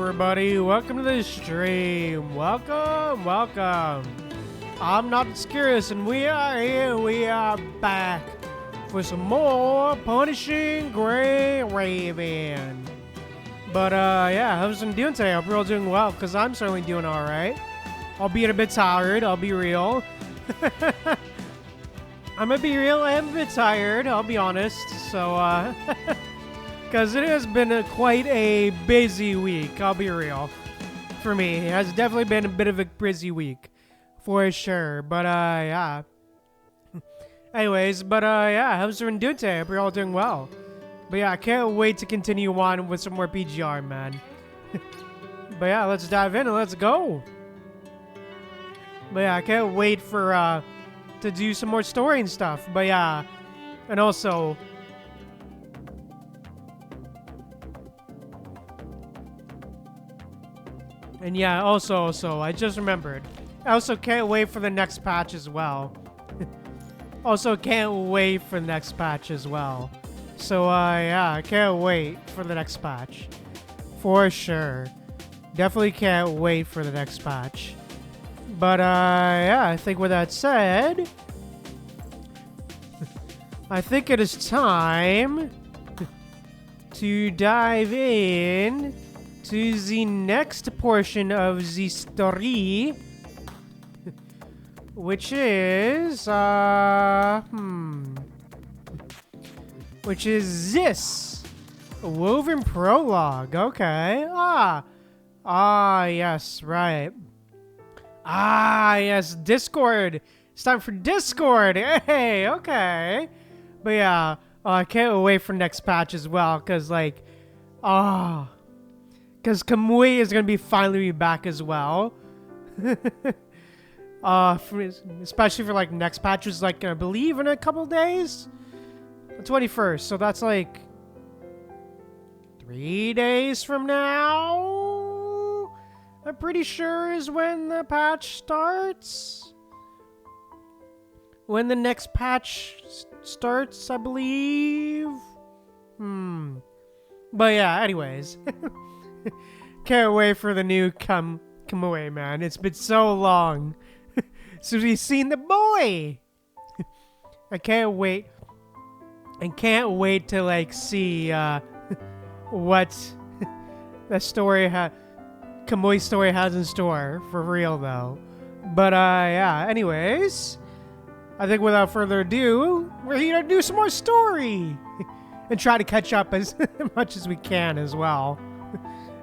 everybody? Welcome to the stream. Welcome. I'm not Obscurus, and we are here. We are back for some more Punishing Gray Raven. But yeah, how's everyone doing today? I hope you're all doing well, because I'm certainly doing all right. Albeit a bit tired. I'll be real. I'm gonna be real. I am a bit tired. I'll be honest. So because it has been quite a busy week, I'll be real. For me, it has definitely been a bit of a busy week, for sure. But yeah. Anyways, yeah, how's everyone doing today? I hope you're all doing well. But yeah, I can't wait to continue on with some more PGR, man. But yeah, let's dive in and let's go. But yeah, I can't wait for to do some more story and stuff. But yeah, and also. And yeah, also, I just remembered. I also can't wait for the next patch as well. Also can't wait for the next patch as well. So, yeah, I can't wait for the next patch. For sure. Definitely can't wait for the next patch. But, yeah, I think with that said, I think it is time to dive in to the next portion of the story, which is, which is this Woven Prologue. Okay. Yes, right. Yes, Discord. It's time for Discord. Hey, okay. But yeah, I can't wait for next patch as well, because, like, because Kamui is going to be finally back as well. Especially for, like, next patch, which is, like, I believe in a couple days? The 21st, so that's, like, 3 days from now? I'm pretty sure is when the patch starts. When the next patch starts, I believe. But yeah, anyways. Can't wait for the new Kamui, man. It's been so long since we've seen the boy. I can't wait. I can't wait to, like, see what the story Kamui's story has in store, for real though. But yeah, anyways, I think without further ado, we're here to do some more story and try to catch up as much as we can as well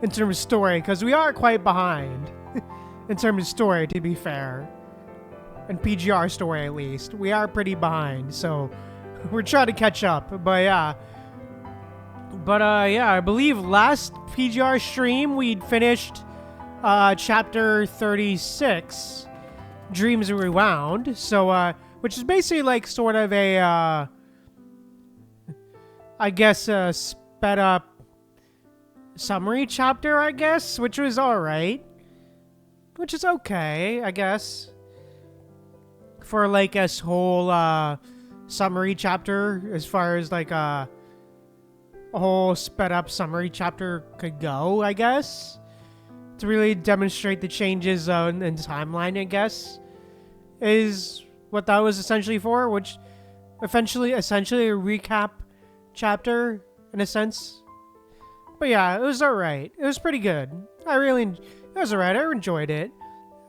in terms of story, because we are quite behind in terms of story, to be fair. In PGR story, at least, we are pretty behind, so we're trying to catch up. But yeah. Yeah, I believe last PGR stream we'd finished chapter 36, Dreams Rewound. So, which is basically like sort of a, I guess, a sped up summary chapter, I guess, which was alright. Which is okay, I guess. For like a whole summary chapter, as far as like a whole sped up summary chapter could go, I guess. To really demonstrate the changes in the timeline, I guess, is what that was essentially for, which essentially a recap chapter in a sense. But yeah, it was alright. It was pretty good. It was alright. I enjoyed it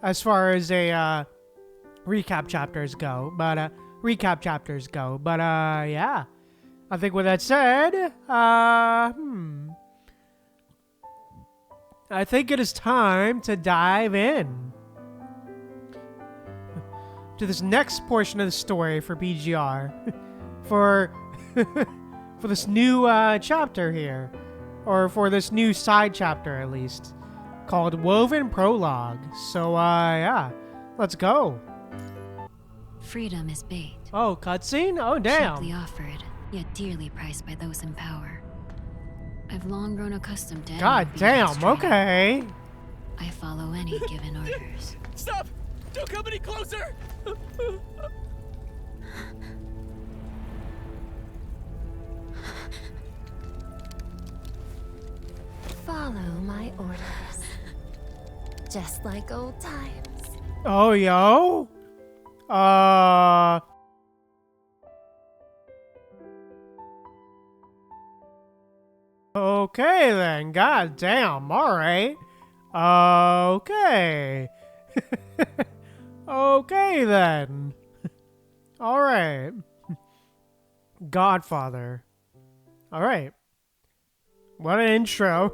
as far as a recap chapters go. But yeah. I think with that said, I think it is time to dive in to this next portion of the story for PGR. for this new chapter here. Or for this new side chapter, at least. Called Woven Prologue. So, yeah. Let's go. Freedom is bait. Oh, cutscene? Oh, damn. Cheaply offered, yet dearly priced by those in power. I've long grown accustomed to God damn, okay. I follow any given orders. Stop! Don't come any closer! Fuck. follow my orders. Just like old times. Oh, yo? Okay then, god damn, alright. Okay. Okay then. Alright. Godfather. Alright. What an intro.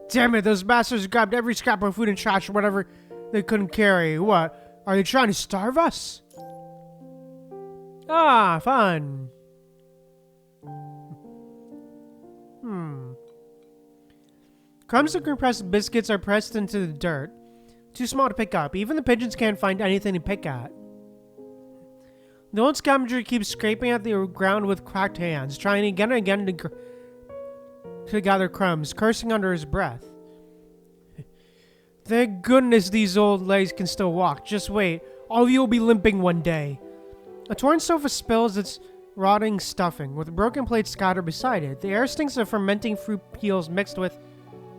Damn it, those bastards grabbed every scrap of food and trash or whatever they couldn't carry. What? Are they trying to starve us? Ah, fun. Crumbs of compressed biscuits are pressed into the dirt. Too small to pick up. Even the pigeons can't find anything to pick at. The old scavenger keeps scraping at the ground with cracked hands, trying again and again to gather crumbs, cursing under his breath. Thank goodness these old legs can still walk. Just wait. All of you will be limping one day. A torn sofa spills its rotting stuffing, with a broken plate scattered beside it. The air stinks of fermenting fruit peels mixed with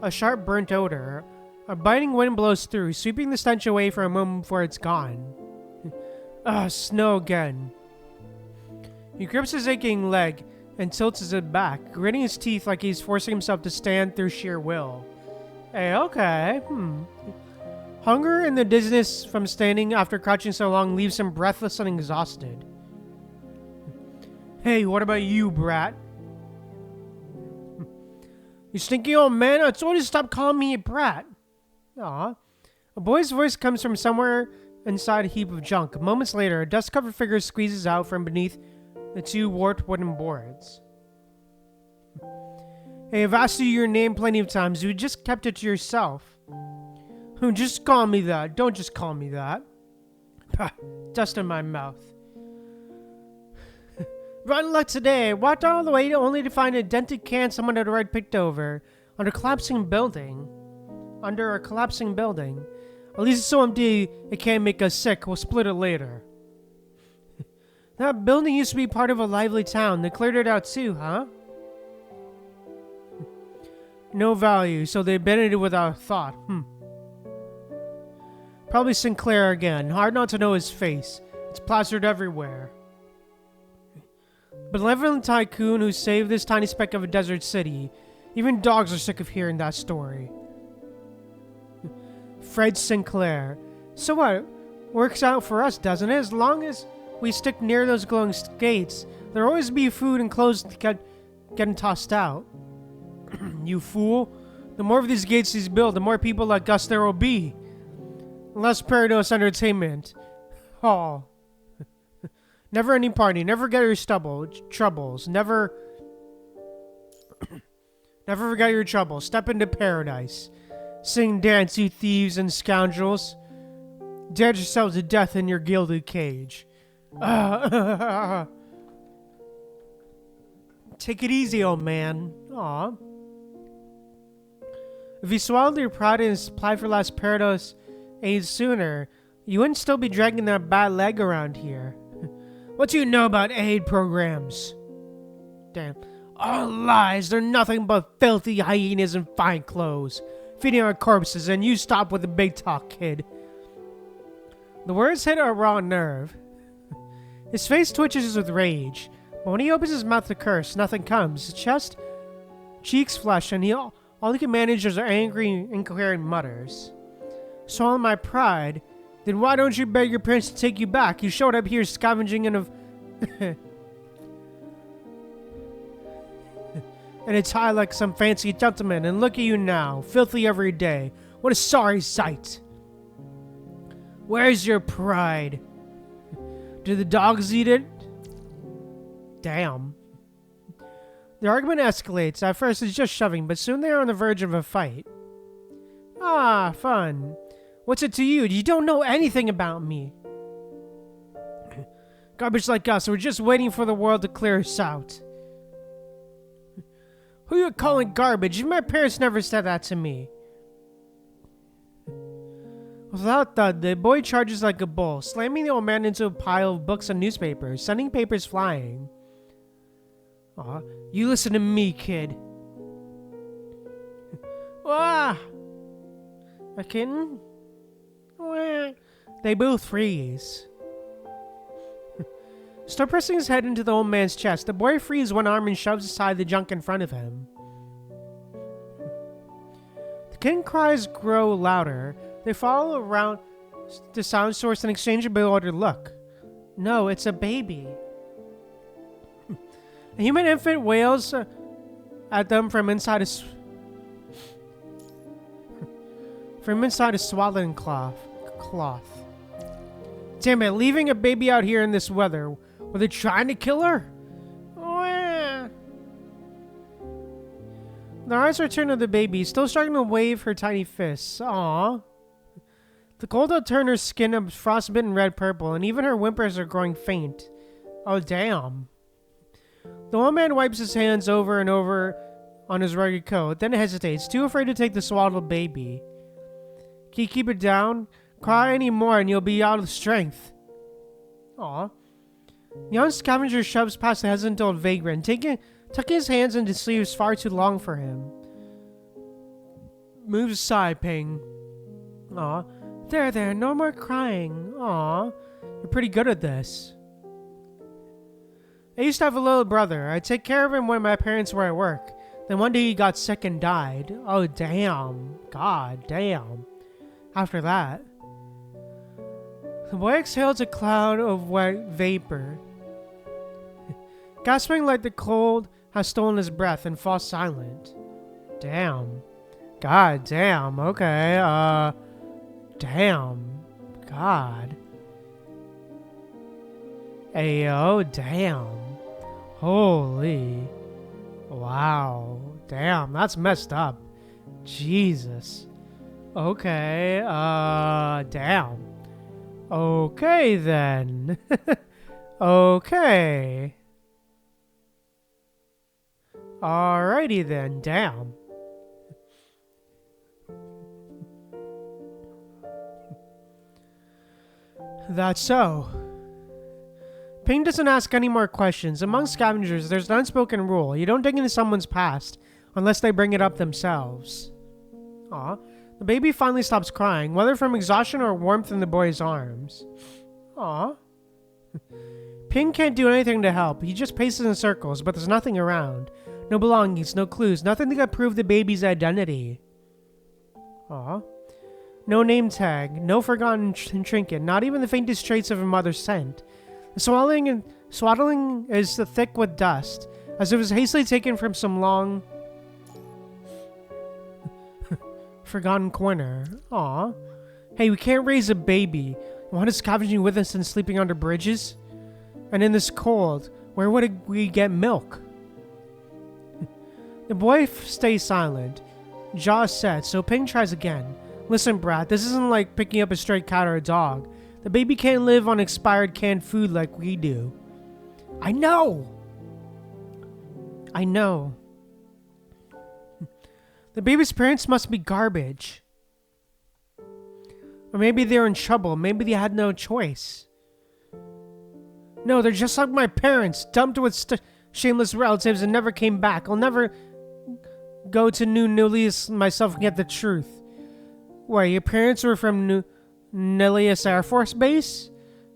a sharp burnt odor. A biting wind blows through, sweeping the stench away for a moment before it's gone. Snow again. He grips his aching leg and tilts it back, gritting his teeth like he's forcing himself to stand through sheer will. Hey, okay. Hunger and the dizziness from standing after crouching so long leaves him breathless and exhausted. Hey, what about you, brat? You stinky old man, I told you to stop calling me a brat. Aw. A boy's voice comes from somewhere inside a heap of junk. Moments later, a dust-covered figure squeezes out from beneath the two warped wooden boards. Hey, I've asked you your name plenty of times. You just kept it to yourself. Just call me that. Don't just call me that. Dust in my mouth. Rotten luck today. Walked all the way only to find a dented can someone had already picked over under a collapsing building. At least it's so empty it can't make us sick. We'll split it later. That building used to be part of a lively town. They cleared it out too, huh? No value, so they abandoned it without thought. Probably Sinclair again. Hard not to know his face. It's plastered everywhere. Benevolent tycoon who saved this tiny speck of a desert city. Even dogs are sick of hearing that story. Fred Sinclair. So what? Works out for us, doesn't it? As long as we stick near those glowing gates, there'll always be food and clothes getting tossed out. You fool. The more of these gates he's built, the more people like us there will be. Less Paradise Entertainment. Oh. Never any party. Never get your troubles. Never forget your troubles. Step into paradise. Sing, dance, you thieves and scoundrels. Dance yourselves to death in your gilded cage. Take it easy, old man. Aw. If you swallowed your pride and applied for last paradise aid sooner, you wouldn't still be dragging that bad leg around here. What do you know about aid programs? Damn. All lies. They're nothing but filthy hyenas in fine clothes, feeding on corpses, and you stop with the big talk, kid. The words hit a raw nerve. His face twitches with rage, but when he opens his mouth to curse, nothing comes. His chest, cheeks flush, and all he can manage is angry, incoherent mutters. Swallow my pride? Then why don't you beg your parents to take you back? You showed up here scavenging in a... and it's high like some fancy gentleman, and look at you now, filthy every day. What a sorry sight. Where's your pride? Do the dogs eat it? Damn. The argument escalates. At first it's just shoving, but soon they are on the verge of a fight. Ah, fun. What's it to you? You don't know anything about me. Garbage like us, we're just waiting for the world to clear us out. Who are you calling garbage? My parents never said that to me. Without thud, the boy charges like a bull, slamming the old man into a pile of books and newspapers, sending papers flying. Aw, you listen to me, kid. Ah! A kitten? Wah. They both freeze. Start pressing his head into the old man's chest. The boy frees one arm and shoves aside the junk in front of him. The kitten cries grow louder. They follow around the sound source and exchange a bewildered look. No, it's a baby. A human infant wails at them from inside a swaddling cloth. Damn it, leaving a baby out here in this weather. Were they trying to kill her? Wah. Their eyes return to the baby, still struggling to wave her tiny fists. Aww. The cold will turn her skin a frostbitten red-purple, and even her whimpers are growing faint. Oh, damn. The old man wipes his hands over and over on his rugged coat, then hesitates, too afraid to take the swaddled baby. Can you keep it down? Cry any more and you'll be out of strength. Aw. The young scavenger shoves past the hesitant old vagrant, tucking his hands into sleeves far too long for him. Moves aside, Ping. Aw. There, no more crying. Aw. You're pretty good at this. I used to have a little brother. I'd take care of him when my parents were at work. Then one day he got sick and died. Oh, damn. God damn. After that, the boy exhales a cloud of wet vapor, gasping like the cold has stolen his breath, and falls silent. Damn. God damn. Okay, damn. God. Ayo, damn. Holy. Wow. Damn, that's messed up. Jesus. Okay, damn. Okay, then. Okay. Alrighty then, damn. That's so. Ping doesn't ask any more questions. Among scavengers, there's an unspoken rule. You don't dig into someone's past unless they bring it up themselves. Aw. The baby finally stops crying, whether from exhaustion or warmth in the boy's arms. Aw. Ping can't do anything to help. He just paces in circles, but there's nothing around. No belongings, no clues, nothing that could prove the baby's identity. Aw. No name tag, no forgotten trinket, not even the faintest trace of a mother's scent. The swaddling is thick with dust, as if it was hastily taken from some long forgotten corner. Aw. Hey, we can't raise a baby. You want us scavenging with us and sleeping under bridges? And in this cold, where would we get milk? The boy stays silent, jaw set, so Ping tries again. Listen, brat, this isn't like picking up a stray cat or a dog. The baby can't live on expired canned food like we do. I know! The baby's parents must be garbage. Or maybe they're in trouble. Maybe they had no choice. No, they're just like my parents, dumped with shameless relatives and never came back. I'll never go to New Nilius myself and get the truth. Wait, your parents were from New Nilius Air Force Base?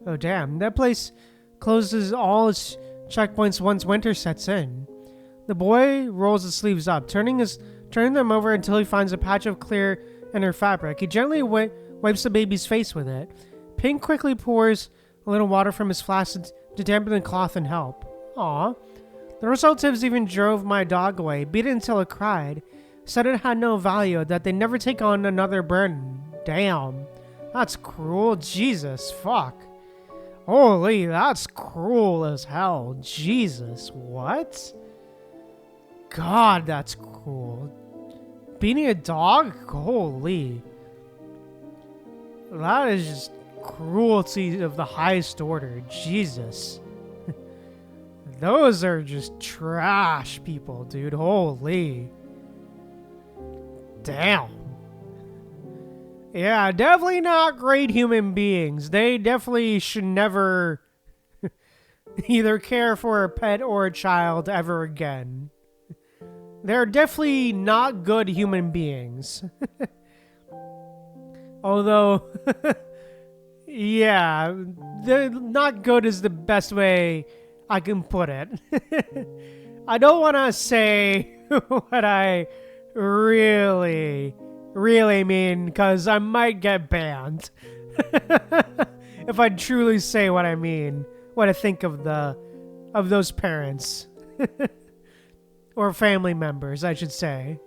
Oh, damn. That place closes all its checkpoints once winter sets in. The boy rolls his sleeves up, turning them over until he finds a patch of clear inner fabric. He gently wipes the baby's face with it. Ping quickly pours a little water from his flask to dampen the cloth and help. Aw. The relatives even drove my dog away, beat it until it cried, said it had no value, that they'd never take on another burden. Damn. That's cruel. Jesus, fuck. Holy, that's cruel as hell. Jesus, what? God, that's cruel. Beating a dog? Holy. That is just cruelty of the highest order. Jesus. Those are just trash people, dude. Holy. Damn. Yeah, definitely not great human beings. They definitely should never either care for a pet or a child ever again. they're definitely not good human beings. Although, yeah, they're not good is the best way I can put it. I don't want to say what I really mean, because I might get banned. If I truly say what I mean, what I think of those parents. Or family members, I should say.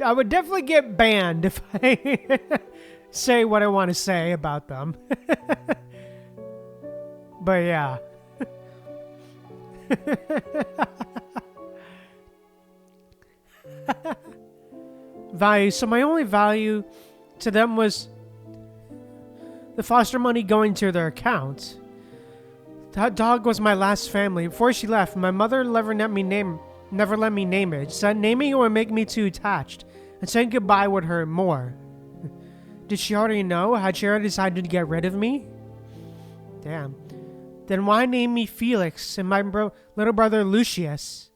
I would definitely get banned if I say what I want to say about them. But yeah. Value. So my only value to them was the foster money going to their account. That dog was my last family. Before she left, my mother never let me name it. She said naming it would make me too attached, and saying goodbye would hurt more. Did she already know? Had she already decided to get rid of me? Damn. Then why name me Felix and my little brother Lucius?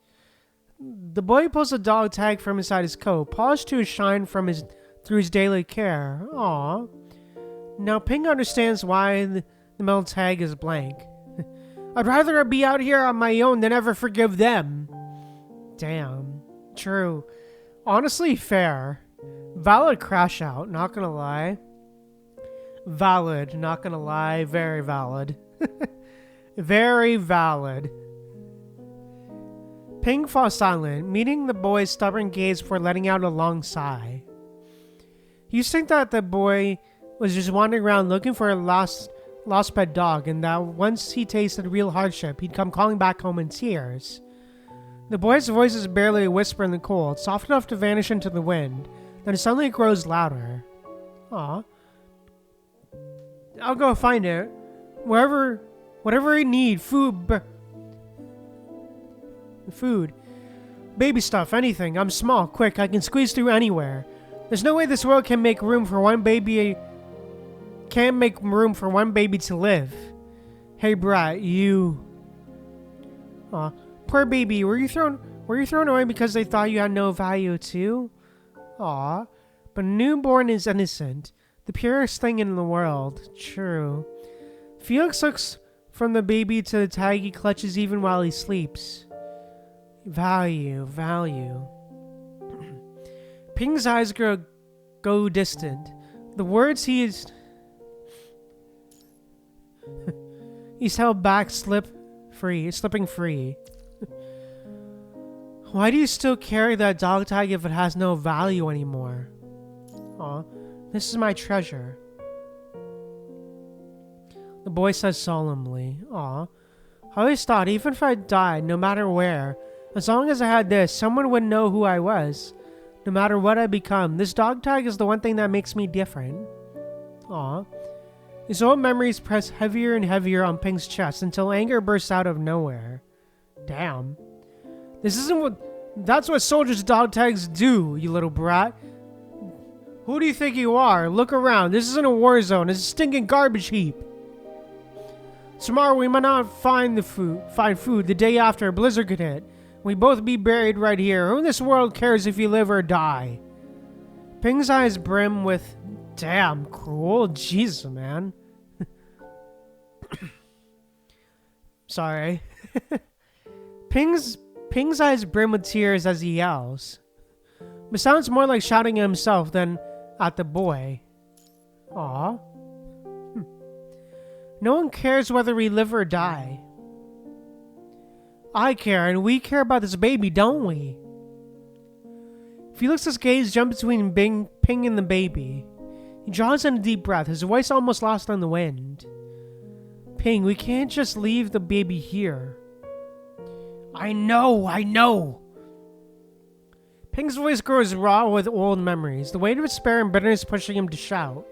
The boy pulls a dog tag from inside his coat, polished to a shine through his daily care. Aww. Now Ping understands why the metal tag is blank. I'd rather be out here on my own than ever forgive them. Damn. True. Honestly, fair. Valid crash out, not gonna lie. Valid, not gonna lie. Very valid. Very valid. Ping falls silent, meeting the boy's stubborn gaze before letting out a long sigh. He used to think that the boy was just wandering around looking for a lost pet dog, and that once he tasted real hardship, he'd come calling back home in tears. The boy's voice is barely a whisper in the cold, soft enough to vanish into the wind, then suddenly it grows louder. Aw. I'll go find it. Whatever you need, food, baby stuff, anything. I'm small, quick, I can squeeze through anywhere. There's no way this world can make room for one baby to live. Hey brat, you... Aw, poor baby, were you thrown away because they thought you had no value too? Aw, but a newborn is innocent. The purest thing in the world. True. Felix looks from the baby to the tag he clutches even while he sleeps. Value. Ping's eyes go distant. The words he's held back slipping free. Why do you still carry that dog tag if it has no value anymore? Aw, this is my treasure. The boy says solemnly. Aw, I always thought even if I died, no matter where, as long as I had this, someone would know who I was. No matter what I become, this dog tag is the one thing that makes me different. Aw. His old memories press heavier and heavier on Ping's chest until anger bursts out of nowhere. Damn. That's what soldiers' dog tags do, you little brat. Who do you think you are? Look around. This isn't a war zone. It's a stinking garbage heap. Tomorrow we might not find food the day after a blizzard could hit. We both be buried right here. Who in this world cares if you live or die? Ping's eyes brim with, damn, cruel. Jesus, man. Sorry. Ping's eyes brim with tears as he yells. But sounds more like shouting at himself than at the boy. Aw. No one cares whether we live or die. I care, and we care about this baby, don't we? Felix's gaze jumps between Ping and the baby. He draws in a deep breath, his voice almost lost on the wind. Ping, we can't just leave the baby here. I know. Ping's voice grows raw with old memories, the weight of despair and bitterness pushing him to shout.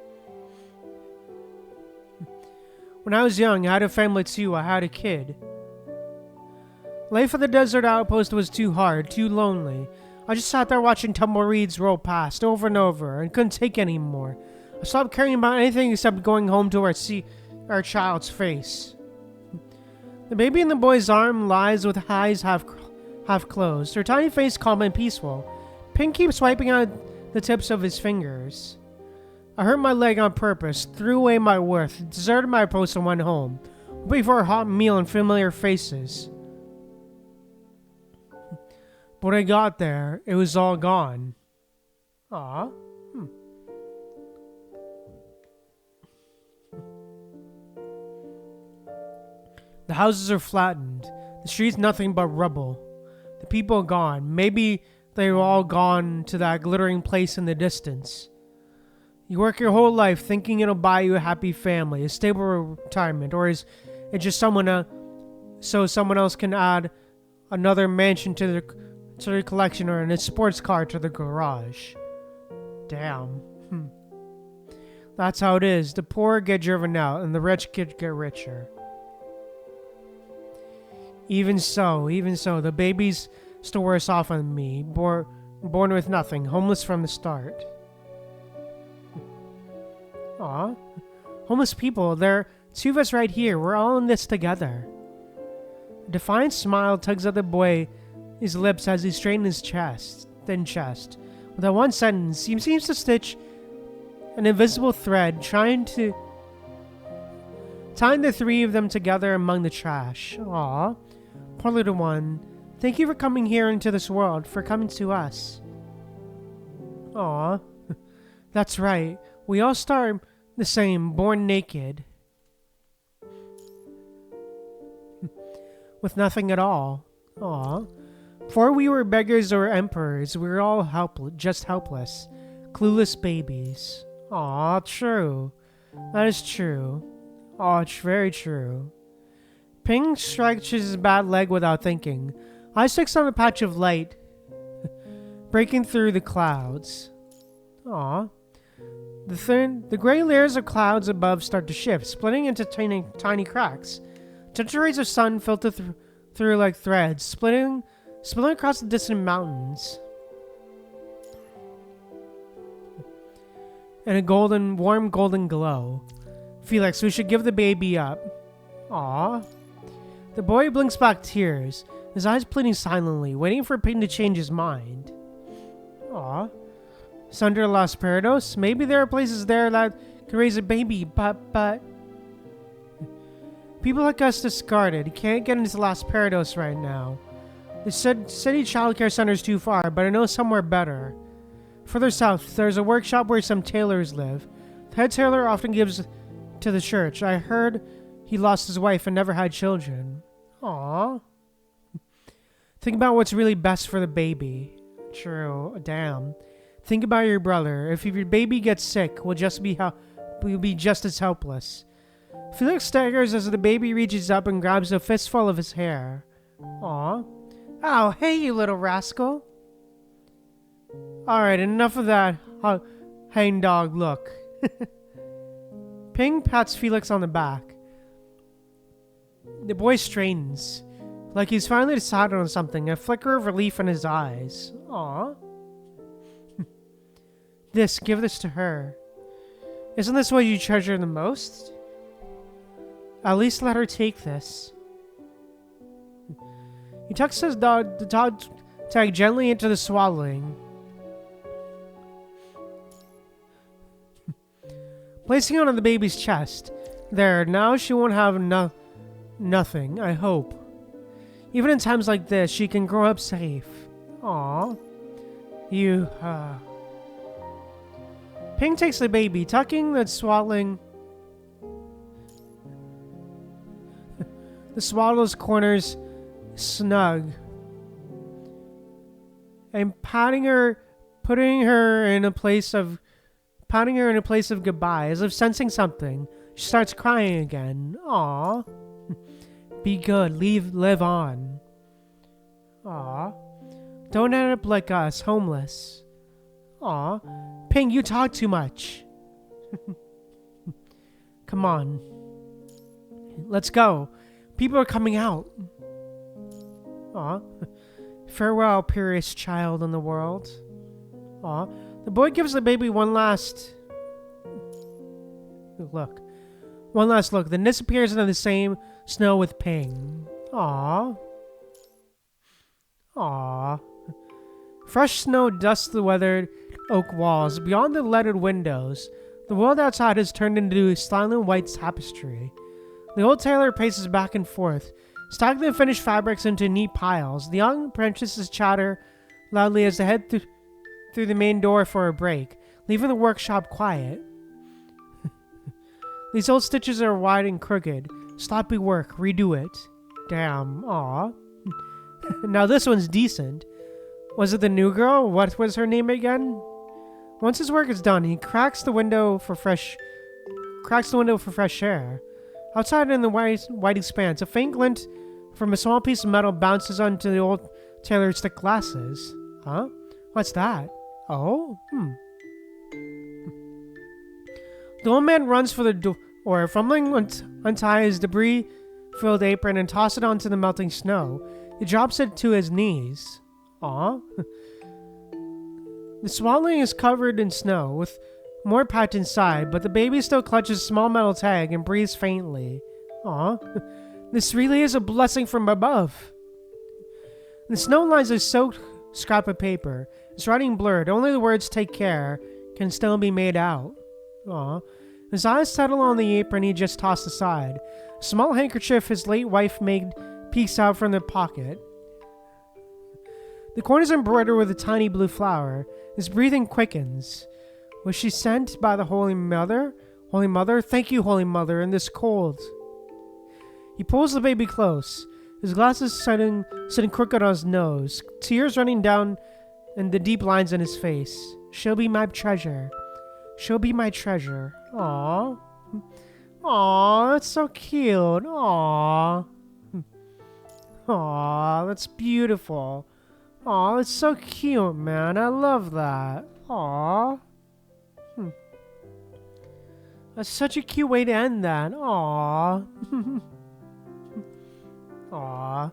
When I was young, I had a family too. I had a kid. Life at the desert outpost was too hard, too lonely. I just sat there watching tumbleweeds roll past over and over and couldn't take any more. I stopped caring about anything except going home to our child's face. The baby in the boy's arm lies with eyes half half closed, her tiny face calm and peaceful. Pink keeps wiping out the tips of his fingers. I hurt my leg on purpose, threw away my worth, deserted my post and went home. Waiting for a hot meal and familiar faces. But when I got there, it was all gone. Aw. The houses are flattened. The streets nothing but rubble. The people gone. Maybe they were all gone to that glittering place in the distance. You work your whole life thinking it'll buy you a happy family, a stable retirement, or is it just so someone else can add another mansion to their collection or a sports car to the garage? Damn. That's how it is. The poor get driven out and the rich get richer. Even so, the baby's still worse off than me. Born with nothing, homeless from the start. Aw. Homeless people, there are two of us right here. We're all in this together. A defiant smile tugs at the boy's lips as he straightens his thin chest. With that one sentence, he seems to stitch an invisible thread, tying the three of them together among the trash. Aw. Poor little one. Thank you for coming here into this world, for coming to us. Aw. That's right. We all start the same, born naked. With nothing at all. Aw. Before we were beggars or emperors, we were all just helpless. Clueless babies. Aw, true. That is true. Aw, it's very true. Ping stretches his bad leg without thinking. Eyes fixed on a patch of light breaking through the clouds. Aw. The gray layers of clouds above start to shift, splitting into tiny cracks. Gentle rays of sun filter through like threads, splitting across the distant mountains. And a warm golden glow. Felix, we should give the baby up. Aw. The boy blinks back tears, his eyes pleading silently, waiting for Ping to change his mind. Aw. Sunder Las Parados? Maybe there are places there that can raise a baby, but... People like us discarded. You can't get into Las Parados right now. The city childcare center's too far, but I know somewhere better. Further south, there's a workshop where some tailors live. The head tailor often gives to the church. I heard he lost his wife and never had children. Aww. Think about what's really best for the baby. True. Damn. Think about your brother. If your baby gets sick, we'll be just as helpless. Felix staggers as the baby reaches up and grabs a fistful of his hair. Aw. Oh, hey, you little rascal. Alright, enough of that hang dog look. Ping pats Felix on the back. The boy straightens, like he's finally decided on something, a flicker of relief in his eyes. Aw. Give this to her. Isn't this what you treasure the most? At least let her take this. He tucks the dog tag gently into the swaddling. Placing it on the baby's chest. There, now she won't have nothing, I hope. Even in times like this, she can grow up safe. Aww. Ping takes the baby, tucking the swaddling... the swaddle's corners snug. And patting her in a place of goodbye, as if sensing something. She starts crying again. Aww. Be good. Live on. Aww. Don't end up like us, homeless. Aww. Ping, you talk too much. Come on. Let's go. People are coming out. Aw. Farewell, purest child in the world. Aw. The boy gives the baby one last look. Then disappears into the same snow with Ping. Aw. Aww. Fresh snow dusts the weathered oak walls. Beyond the leaded windows, the world outside has turned into silent white tapestry. The old tailor paces back and forth, stacking the finished fabrics into neat piles. The young apprentices chatter loudly as they head through the main door for a break, leaving the workshop quiet. These old stitches are wide and crooked. Sloppy work, redo it. Damn, aw. Now this one's decent. Was it the new girl? What was her name again? Once his work is done, he cracks the window for fresh air. Outside in the white expanse, a faint glint from a small piece of metal bounces onto the old tailor's thick glasses. Huh? What's that? Oh? The old man runs for the door, fumbling untie his debris-filled apron and toss it onto the melting snow. He drops it to his knees. Aw. The swaddling is covered in snow, with more packed inside, but the baby still clutches a small metal tag and breathes faintly. Aw. This really is a blessing from above. The snow lines a soaked scrap of paper. Its writing blurred. Only the words "take care" can still be made out. Aw. His eyes settle on the apron he just tossed aside. A small handkerchief his late wife made peeks out from the pocket. The corner is embroidered with a tiny blue flower. His breathing quickens. Was she sent by the Holy Mother? Holy Mother? Thank you, Holy Mother, in this cold. He pulls the baby close, his glasses sitting crooked on his nose, tears running down in the deep lines in his face. She'll be my treasure. She'll be my treasure. Aww. Aww, that's so cute. Aww. Aww, that's beautiful. Aw, it's so cute, man. I love that. Aw. That's such a cute way to end that. Aw. Aw.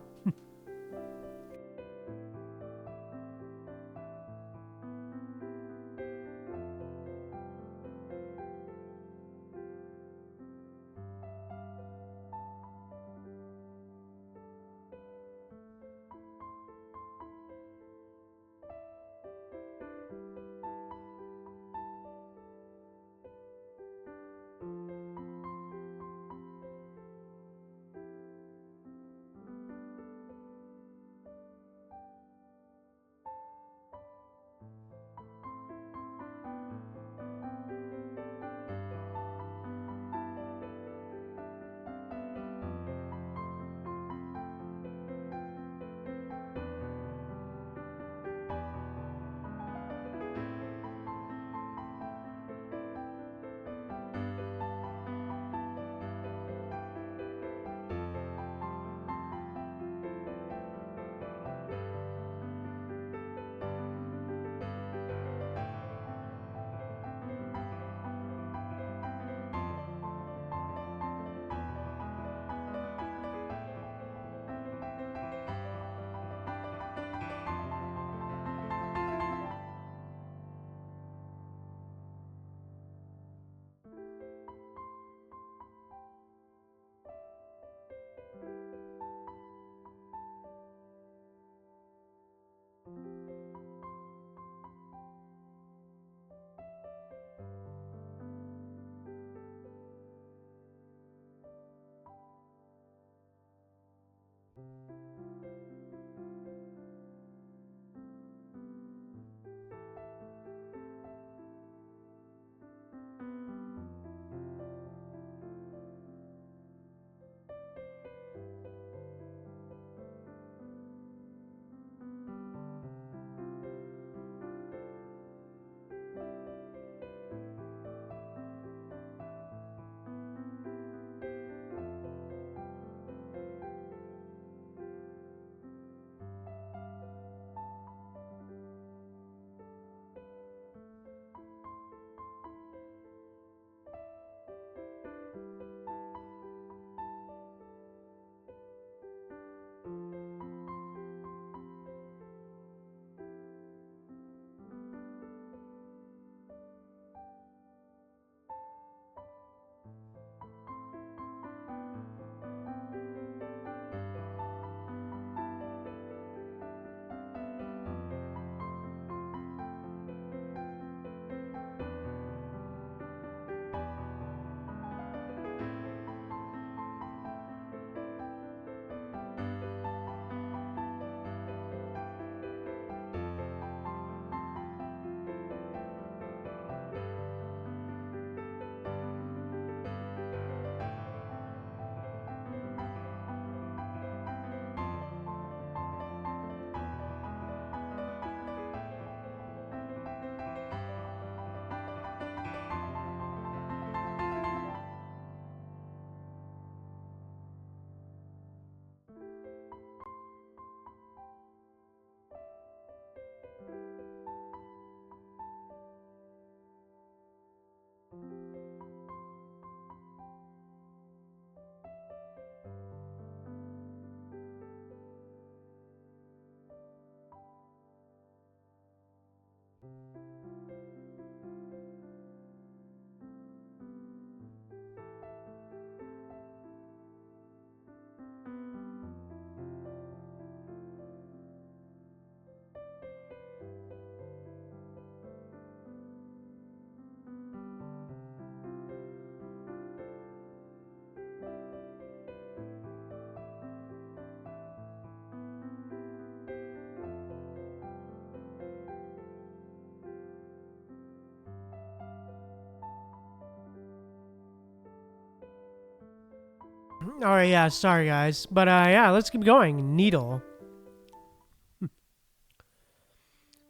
Alright, yeah, sorry guys. But yeah, let's keep going. Needle.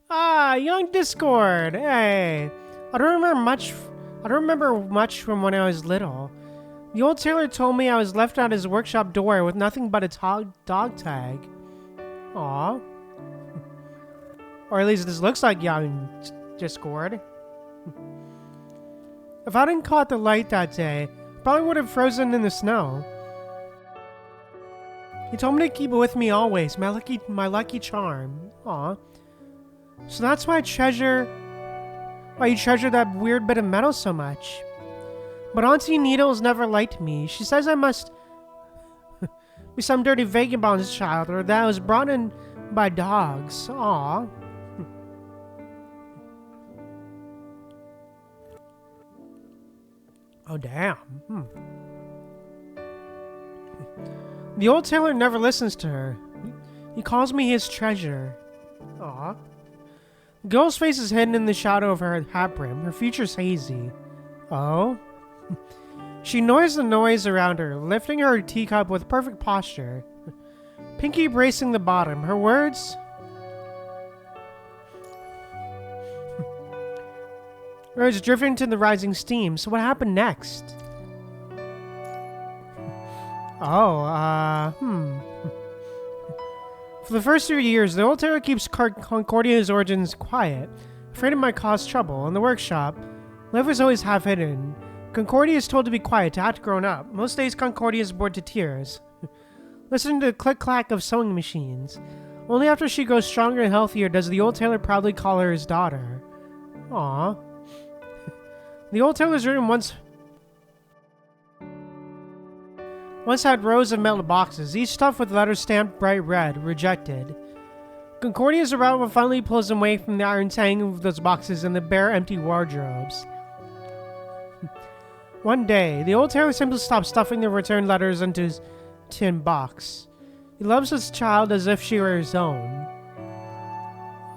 Young Discord. Hey. I don't remember much from when I was little. The old tailor told me I was left at his workshop door with nothing but a dog tag. Aw. Or at least this looks like young Discord. If I didn't caught the light that day, I probably would have frozen in the snow. He told me to keep it with me always, my lucky charm. Aw. So that's why you treasure that weird bit of metal so much. But Auntie Needles never liked me. She says I must be some dirty vagabond's child, or that I was brought in by dogs. Aw. Oh, damn. The old tailor never listens to her. He calls me his treasure. Aw. The girl's face is hidden in the shadow of her hat brim. Her feature's hazy. Oh? She ignores the noise around her, lifting her teacup with perfect posture. Pinky bracing the bottom. Her words... words drifting to the rising steam. So what happened next? Oh, For the first 3 years, the old tailor keeps Concordia's origins quiet, afraid it might cause trouble. In the workshop, life is always half hidden. Concordia is told to be quiet, to act grown up. Most days, Concordia is bored to tears, listening to the click-clack of sewing machines. Only after she grows stronger and healthier does the old tailor proudly call her his daughter. Aww. The old tailor's room once had rows of metal boxes, each stuffed with letters stamped bright red, rejected. Concordia's arrival finally pulls him away from the iron tang of those boxes and the bare, empty wardrobes. One day, the old tailor simply stops stuffing the returned letters into his tin box. He loves his child as if she were his own.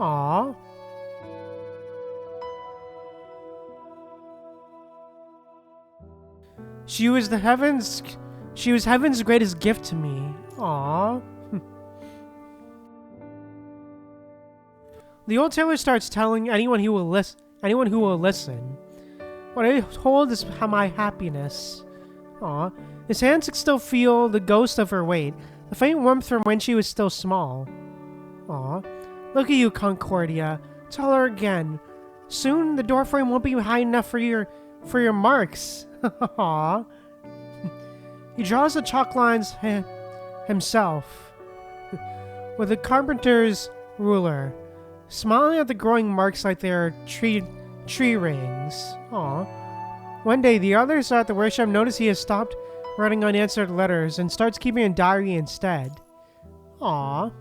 Aww. She was heaven's greatest gift to me. Aww. The old tailor starts telling anyone who will listen. What I hold is my happiness. Aww. His hands can still feel the ghost of her weight, the faint warmth from when she was still small. Aww. Look at you, Concordia. Tell her again. Soon the doorframe won't be high enough for your marks. Aww. He draws the chalk lines himself with a carpenter's ruler, smiling at the growing marks like they are tree rings. Aww. One day, the others at the workshop notice he has stopped writing unanswered letters and starts keeping a diary instead. Aww.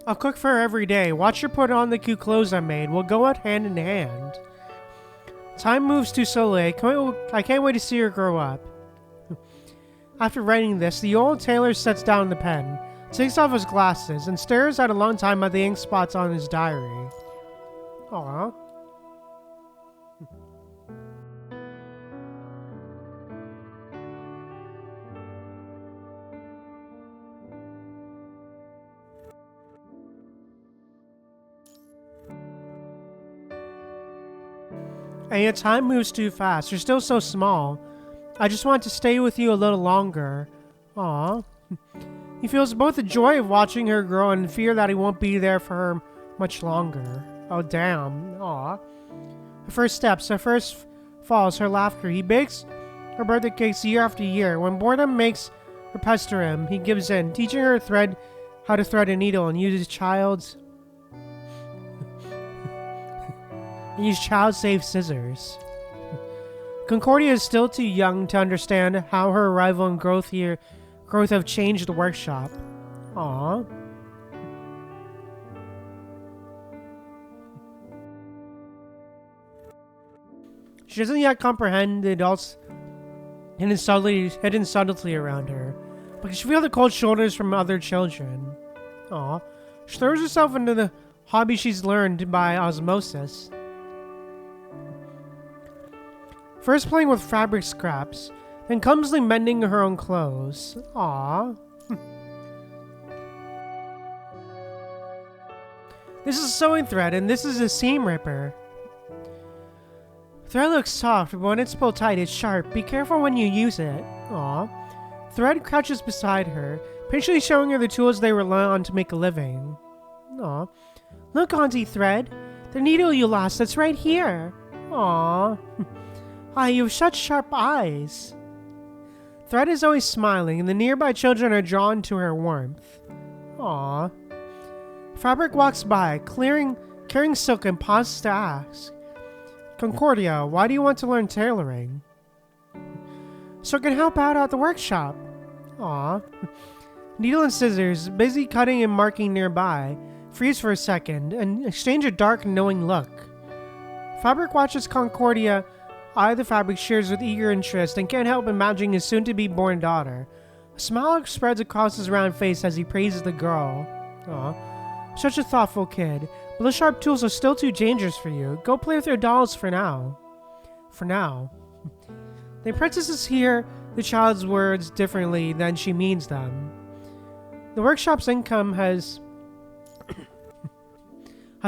I'll cook for her every day. Watch her put on the cute clothes I made. We'll go out hand in hand. Time moves too slowly. I can't wait to see her grow up. After writing this, the old tailor sets down the pen, takes off his glasses, and stares at a long time at the ink spots on his diary. Aww. And yet time moves too fast. You're still so small. I just want to stay with you a little longer. Aww. He feels both the joy of watching her grow and fear that he won't be there for her much longer. Oh, damn. Aww. Her first steps, her first falls, her laughter. He bakes her birthday cakes year after year. When boredom makes her pester him, he gives in, teaching her how to thread a needle and use child-safe scissors. Concordia is still too young to understand how her arrival and growth here growth have changed the workshop. Aww. She doesn't yet comprehend the adults' hidden subtlety around her, but she feels the cold shoulders from other children. Aww. She throws herself into the hobby she's learned by osmosis. First playing with fabric scraps, then clumsily mending her own clothes. Aww. This is a sewing thread, and this is a seam ripper. Thread looks soft, but when it's pulled tight, it's sharp. Be careful when you use it. Aww. Thread crouches beside her, patiently showing her the tools they rely on to make a living. Aw. Look, Auntie Thread. The needle you lost, that's right here. Aw. Ah, you have such sharp eyes. Thread is always smiling, and the nearby children are drawn to her warmth. Aw. Fabric walks by, carrying silk, and pauses to ask, Concordia, why do you want to learn tailoring? So I can help out at the workshop. Aw. Needle and scissors, busy cutting and marking nearby, freeze for a second and exchange a dark, knowing look. Fabric watches Concordia eye the fabric shears with eager interest and can't help imagining his soon-to-be-born daughter. A smile spreads across his round face as he praises the girl. Aw. Such a thoughtful kid. But the sharp tools are still too dangerous for you. Go play with your dolls for now. For now. The apprentices hear the child's words differently than she means them. The workshop's income has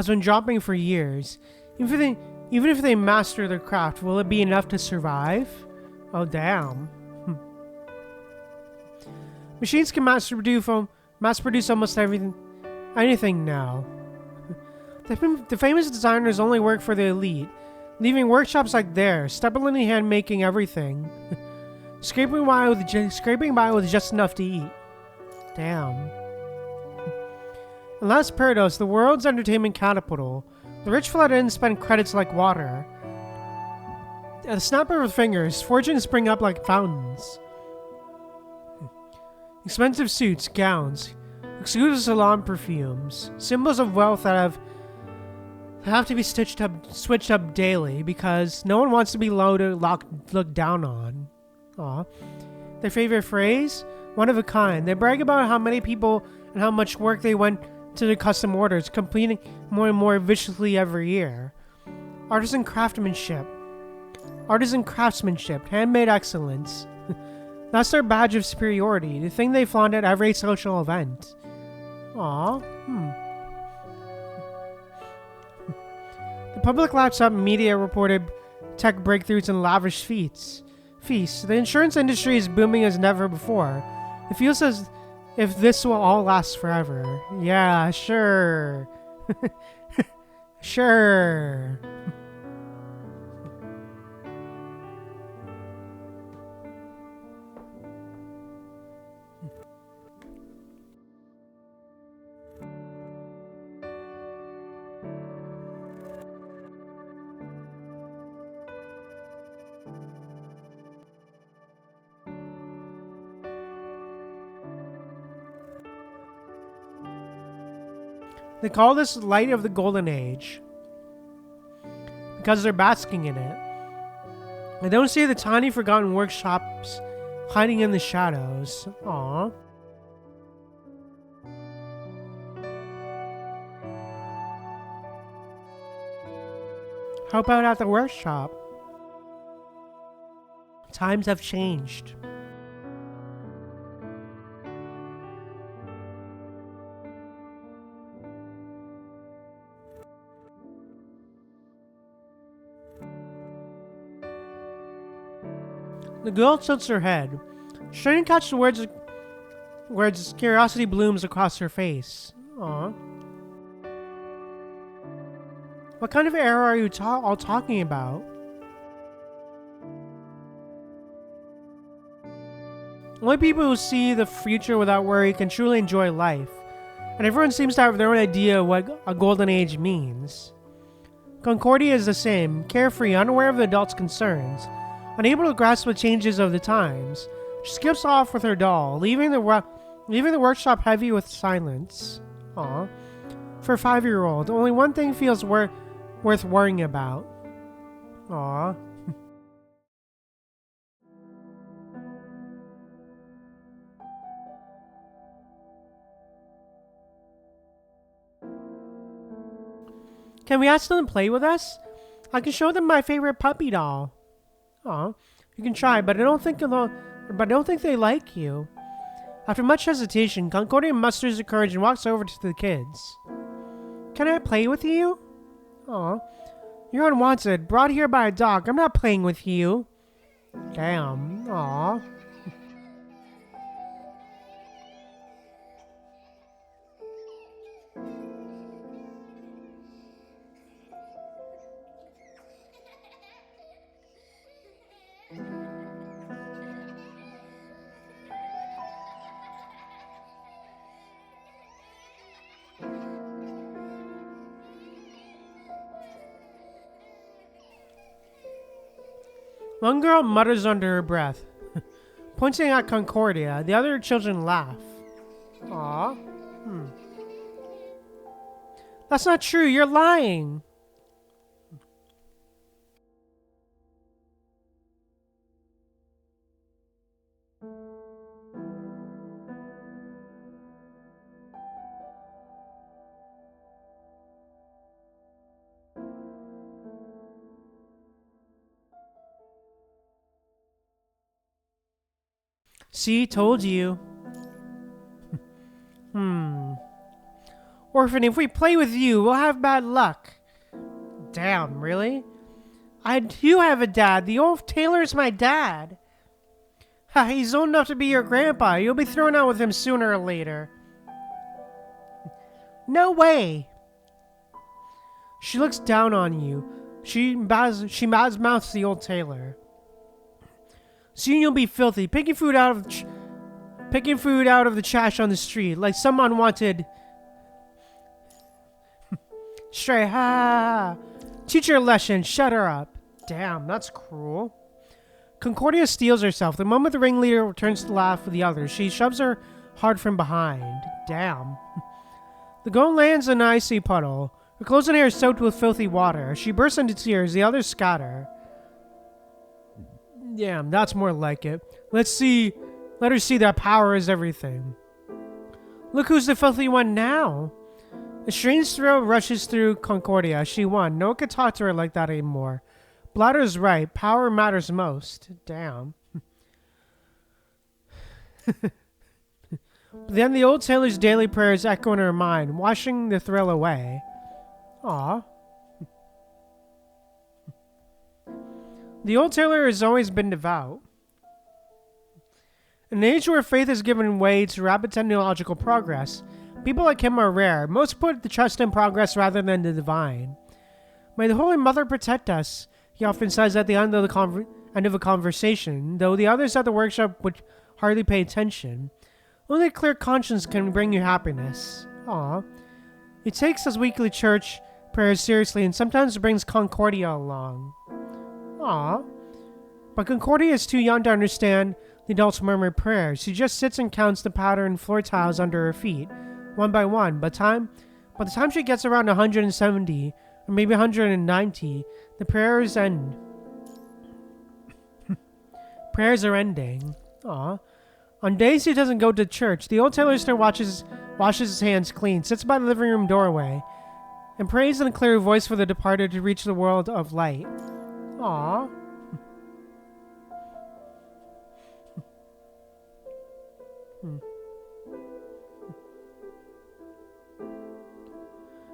been dropping for years. Even if they master their craft, will it be enough to survive? Oh, damn. Machines can mass produce almost anything now. The famous designers only work for the elite, leaving workshops like theirs, stubbornly hand-making everything. scraping by with just enough to eat. Damn. In Las Perdos, the world's entertainment capital, the rich flood in and spend credits like water. At the snap of her fingers, fortunes spring up like fountains. Expensive suits, gowns, exclusive salon perfumes, symbols of wealth that have to be switched up daily because no one wants to be looked down on. Aw. Their favorite phrase? One of a kind. They brag about how many people and how much work they went to the custom orders, completing more and more viciously every year. Artisan craftsmanship, handmade excellence. That's their badge of superiority, the thing they flaunt at every social event. Aw. The public laptop media reported tech breakthroughs and lavish feasts. The insurance industry is booming as never before. It feels as if this will all last forever. Yeah, sure. Sure. They call this light of the golden age because they're basking in it. They don't see the tiny forgotten workshops hiding in the shadows. Aww. How about at the workshop? Times have changed. The girl tilts her head, trying to catch the words curiosity blooms across her face. Aww. What kind of era are you all talking about? Only people who see the future without worry can truly enjoy life, and everyone seems to have their own idea of what a golden age means. Concordia is the same, carefree, unaware of the adults' concerns, unable to grasp the changes of the times, She skips off with her doll, leaving the workshop heavy with silence. Aw. For a 5-year-old, only one thing feels worth worrying about. Aw. Can we ask them to play with us? I can show them my favorite puppy doll. Aw. You can try, but I don't think they like you. After much hesitation, Concordia musters the courage and walks over to the kids. Can I play with you? Aw. You're unwanted, brought here by a dog. I'm not playing with you. Damn. Aw. One girl mutters under her breath, pointing at Concordia. The other children laugh. Aw. That's not true. You're lying. See, told you. Orphan, if we play with you, we'll have bad luck. Damn, really? I do have a dad. The old Taylor's my dad. Ha, he's old enough to be your grandpa. You'll be thrown out with him sooner or later. No way. She looks down on you. She mouths the old Taylor. Soon you'll be filthy, picking food out of the trash on the street, like some unwanted stray. Ha! Teach her a lesson. Shut her up. Damn, that's cruel. Concordia steels herself. The moment the ringleader returns to laugh with the others, she shoves her hard from behind. Damn. The girl lands in an icy puddle. Her clothes and hair are soaked with filthy water. She bursts into tears. The others scatter. Damn, that's more like it. Let her see that power is everything. Look who's the filthy one now. A strange thrill rushes through Concordia. She won. No one could talk to her like that anymore. Bladder's right. Power matters most. Damn. Then the old sailor's daily prayers echo in her mind, washing the thrill away. Aw. The old tailor has always been devout. In an age where faith has given way to rapid technological progress, people like him are rare. Most put the trust in progress rather than the divine. May the Holy Mother protect us, he often says at the end of a conversation, though the others at the workshop would hardly pay attention. Only a clear conscience can bring you happiness. Aw. He takes his weekly church prayers seriously and sometimes brings Concordia along. Aw. But Concordia is too young to understand the adult's murmured prayers. She just sits and counts the powder and floor tiles under her feet, one by one. By the time she gets around 170, or maybe 190, the prayers end. Prayers are ending. Aw. On days he doesn't go to church, the old tailor still washes his hands clean, sits by the living room doorway, and prays in a clear voice for the departed to reach the world of light. Aww.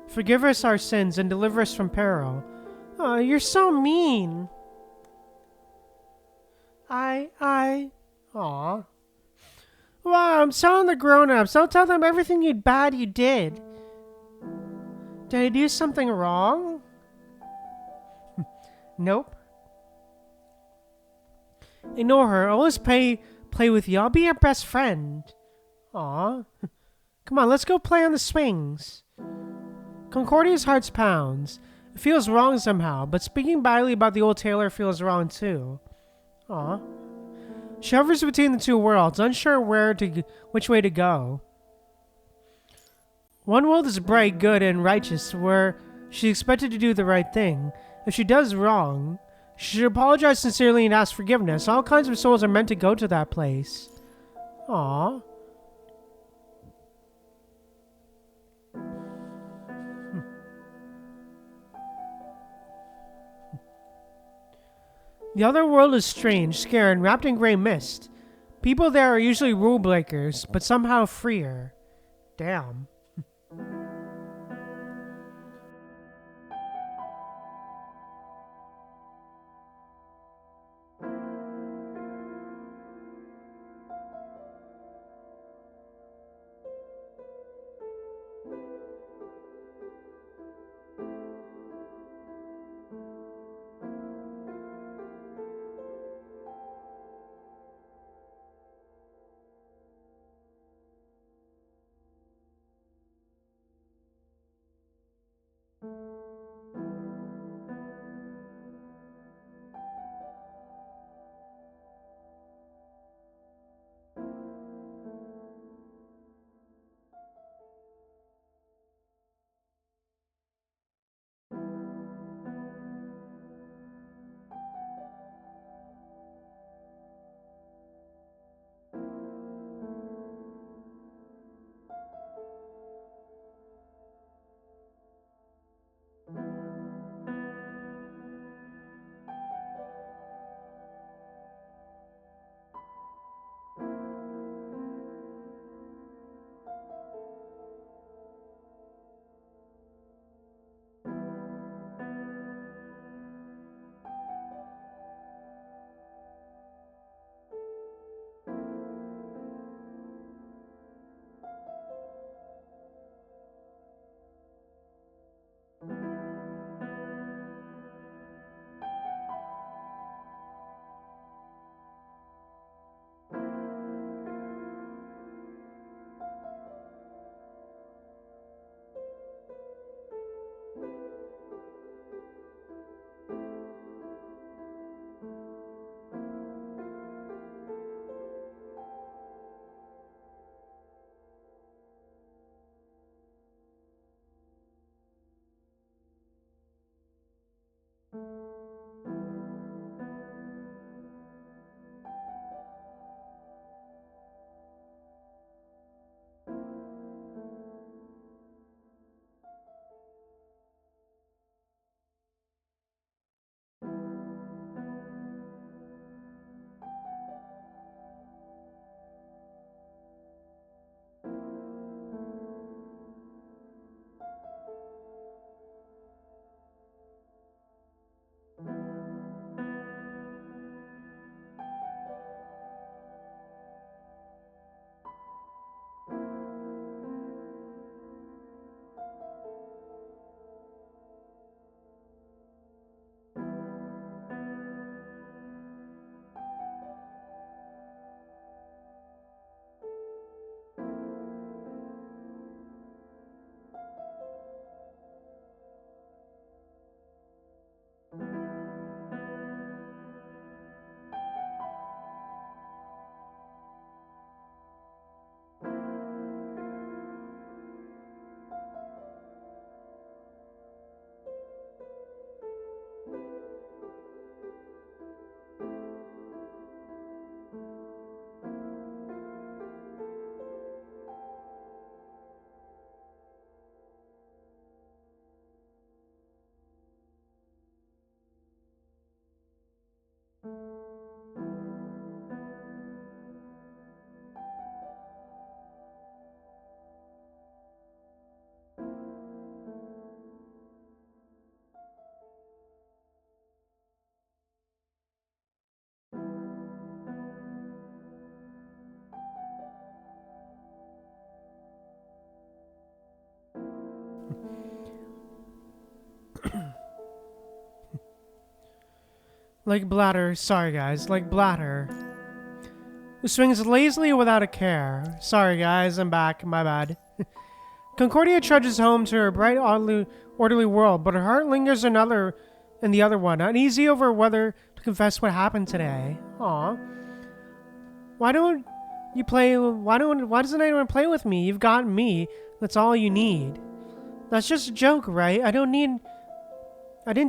Forgive us our sins and deliver us from peril. Oh, you're so mean. Aw. Wow, I'm telling the grown-ups. Don't tell them everything bad you did. Did I do something wrong? Nope. Ignore her. I'll always play with you. I'll be your best friend. Aw. Come on, let's go play on the swings. Concordia's heart pounds. It feels wrong somehow, but speaking badly about the old tailor feels wrong too. Aw. She hovers between the two worlds, unsure which way to go. One world is bright, good, and righteous, where she's expected to do the right thing. If she does wrong, she should apologize sincerely and ask forgiveness. All kinds of souls are meant to go to that place. Aww. The other world is strange, scary, and wrapped in gray mist. People there are usually rule breakers, but somehow freer. Damn. Like Bladder, sorry guys, like Bladder, who swings lazily without a care. Sorry guys, I'm back, my bad. Concordia trudges home to her bright, orderly world, but her heart lingers in the other one, uneasy over whether to confess what happened today. Aww. Why doesn't anyone play with me? You've got me. That's all you need. That's just a joke, right? I didn't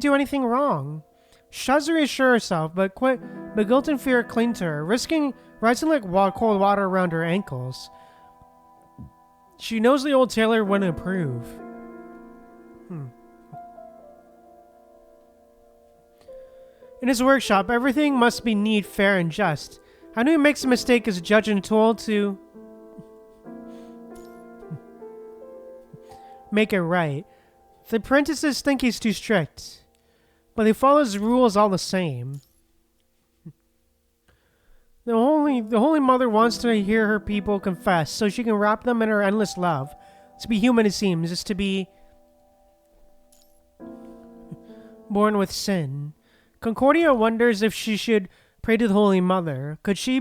do anything wrong. She tries to reassure herself, but guilt and fear cling to her, rising like cold water around her ankles. She knows the old tailor wouldn't approve. In his workshop, everything must be neat, fair, and just. How do he makes a mistake as a judge and tool to make it right? The apprentices think he's too strict, but he follows rules all the same. The Holy Mother wants to hear her people confess so she can wrap them in her endless love. To be human, it seems, is to be born with sin. Concordia wonders if she should pray to the Holy Mother. Could she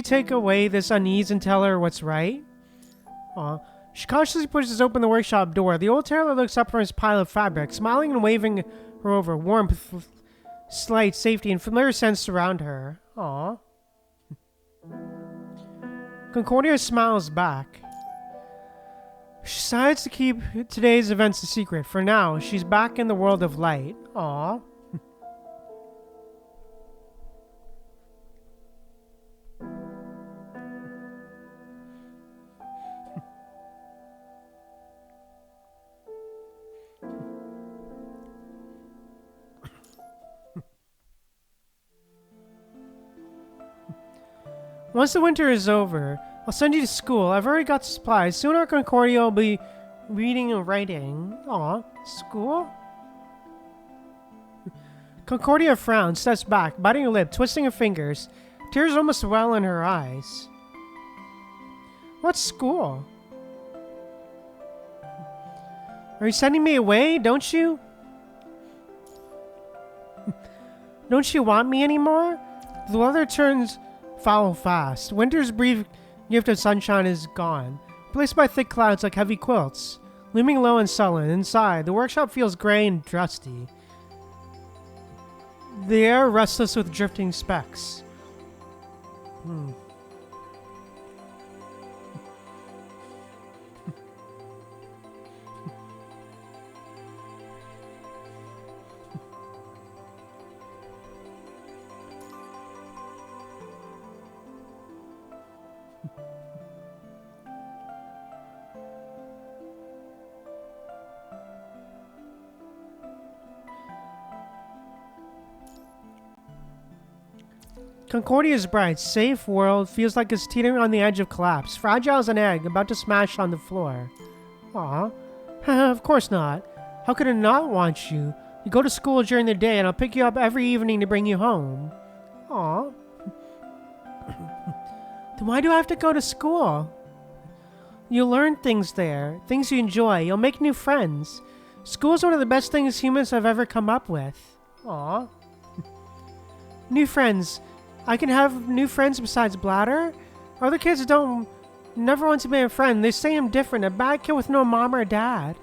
take away this unease and tell her what's right? She cautiously pushes open the workshop door. The old tailor looks up from his pile of fabric, smiling and waving her over. Warmth, slight safety, and familiar sense surround her. Concordia smiles back. She decides to keep today's events a secret. For now, she's back in the world of light. Once the winter is over, I'll send you to school. I've already got supplies. Soon our Concordia will be reading and writing. School? Concordia frowns, steps back, biting her lip, twisting her fingers. Tears almost well in her eyes. What's school? Are you sending me away? Don't you? Don't you want me anymore? The weather turns foul fast. Winter's brief gift of sunshine is gone, replaced by thick clouds like heavy quilts. Looming low and sullen, inside, the workshop feels gray and dusty. The air restless with drifting specks. Concordia's bright, safe world feels like it's teetering on the edge of collapse, fragile as an egg about to smash on the floor. Of course not. How could I not want you? You go to school during the day and I'll pick you up every evening to bring you home. Then why do I have to go to school? You'll learn things there, things you enjoy. You'll make new friends. School's one of the best things humans have ever come up with. New friends. I can have new friends besides Bladder? Other kids never want to be a friend. They say I'm different, a bad kid with no mom or dad.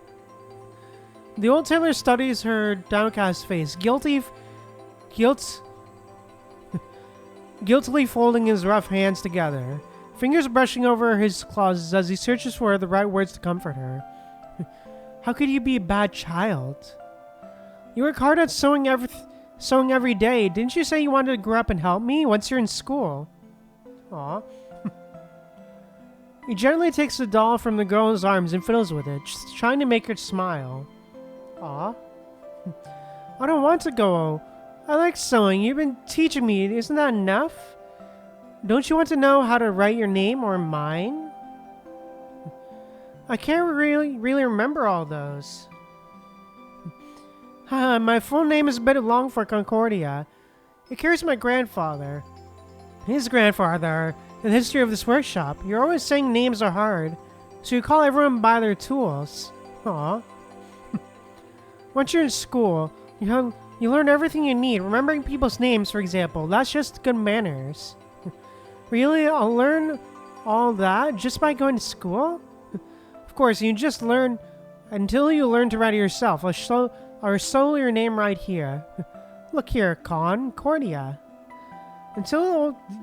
The old tailor studies her downcast face, guiltily folding his rough hands together, fingers brushing over his claws as he searches for the right words to comfort her. How could you be a bad child? You work hard at sewing every day. Didn't you say you wanted to grow up and help me once you're in school? He gently takes the doll from the girl's arms and fiddles with it, just trying to make her smile. I don't want to go. I like sewing. You've been teaching me. Isn't that enough? Don't you want to know how to write your name or mine? I can't really remember all those. My full name is a bit long for Concordia. It carries my grandfather. His grandfather in the history of this workshop. You're always saying names are hard, so you call everyone by their tools. Once you're in school, you learn everything you need. Remembering people's names, for example, that's just good manners. Really? I'll learn all that just by going to school? Of course, you just learn until you learn to write it yourself. I'll sew your name right here. Look here, Concordia.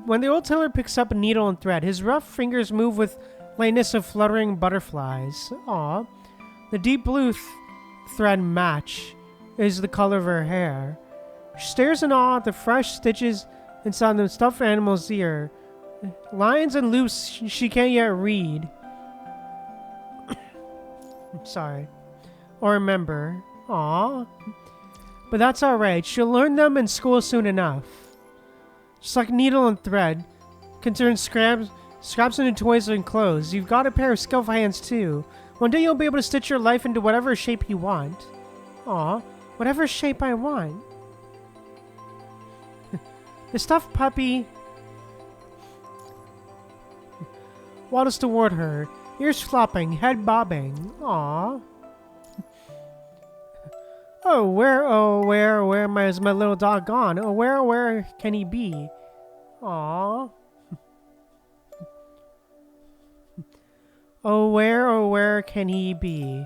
When the old tailor picks up a needle and thread, his rough fingers move with lightness of fluttering butterflies. Aw. The deep blue thread match is the color of her hair. She stares in awe at the fresh stitches inside the stuffed animal's ear. Lines and loops she can't yet read. Sorry. Or remember. Aw. But that's alright. She'll learn them in school soon enough. Just like needle and thread can turn scraps into toys and clothes. You've got a pair of skillful hands too. One day you'll be able to stitch your life into whatever shape you want. Aw, whatever shape I want. The stuffed puppy waddles toward her, ears flopping, head bobbing. Aw. Oh, where is my little dog gone? Oh, where can he be? Aw. Oh, where can he be?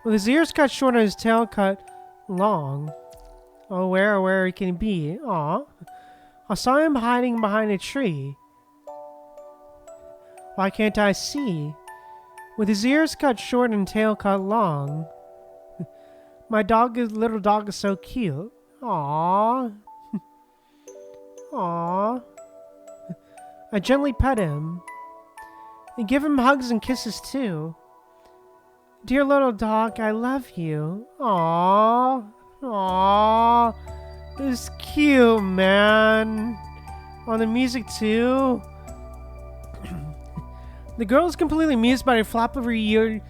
With his ears cut short and his tail cut long. Oh, where can he be? Aw. I saw him hiding behind a tree. Why can't I see? With his ears cut short and tail cut long. My little dog is so cute. Aww. Aww. I gently pet him. And give him hugs and kisses too. Dear little dog, I love you. Aww. Aww. It's cute, man. On the music too. The girl is completely amused by the flap of her eared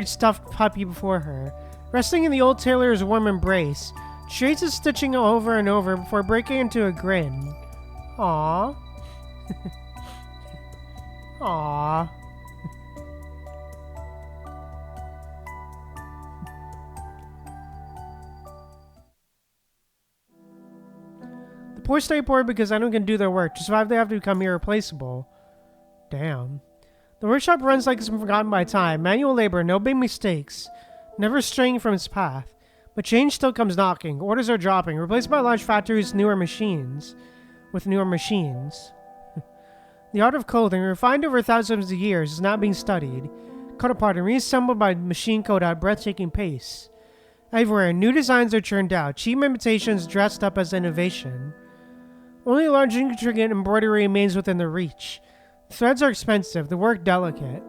stuffed puppy before her. Resting in the old tailor's warm embrace, she traces stitching over and over before breaking into a grin. Aww. Aww. The poor stay poor because anyone can do their work. To survive, they have to become irreplaceable. Damn. The workshop runs like it's been forgotten by time. Manual labor, no big mistakes. Never straying from its path. But change still comes knocking. Orders are dropping, replaced by large factories with newer machines. The art of clothing, refined over thousands of years, is now being studied, cut apart, and reassembled by machine code at a breathtaking pace. Everywhere, new designs are churned out, cheap imitations dressed up as innovation. Only large intricate embroidery remains within their reach. The threads are expensive, the work delicate.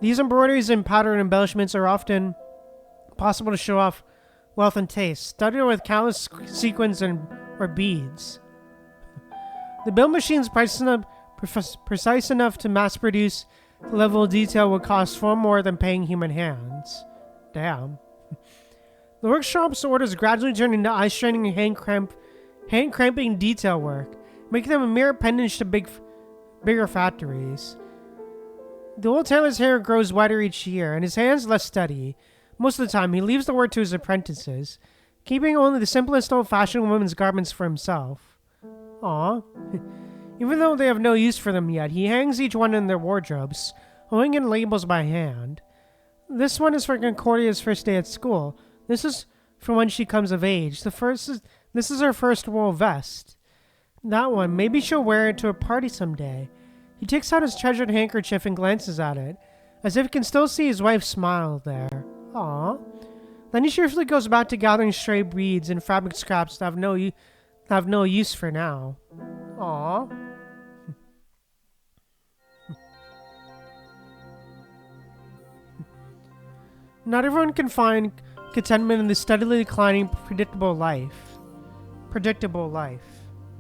These embroideries and pattern embellishments are often possible to show off wealth and taste, studded with countless sequins or beads. The build machines precise enough to mass produce the level of detail would cost far more than paying human hands. Damn. The workshop's orders gradually turn into eye-straining and hand-cramping detail work, making them a mere appendage to bigger factories. The old tailor's hair grows whiter each year, and his hands less steady. Most of the time, he leaves the work to his apprentices, keeping only the simplest old-fashioned women's garments for himself. Aww. Even though they have no use for them yet, he hangs each one in their wardrobes, owing in labels by hand. This one is for Concordia's first day at school. This is for when she comes of age. This is her first wool vest. That one, maybe she'll wear it to a party someday. He takes out his treasured handkerchief and glances at it, as if he can still see his wife's smile there. Aww. Then he cheerfully goes back to gathering stray beads and fabric scraps that have no use for now. Aww. Not everyone can find contentment in the steadily declining predictable life.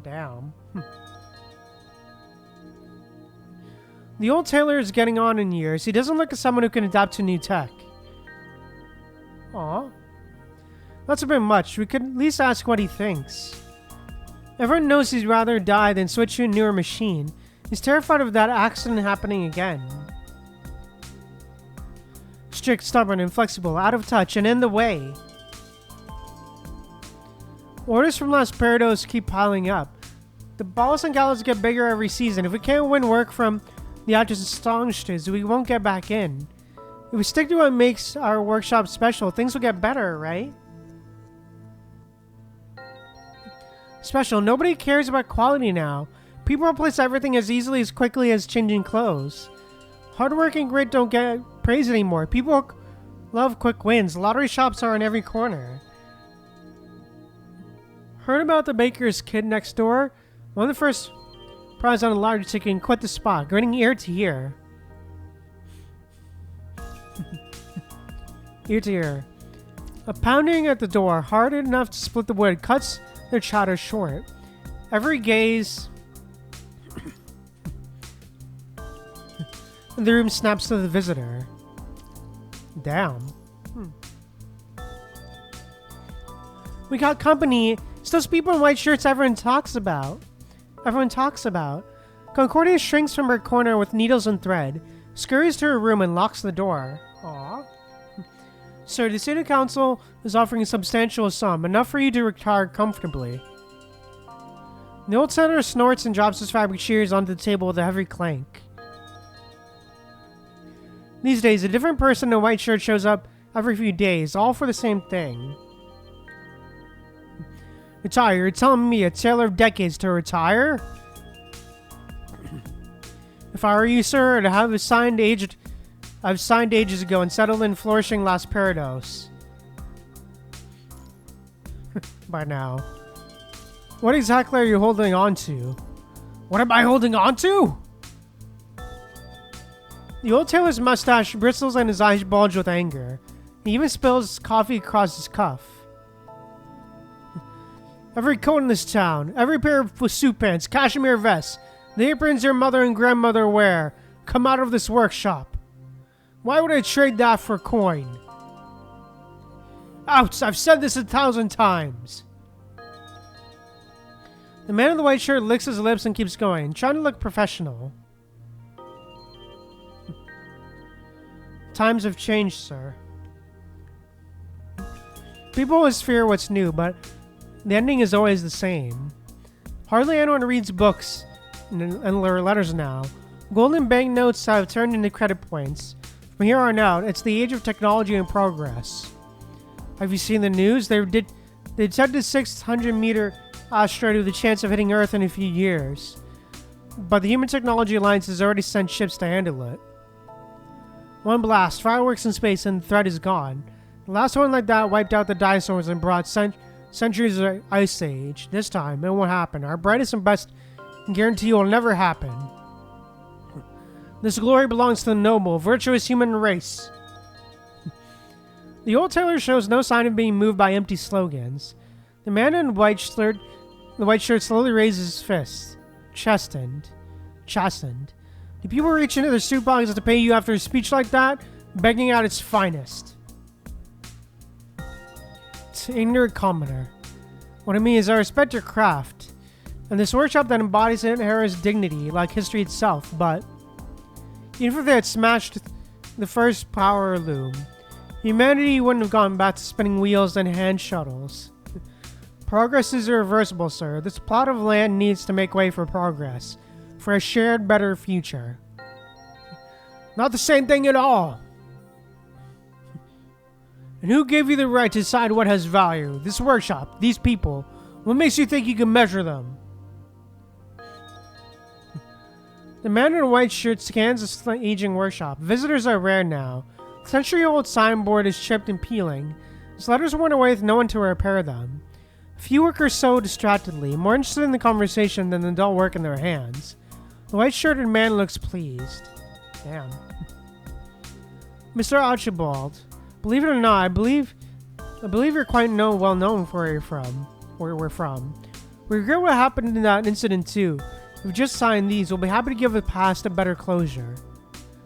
Damn. The old tailor is getting on in years. He doesn't look like someone who can adapt to new tech. Aw. That's a bit much. We could at least ask what he thinks. Everyone knows he'd rather die than switch to a newer machine. He's terrified of that accident happening again. Strict, stubborn, inflexible, out of touch, and in the way. Orders from Las Perdos keep piling up. The balls and gallows get bigger every season. If we can't win work from the actors and songsters, we won't get back in. If we stick to what makes our workshop special, things will get better, right? special. Nobody cares about quality now. People replace everything as easily as quickly as changing clothes. Hard work and grit don't get praise anymore. People love quick wins. Lottery shops are in every corner. Heard about the baker's kid next door? Won the first prize on a lottery ticket and quit the spot, grinning ear to ear. Ear to ear. A pounding at the door, hard enough to split the wood, cuts their chatter short. Every gaze in the room snaps to the visitor. Damn. We got company. It's those people in white shirts everyone talks about. Concordia shrinks from her corner with needles and thread, scurries to her room and locks the door. Aww. Sir, the City Council is offering a substantial sum, enough for you to retire comfortably. The old senator snorts and drops his fabric shears onto the table with a heavy clank. These days, a different person in a white shirt shows up every few days, all for the same thing. Retire? You're telling me a tale of decades to retire? If I were you, sir, I'd have signed ages ago and settled in flourishing Las Parados. By now. What exactly are you holding on to? What am I holding on to? The old tailor's mustache bristles and his eyes bulge with anger. He even spills coffee across his cuff. Every coat in this town, every pair of suit pants, cashmere vests, the aprons your mother and grandmother wear, come out of this workshop. Why would I trade that for coin? Ouch! I've said this 1,000 times. The man in the white shirt licks his lips and keeps going, trying to look professional. Times have changed, sir. People always fear what's new, but the ending is always the same. Hardly anyone reads books and letters now. Golden banknotes have turned into credit points. From here on out, it's the age of technology and progress. Have you seen the news? They detected a 600-meter asteroid with a chance of hitting Earth in a few years. But the Human Technology Alliance has already sent ships to handle it. One blast, fireworks in space, and the threat is gone. The last one like that wiped out the dinosaurs and brought centuries of ice age. This time, it won't happen. Our brightest and best guarantee it will never happen. This glory belongs to the noble, virtuous human race. The old tailor shows no sign of being moved by empty slogans. The man in the white shirt slowly raises his fist, chastened. Do people reach into their suit pockets to pay you after a speech like that? Begging at its finest. It's an ignorant commoner. What I mean is I respect your craft, and this workshop that embodies it inherits dignity, like history itself, but even if they had smashed the first power loom, humanity wouldn't have gone back to spinning wheels and hand shuttles. Progress is irreversible, sir. This plot of land needs to make way for progress, for a shared, better future. Not the same thing at all. And who gave you the right to decide what has value? This workshop, these people. What makes you think you can measure them? The man in a white shirt scans the aging workshop. Visitors are rare now. The century-old signboard is chipped and peeling. His letters went away with no one to repair them. A few workers sew distractedly, more interested in the conversation than the dull work in their hands. The white-shirted man looks pleased. Damn. Mr. Archibald, believe it or not, I believe you're quite well known for where we're from. We regret what happened in that incident too. We've just signed these. We'll be happy to give the past a better closure.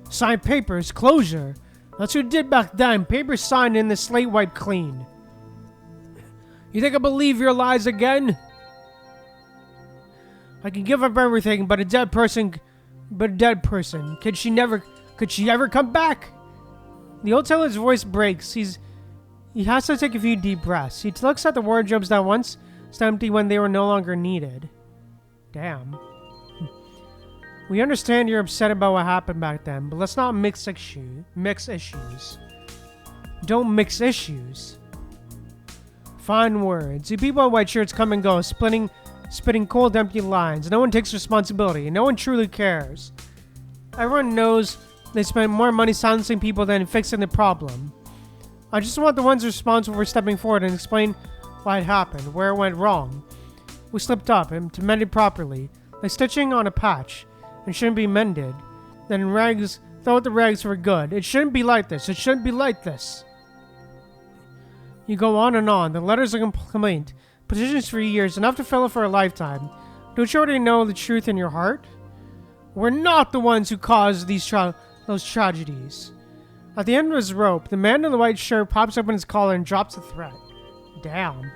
Signed papers, closure. That's what we did back then. Papers signed and the slate wiped clean. You think I believe your lies again? I can give up everything, but a dead person. Could she ever come back? The old tailor's voice breaks. He has to take a few deep breaths. He looks at the wardrobes that once stood empty when they were no longer needed. Damn. We understand you're upset about what happened back then, but let's not mix issues. Don't mix issues. Fine words. You people in white shirts come and go, splitting spitting cold, empty lines. No one takes responsibility. No one truly cares. Everyone knows they spend more money silencing people than fixing the problem. I just want the ones responsible for stepping forward and explain why it happened, where it went wrong. We slipped up and to mend it properly, like stitching on a patch, and shouldn't be mended. Then rags, throw out the rags for good. It shouldn't be like this. It shouldn't be like this. You go on and on. The letters of complaint, petitions for years, enough to fill it for a lifetime. Don't you already know the truth in your heart? We're not the ones who caused those tragedies. At the end of his rope, the man in the white shirt pops open his collar and drops the threat. Damn.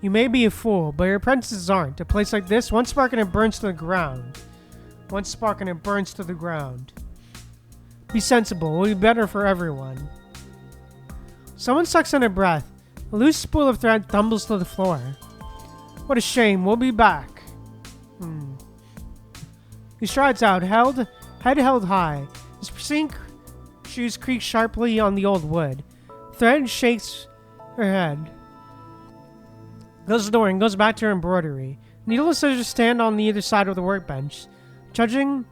You may be a fool, but your apprentices aren't. A place like this, one spark and it burns to the ground. One spark and it burns to the ground. Be sensible. It will be better for everyone. Someone sucks in a breath. A loose spool of thread tumbles to the floor. What a shame. We'll be back. He strides out, head held high. His pristine shoes creak sharply on the old wood. Thread shakes her head. Closes the door and goes back to her embroidery. Needle and scissors stand on the either side of the workbench, tugging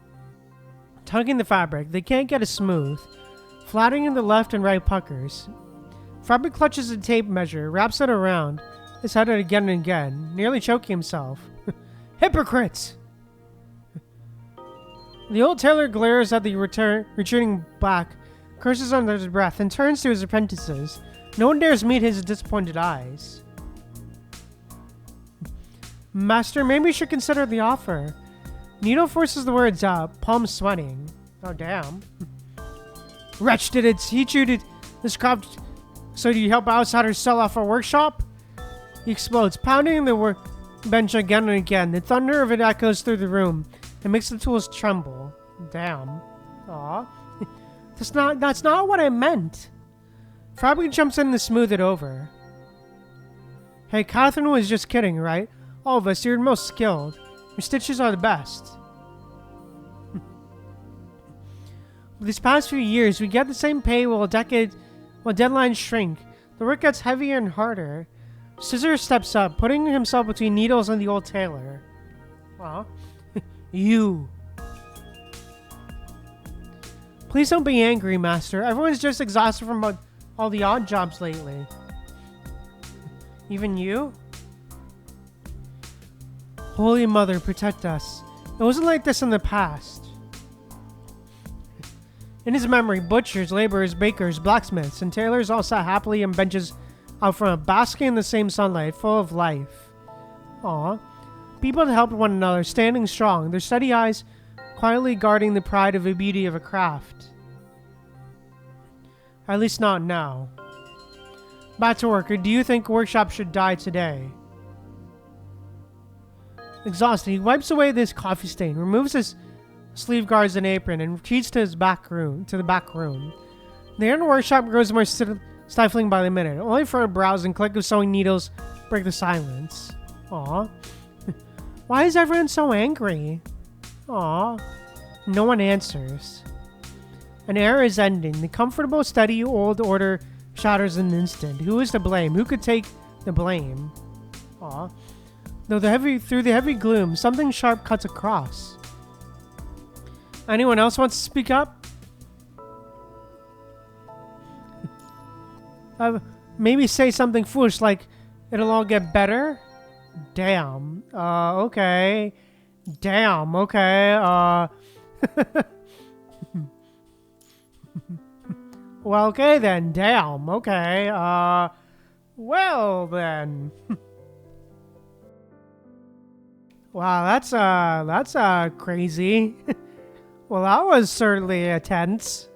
the fabric. They can't get it smooth. Flattening the left and right puckers. Fabric clutches the tape measure, wraps it around his head again and again, nearly choking himself. Hypocrites! The old tailor glares at the retreating back, curses under his breath, and turns to his apprentices. No one dares meet his disappointed eyes. Master, maybe you should consider the offer. Needle forces the words out, palms sweating. Oh, damn. Wretch, did it teach you to this craft so you help outsiders sell off our workshop? He explodes, pounding the bench again and again. The thunder of it echoes through the room and makes the tools tremble. Damn. Aw. That's not what I meant. Fabric jumps in to smooth it over. Hey, Catherine was just kidding, right? All of us, you're the most skilled. Your stitches are the best. These past few years, we get the same pay while deadlines shrink. The work gets heavier and harder. Scissors steps up, putting himself between Needles and the old tailor. Aw. You. Please don't be angry, Master. Everyone's just exhausted from all the odd jobs lately. Even you? Holy Mother, protect us. It wasn't like this in the past. In his memory, butchers, laborers, bakers, blacksmiths, and tailors all sat happily on benches out front, basking in the same sunlight, full of life. Aw. People helped one another, standing strong, their steady eyes quietly guarding the pride of the beauty of a craft. At least not now. Back to work, or do you think workshop should die today? Exhausted, he wipes away this coffee stain, removes his sleeve guards and apron, and retreats to the back room. The inner workshop grows more stifling by the minute. Only for a browse and click of sewing needles break the silence. Aw. Why is everyone so angry? Aw. No one answers. An era is ending. The comfortable, steady, old order shatters in an instant. Who is to blame? Who could take the blame? Aw. Through the heavy gloom, something sharp cuts across. Anyone else wants to speak up? Maybe say something foolish like, it'll all get better? Damn. Okay. Damn. Okay. Well, okay then. Damn. Okay. Well then. Wow, that's crazy. Well, that was certainly tense.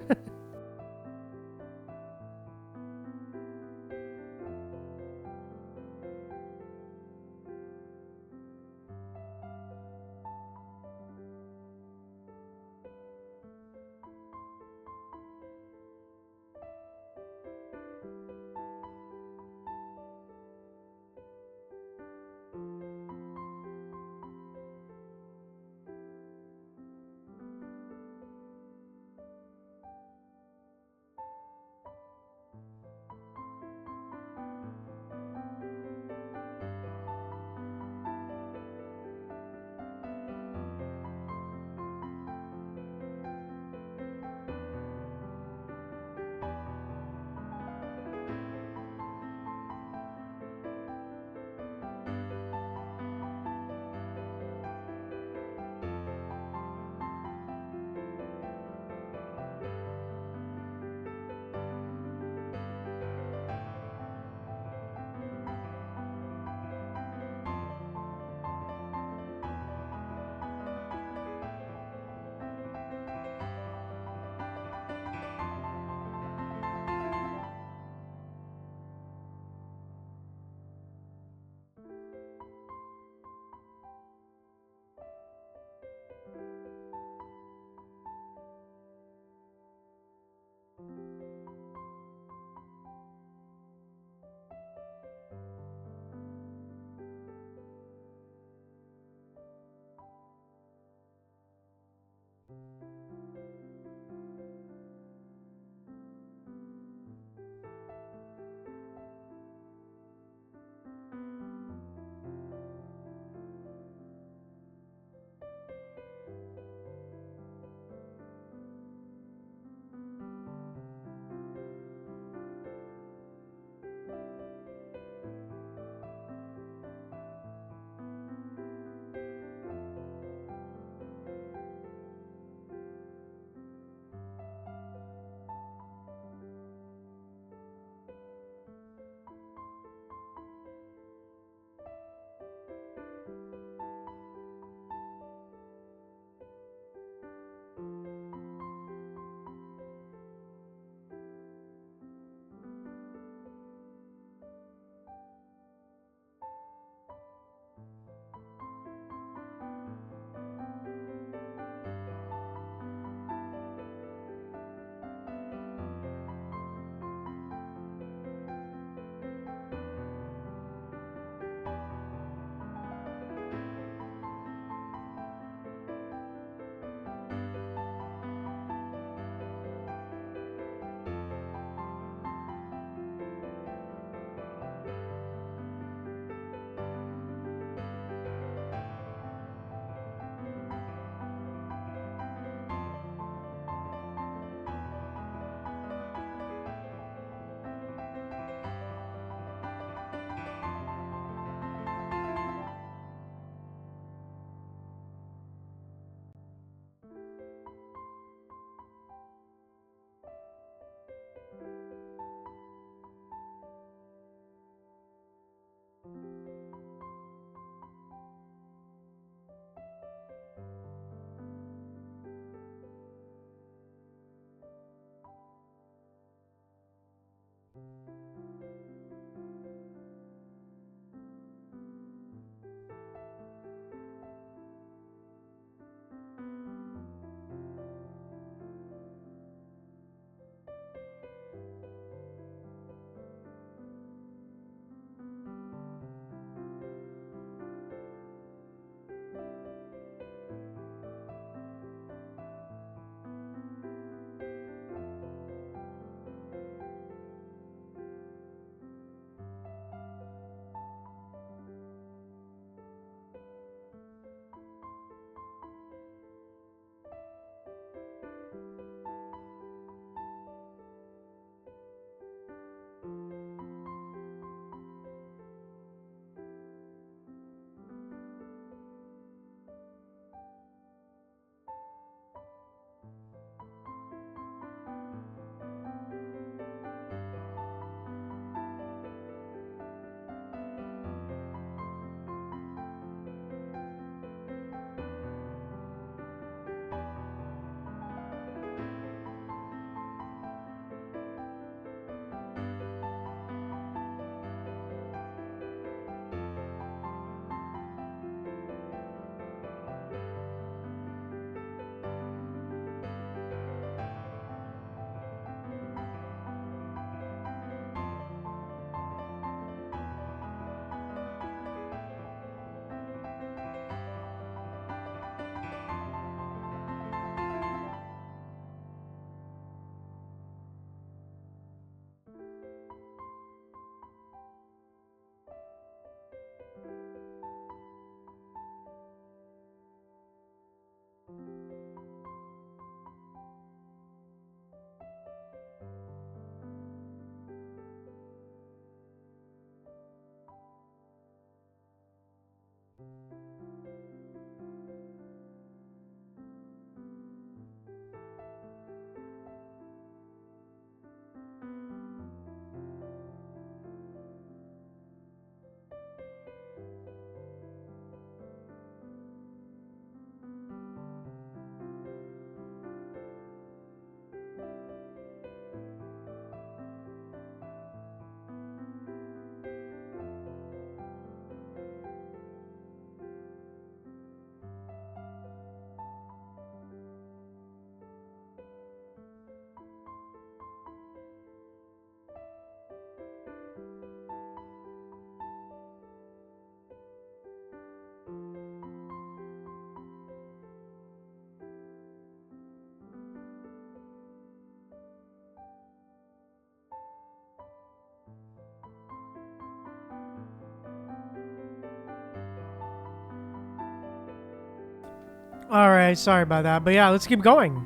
Alright, sorry about that. But yeah, let's keep going.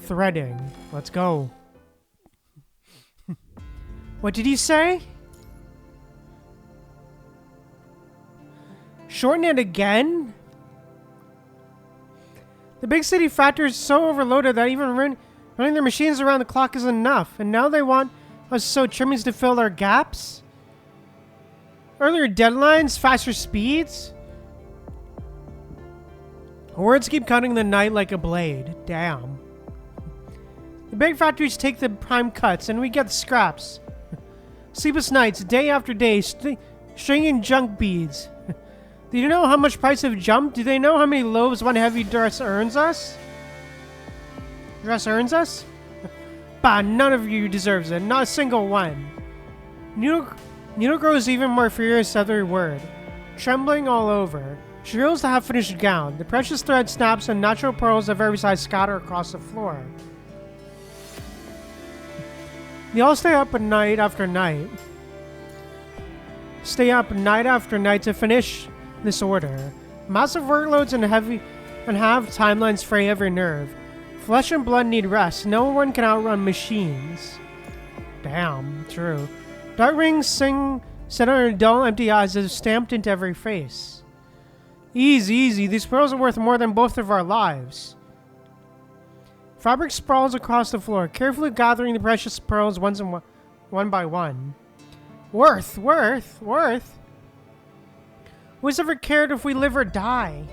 Threading. Let's go. What did he say? Shorten it again? The big city factory is so overloaded that even running their machines around the clock isn't enough. And now they want us to sew trimmings to fill their gaps? Earlier deadlines? Faster speeds? Words keep cutting the night like a blade. Damn. The big factories take the prime cuts and we get the scraps. Sleepless nights, day after day, stringing junk beads. Do you know how much price have jumped? Do they know how many loaves one heavy dress earns us? Bah, none of you deserves it. Not a single one. Needle grows even more furious at every word, trembling all over. She reels the half-finished gown. The precious thread snaps and natural pearls of every size scatter across the floor. They all stay up night after night. To finish this order. Massive workloads and have timelines fray every nerve. Flesh and blood need rest. No one can outrun machines. Damn, true. Dark rings set on her dull, empty eyes as stamped into every face. Easy. These pearls are worth more than both of our lives. Fabric sprawls across the floor, carefully gathering the precious pearls one by one. Worth. Who's ever cared if we live or die?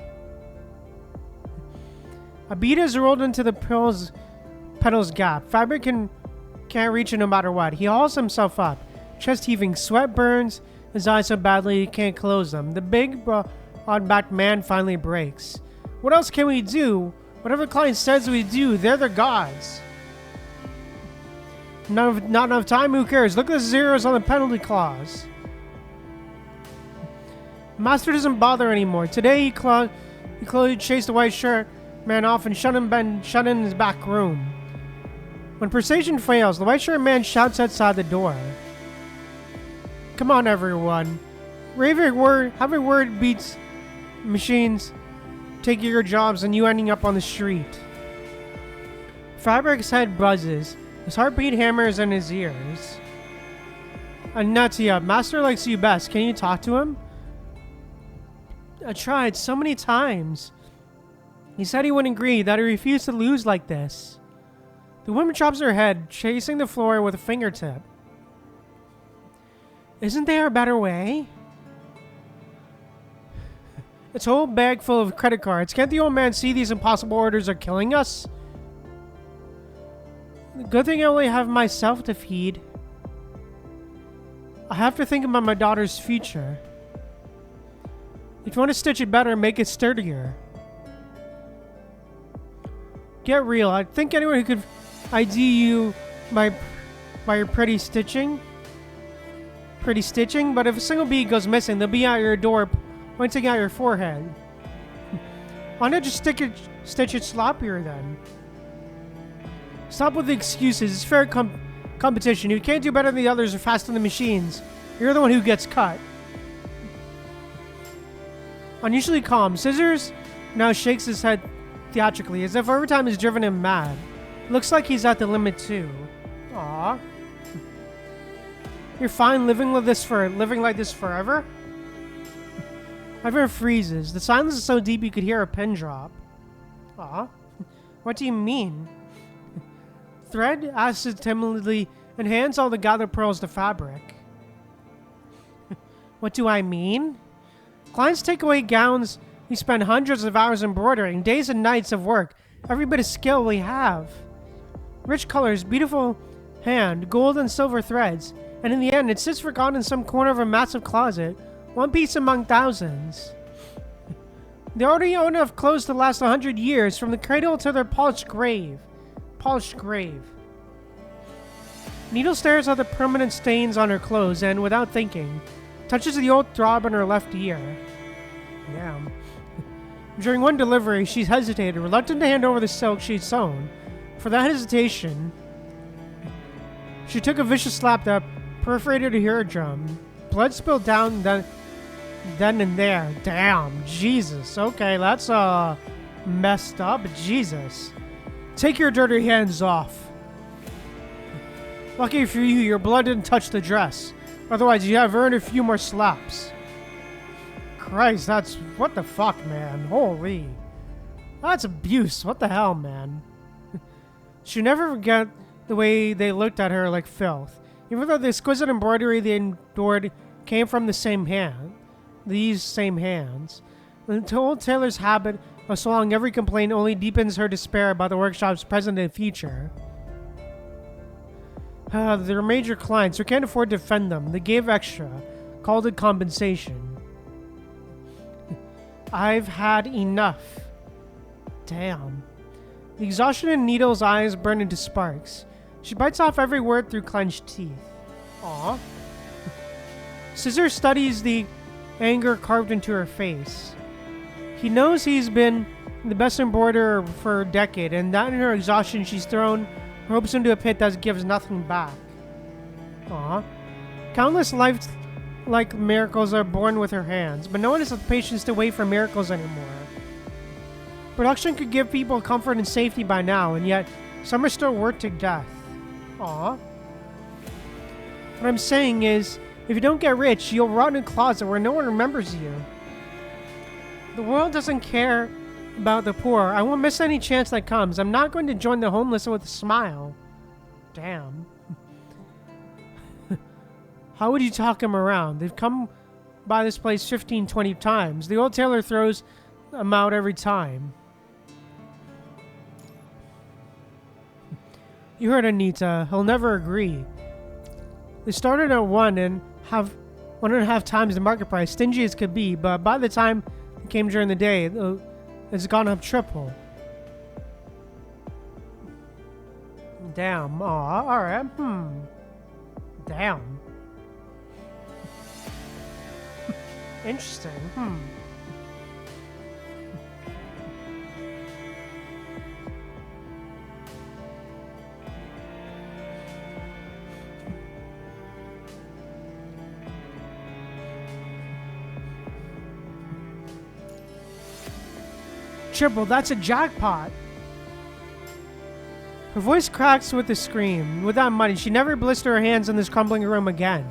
A bead is rolled into the petal's gap. Fabric can't reach it no matter what. He hauls himself up, chest heaving, sweat burns his eyes so badly he can't close them. The big, broad-backed man finally breaks. What else can we do? Whatever the client says we do, they're the gods. Not enough time? Who cares? Look at the zeros on the penalty clause. Master doesn't bother anymore. Today he chased the white shirt man off and shut in his back room. When persuasion fails, the white shirt man shouts outside the door. Come on, everyone. Every word beats machines taking your jobs and you ending up on the street. Fabric's head buzzes. His heartbeat hammers in his ears. Anatia, Master likes you best. Can you talk to him? I tried so many times. He said he wouldn't agree, that he refused to lose like this. The woman drops her head, chasing the floor with a fingertip. Isn't there a better way? It's a whole bag full of credit cards. Can't the old man see these impossible orders are killing us? Good thing I only have myself to feed. I have to think about my daughter's future. If you want to stitch it better, make it sturdier. Get real. I think anyone who could ID you by your pretty stitching, but if a single bead goes missing, they'll be at your door pointing at your forehead. Why not just stitch it sloppier then? Stop with the excuses. It's fair competition. You can't do better than the others or faster than the machines. You're the one who gets cut. Unusually calm, Scissors now shakes his head theatrically, as if overtime has driven him mad. Looks like he's at the limit too. Aww. You're fine living like this forever? Everyone freezes. The silence is so deep you could hear a pin drop. Aw. What do you mean? Thread asks it timidly and hands all the gathered pearls to Fabric. What do I mean? Clients take away gowns we spend hundreds of hours embroidering, days and nights of work, every bit of skill we have. Rich colors, beautiful hand, gold and silver threads, and in the end it sits forgotten in some corner of a massive closet, one piece among thousands. They already own enough clothes to last 100 years, from the cradle to their polished grave. Needle stares at the permanent stains on her clothes and, without thinking, touches the old throb in her left ear. Damn. During one delivery, she hesitated, reluctant to hand over the silk she'd sewn. For that hesitation, she took a vicious slap that perforated her eardrum. Blood spilled down then and there. Damn, Jesus. Okay, that's messed up. Jesus. Take your dirty hands off. Lucky for you, your blood didn't touch the dress. Otherwise, you have earned a few more slaps. Christ, that's... What the fuck, man? Holy. That's abuse. What the hell, man? She'll never forget the way they looked at her like filth. Even though the exquisite embroidery they endured came from the same hand. These same hands. The old tailor's habit of swallowing every complaint only deepens her despair about the workshop's present and future. They're major clients who can't afford to defend them. They gave extra. Called it compensation. I've had enough. Damn. The exhaustion in Needle's eyes burn into sparks. She bites off every word through clenched teeth. Aw. Scissor studies the anger carved into her face. He knows he's been the best embroiderer for a decade, and that in her exhaustion she's thrown her hopes into a pit that gives nothing back. Aw. Countless life-like miracles are born with her hands, but no one has the patience to wait for miracles anymore. Production could give people comfort and safety by now, and yet some are still worked to death. Aw. What I'm saying is, if you don't get rich, you'll rot in a closet where no one remembers you. The world doesn't care about the poor. I won't miss any chance that comes. I'm not going to join the homeless with a smile. Damn. How would you talk him around? They've come by this place 15, 20 times. The old tailor throws them out every time. You heard Anita. He'll never agree. They started at 1.5 times the market price, stingy as could be, but by the time it came during the day, it's gone up triple. Damn. Aw, alright. Damn. Interesting. Triple, that's a jackpot. Her voice cracks with a scream. With that money, she never blister her hands in this crumbling room again.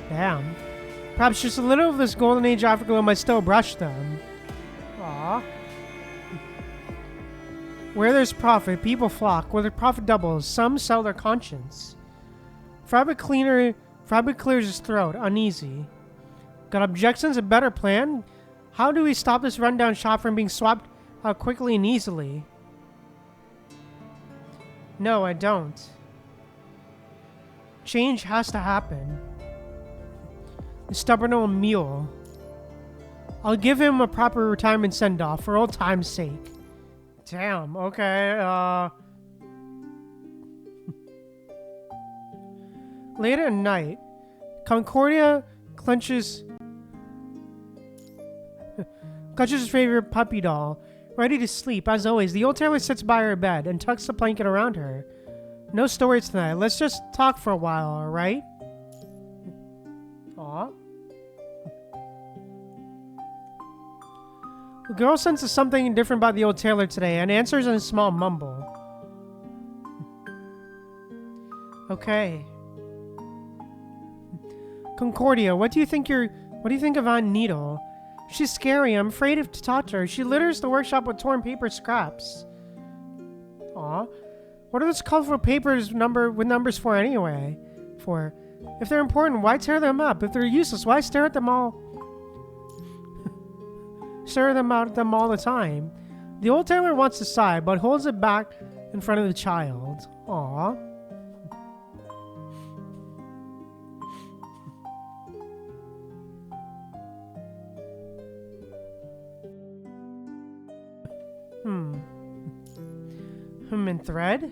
Damn. Perhaps just a little of this golden age afterglow might still brush them. Aww. Where there's profit, people flock. Where the profit doubles, some sell their conscience. Fabric clears his throat, uneasy. Got objections? A better plan? How do we stop this rundown shop from being swapped out quickly and easily? No, I don't. Change has to happen. The stubborn old mule. I'll give him a proper retirement send-off for old time's sake. Damn, okay, Late at night, Concordia clutches his favorite puppy doll, ready to sleep. As always, the old tailor sits by her bed and tucks the blanket around her. No stories tonight. Let's just talk for a while, alright? Aw. The girl senses something different about the old tailor today and answers in a small mumble. Okay. Concordia, what do you think of Aunt Needle? She's scary. I'm afraid to talk to her. She litters the workshop with torn paper scraps. Aw. What are those colorful papers with numbers for anyway? If they're important, why tear them up? If they're useless, why stare at them all? Stare them out at them all the time. The old tailor wants to sigh, but holds it back in front of the child. Aw. And Thread?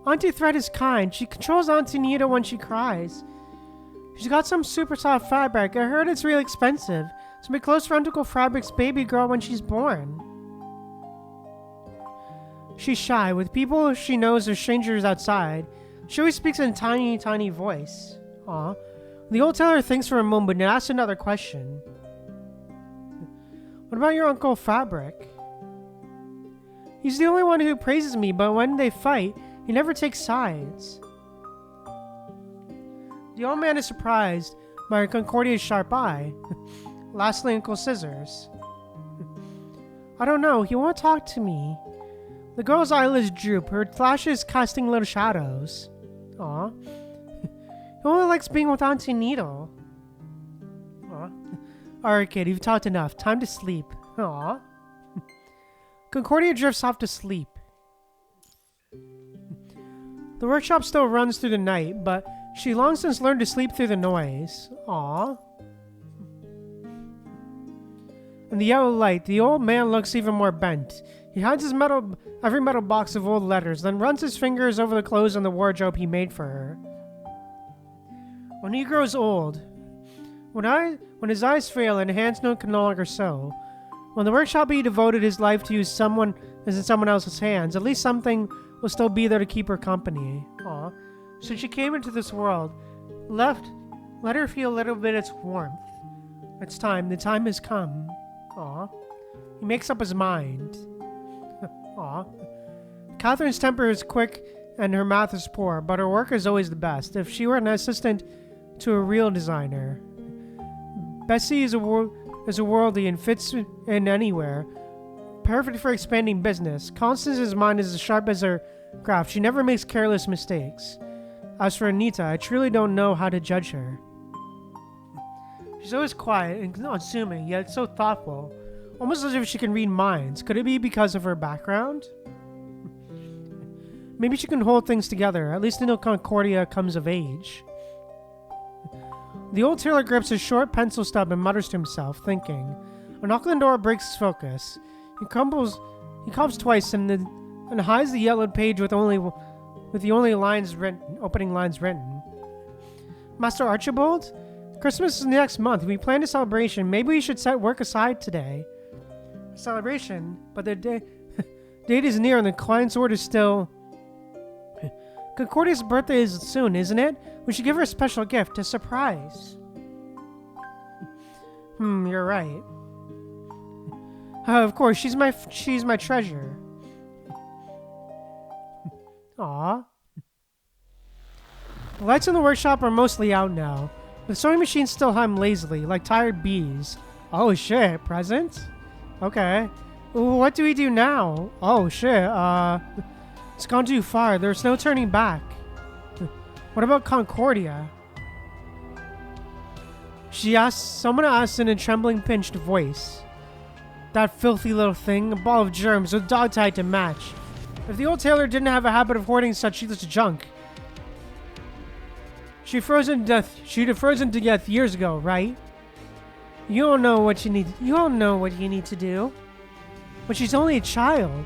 Auntie Thread is kind. She controls Auntie Nita when she cries. She's got some super soft fabric. I heard it's really expensive. It's my close friend Uncle Fabric's baby girl when she's born. She's shy. With people she knows or strangers outside, she always speaks in a tiny, tiny voice. Aw. The old tailor thinks for a moment and asks another question. What about your Uncle Fabric? He's the only one who praises me, but when they fight, he never takes sides. The old man is surprised by Concordia's sharp eye. Lastly, Uncle Scissors. I don't know, he won't talk to me. The girl's eyelids droop, her lashes casting little shadows. Aw. He only likes being with Auntie Needle. Aw. Alright, kid, you've talked enough. Time to sleep. Aw. Concordia drifts off to sleep. The workshop still runs through the night, but she long since learned to sleep through the noise. Aw. In the yellow light, the old man looks even more bent. He hides his every metal box of old letters, then runs his fingers over the clothes on the wardrobe he made for her. When he grows old, when his eyes fail and hands can no longer sew, when the workshop he devoted his life to use someone is in someone else's hands, at least something will still be there to keep her company. Aw. Since she came into this world, let her feel a little bit of its warmth. It's time. The time has come. Aw. He makes up his mind. Aw. Catherine's temper is quick and her math is poor, but her work is always the best. If she were an assistant to a real designer. Bessie is a worldly and fits in anywhere. Perfect for expanding business. Constance's mind is as sharp as her craft. She never makes careless mistakes. As for Anita, I truly don't know how to judge her. She's always quiet and unassuming, yet so thoughtful. Almost as if she can read minds. Could it be because of her background? Maybe she can hold things together, at least until Concordia comes of age. The old tailor grips his short pencil stub and mutters to himself, thinking. A knock on the door breaks his focus. He coughs twice and hides the yellowed page with the only opening lines written. Master Archibald? Christmas is next month. We planned a celebration. Maybe we should set work aside today. A celebration? But the date is near and the client's order is still... Concordia's birthday is soon, isn't it? We should give her a special gift, a surprise. You're right. Of course, she's my treasure. Aw. The lights in the workshop are mostly out now. The sewing machines still hum lazily, like tired bees. Oh shit, presents? Okay. What do we do now? Oh shit, it's gone too far. There's no turning back. What about Concordia? Someone asks in a trembling, pinched voice. That filthy little thing, a ball of germs with dog tag to match. If the old tailor didn't have a habit of hoarding such useless junk, she'd have frozen to death years ago, right? You don't know what you need to do. But she's only a child.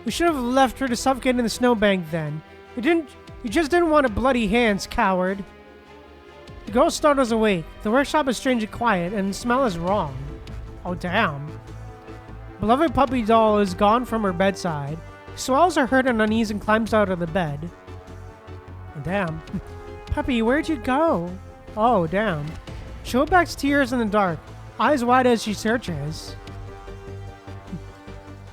We should have left her to suffocate in the snowbank then. You just didn't want her bloody hands, coward. The girl startles awake. The workshop is strangely quiet, and the smell is wrong. Oh, damn. Beloved puppy doll is gone from her bedside. She swallows her hurt and unease and climbs out of the bed. Oh, damn. Puppy, where'd you go? Oh, damn. She backs tears in the dark, eyes wide as she searches.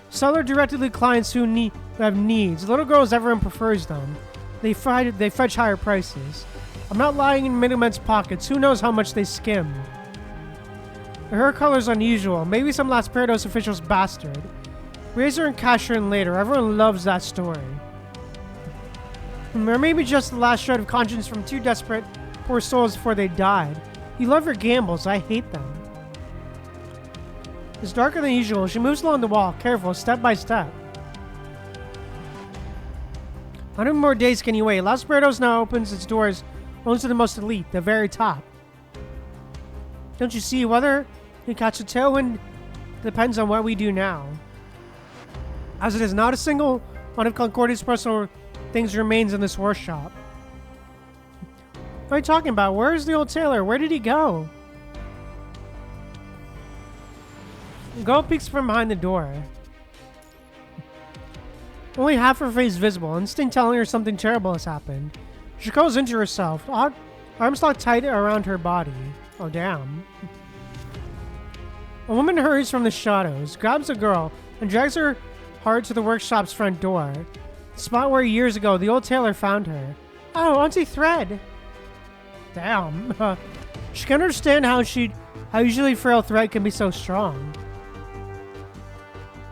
Seller directly clients who have needs. Little girls everyone prefers them. They fetch higher prices. I'm not lying in middlemen's pockets. Who knows how much they skim? Her hair color's unusual. Maybe some Las Perdos official's bastard. Raise her and cash her in later. Everyone loves that story. Or maybe just the last shred of conscience from two desperate poor souls before they died. You love your gambles. I hate them. It's darker than usual. She moves along the wall, careful, step by step. 100 more days can you wait? Las Perdos now opens its doors only to the most elite, the very top. Don't you see? Whether you catch a tailwind depends on what we do now. As it is, not a single one of Concordia's personal things remains in this workshop. What are you talking about? Where's the old tailor? Where did he go? The girl peeks from behind the door. Only half her face visible, instinct telling her something terrible has happened. She goes into herself, arms locked tight around her body. Oh, damn. A woman hurries from the shadows, grabs a girl, and drags her hard to the workshop's front door. The spot where years ago the old tailor found her. Oh, Auntie Thread! Damn. She can understand how usually frail Thread can be so strong.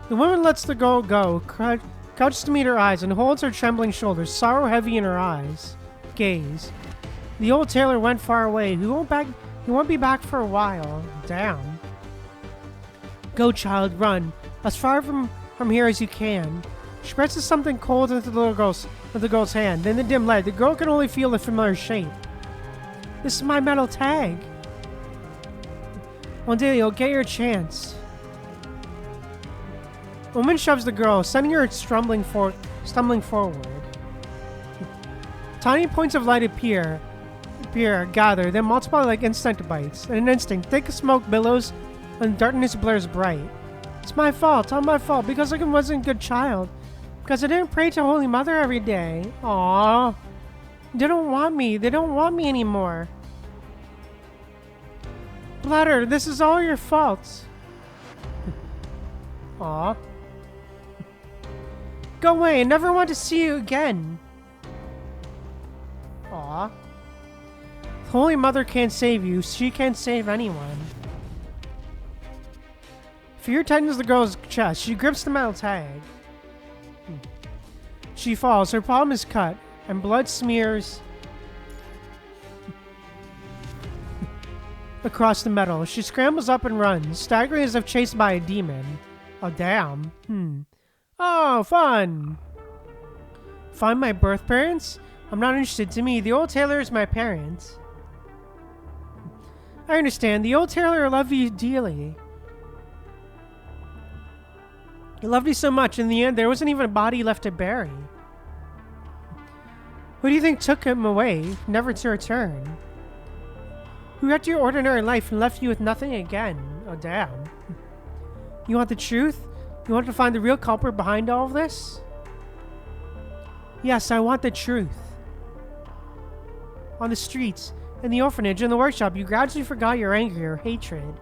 The woman lets the girl go, crouches to meet her eyes, and holds her trembling shoulders, sorrow heavy in her eyes. Gaze. The old tailor went far away. He won't be back for a while. Damn. Go, child, run. As far from here as you can. She presses something cold into the girl's hand. In the dim light, the girl can only feel the familiar shape. This is my metal tag. One day you'll get your chance. The woman shoves the girl, sending her stumbling forward. Tiny points of light appear, gather, then multiply like insect bites. In an instant, thick smoke billows and darkness blares bright. It's my fault, all my fault, because I wasn't a good child. Because I didn't pray to Holy Mother every day. Aww. They don't want me anymore. Bladder, this is all your fault. Aww. Go away, I never want to see you again. Aww. Holy Mother can't save you, she can't save anyone. Fear tightens the girl's chest. She grips the metal tag. She falls. Her palm is cut, and blood smears across the metal. She scrambles up and runs, staggering as if chased by a demon. Oh, damn. Oh, fun. Find my birth parents? I'm not interested. To me, the old tailor is my parents. I understand. The old tailor loved you dearly. He loved you so much, in the end, there wasn't even a body left to bury. Who do you think took him away, never to return? Who wrecked your ordinary life and left you with nothing again? Oh, damn. You want the truth? You want to find the real culprit behind all of this? Yes, I want the truth. On the streets, in the orphanage, in the workshop, you gradually forgot your anger, your hatred.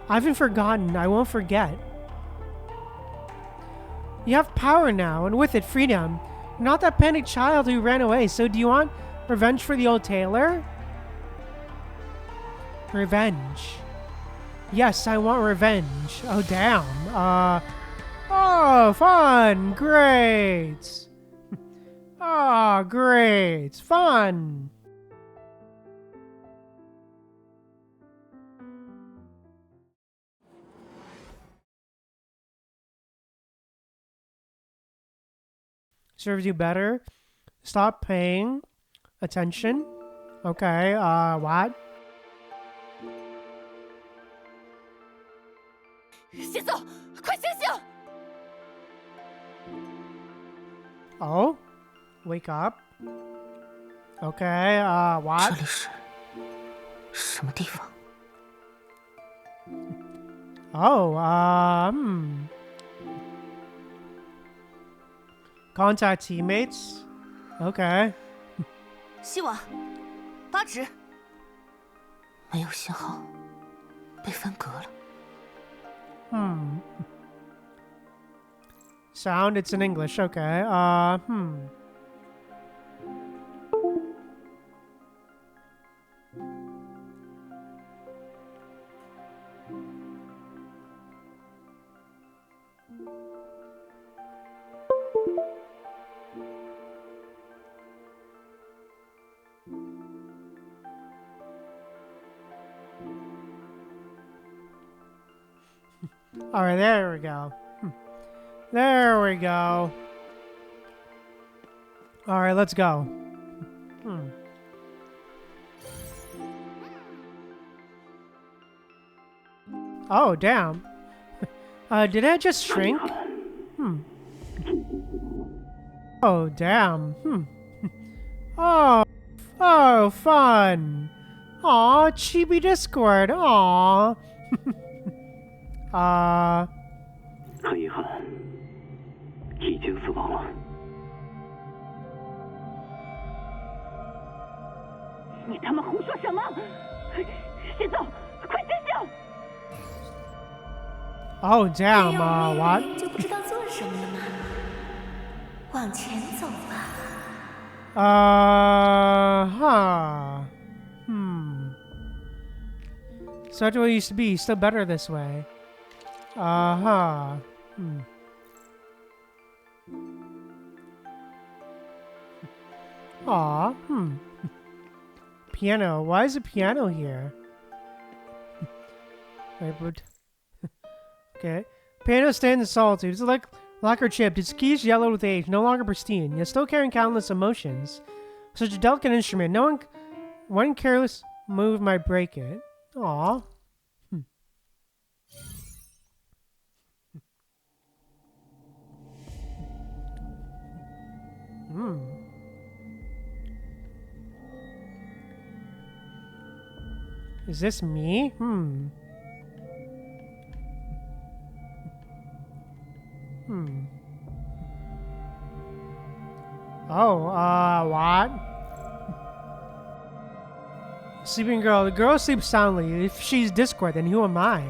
I haven't forgotten. I won't forget. You have power now, and with it, freedom. You're not that panicked child who ran away, so do you want revenge for the old tailor? Revenge. Yes, I want revenge. Oh, damn. Oh, fun. Great. Oh, great. Fun. Serves you better. Stop paying attention. Okay, what? 先走，快醒醒！ Oh? Wake up. Okay, 这 what? 里是什么地方？ Oh, Contact teammates. Okay. 希望，八指。没有信号，被分隔了。 Sound, it's in English. Okay. All right, there we go. There we go. All right, let's go. Oh, damn. Did I just shrink? Oh, damn. Oh, fun. Aw, chibi Discord. Aw. 很遗憾，已经死亡了。你他妈胡说什么？先走，快醒醒！ Oh 别 damn, 有命 what? 令就不知道做什么了吗？往前走吧。Huh. So that's what it used to be. Still better this way. Huh. Aw. Piano. Why is a piano here? Wait, but okay. Piano stands in solitude. It's like lacquer chipped. Its keys yellowed with age, no longer pristine, yet still carrying countless emotions. Such a delicate instrument. One careless move might break it. Aw. Is this me? Oh, what? Sleeping girl. The girl sleeps soundly. If she's Discord, then who am I?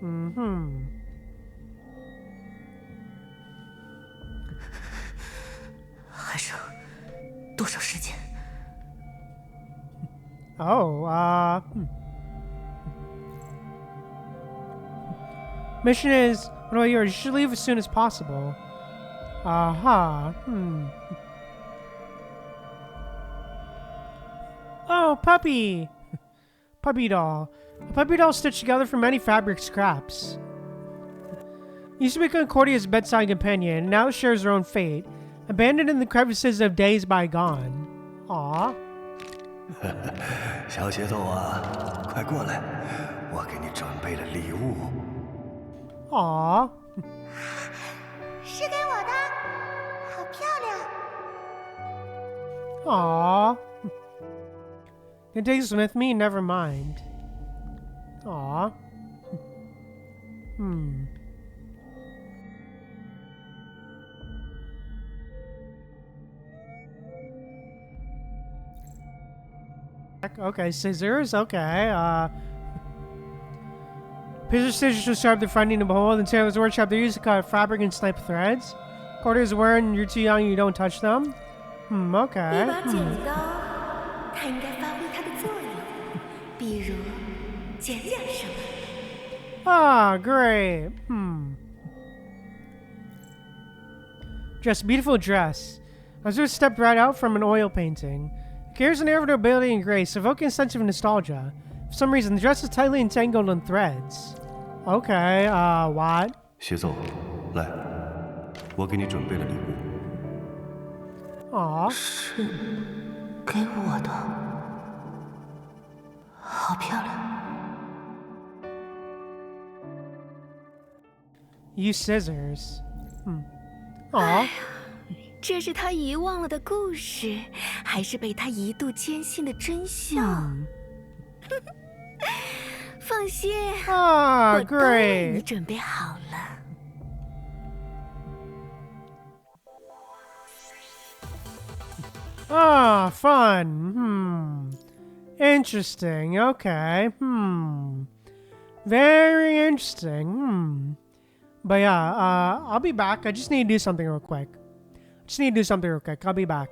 Mm-hmm. 还剩多少时间？ Oh, Mission is, what about yours? You should leave as soon as possible. Oh, puppy! Puppy doll. A puppy doll stitched together from many fabric scraps. Used to be Concordia's bedside companion, and now shares her own fate, abandoned in the crevices of days bygone. Aw. 小血豆啊，快过来，我给你准备了礼物。 Aw. 是给我的，好漂亮。 Aw. Can take this with me? Never mind. Aw. Okay, scissors. Okay. Piercer's scissors are sharp, they're finding to behold. In Taylor's workshop, they're used to cut fabric and snipe threads. Quarter's wearing, you're too young, you don't touch them. 一 Okay. 把剪刀，它应该发挥它的作用，比如剪点什么。 Ah, great. Beautiful dress. Azure stepped right out from an oil painting. It carries an air of nobility and grace, evoking a sense of nostalgia. For some reason, the dress is tightly entangled in threads. Okay, what? 血豆，来，我给你准备了礼物。 Aw. 是给我的，好漂亮。 Use scissors. Aw. 这是他遗忘了的故事，还是被他一度坚信的真相？放心， Ah, 我都为你 great. 准备好了。 Ah, fun. Interesting. Okay. Very interesting. But yeah, I'll be back. I just need to do something real quick. I'll be back.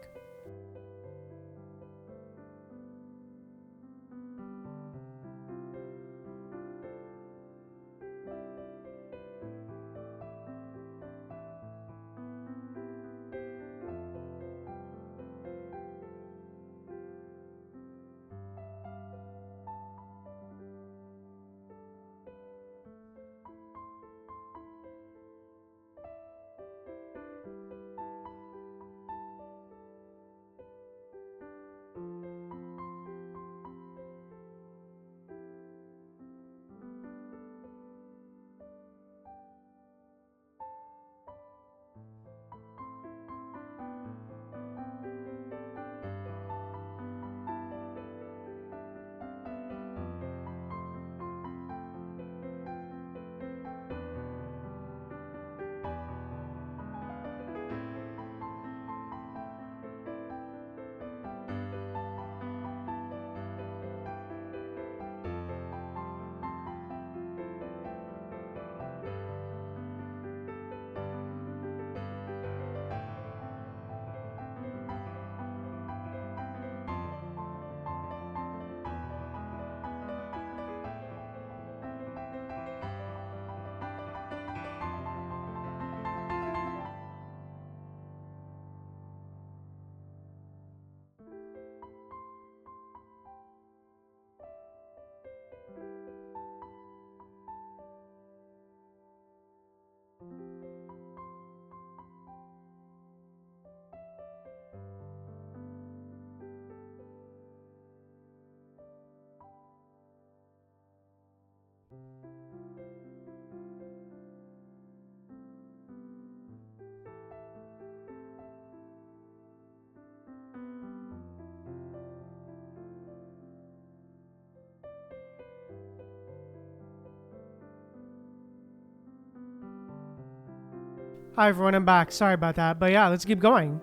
Hi everyone, I'm back. Sorry about that. But yeah, let's keep going.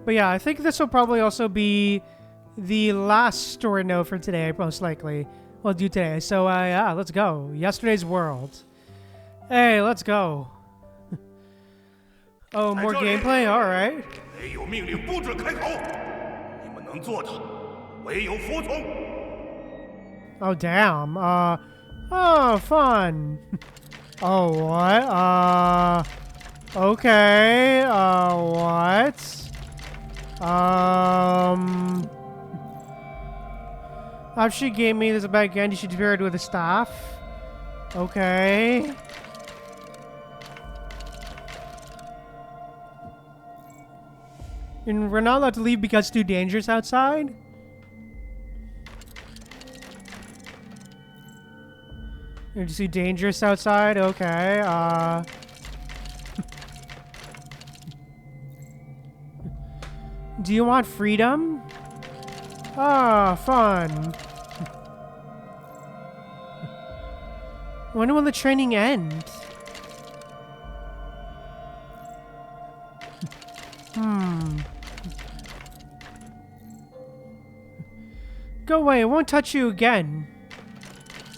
But yeah, I think this will probably also be the last story note for today, most likely. We'll do today. So yeah, let's go. Yesterday's world. Hey, let's go. Oh, more gameplay? Alright. 没有命令不准开口，你们能做的唯有服从。 Oh, damn. Oh, fun. Oh, what? Okay. What? After she gave me this bag candy, she paired with a staff. Okay. And we're not allowed to leave because it's too dangerous outside? It's too dangerous outside? Okay, Do you want freedom? Ah, fun. When will the training end? Go away, I won't touch you again.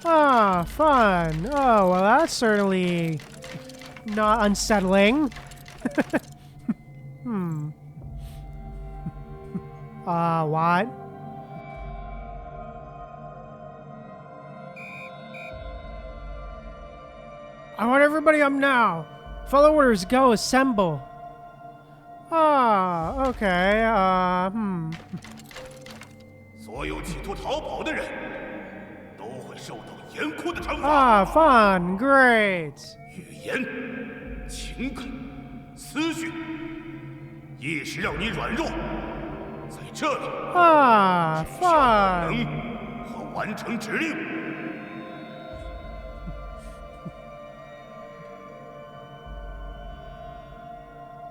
Ah, fun. Oh, well, that's certainly not unsettling. What? I want everybody up now. Follow orders, go, assemble. Ah, okay, 所有企图逃跑的人都会受到严酷的惩罚。 Ah, fun, great. 语言、情感、思绪，一时让你软弱，在这里 Ah, 需要本 fun. 能和完成指令。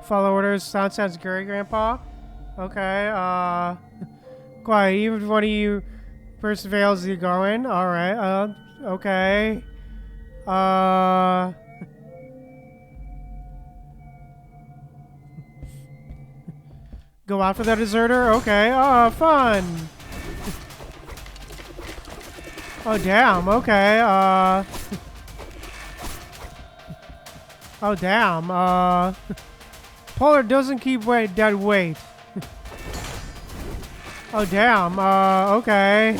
Follow orders, sounds great, Grandpa. Okay, quiet, even if one of you perseveres, you're going. Alright, okay. Go after that deserter? Okay, fun. Oh, damn, okay, oh, damn, Polar doesn't keep dead weight. Oh, damn. Okay.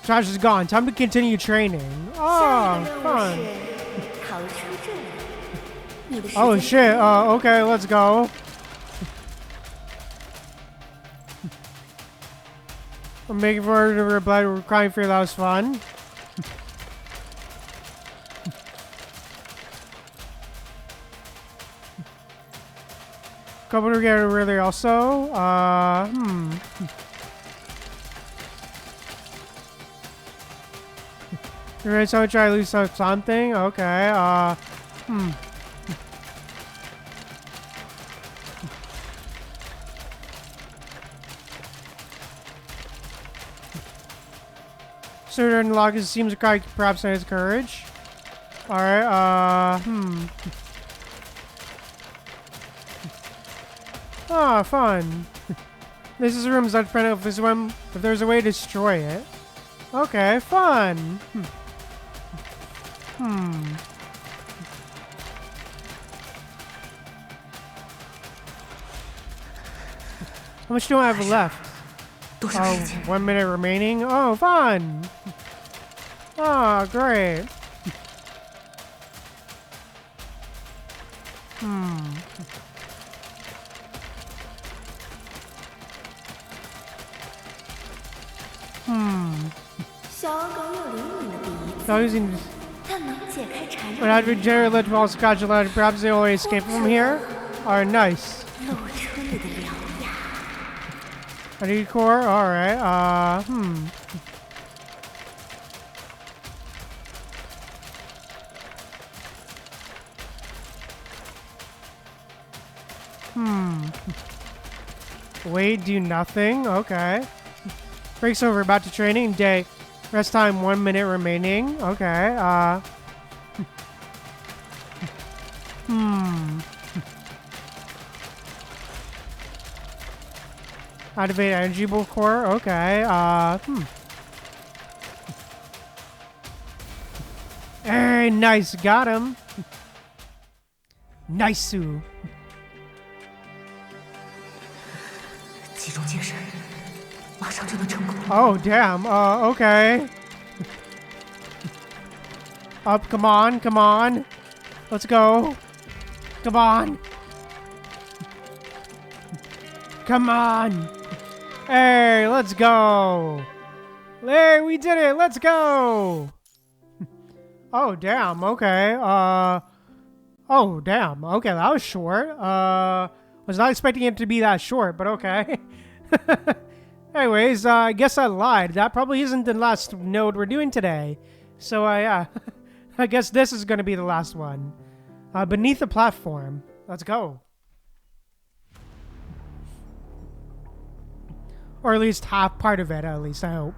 Trash is gone. Time to continue training. 下 Oh, 一个任务 fun. 是逃出这里。你的时 Oh, 间 shit. Okay, let's go. I'm making for to reply to crying for you. That was fun. Couple together really also. You're ready to try to lose something? Okay, Suitor unlock his seems to perhaps on his courage. Alright, Ah, fun. This is a room that depending if there's a way to destroy it. Okay, fun. How much do I have left? 多少 Oh, 时间？ 1 minute remaining. Oh, fun. Oh, great. Hmm. 小狗有灵敏的鼻子， So using 它能解开缠 would 绕 have 的 to generate electrical scotch and perhaps the only escape from here? Alright, nice. 露出你的獠牙。 I need core. Alright, Wait, do nothing? Okay. Breaks over, about to training day. Rest time 1 minute remaining. Okay, Activate energy core. Okay. Hey, nice. Got him. Nice. 集中精神，马上就能成功。 Oh, damn. Okay. Up, come on, come on. Let's go. Come on. Come on. Hey, let's go. Hey, we did it. Let's go. Oh, damn. Okay. Oh, damn. Okay, that was short. Was not expecting it to be that short, but okay. Anyways, I guess I lied. That probably isn't the last node we're doing today. So, yeah. I guess this is going to be the last one. Beneath the platform. Let's go. Or at least half part of it, at least, I hope.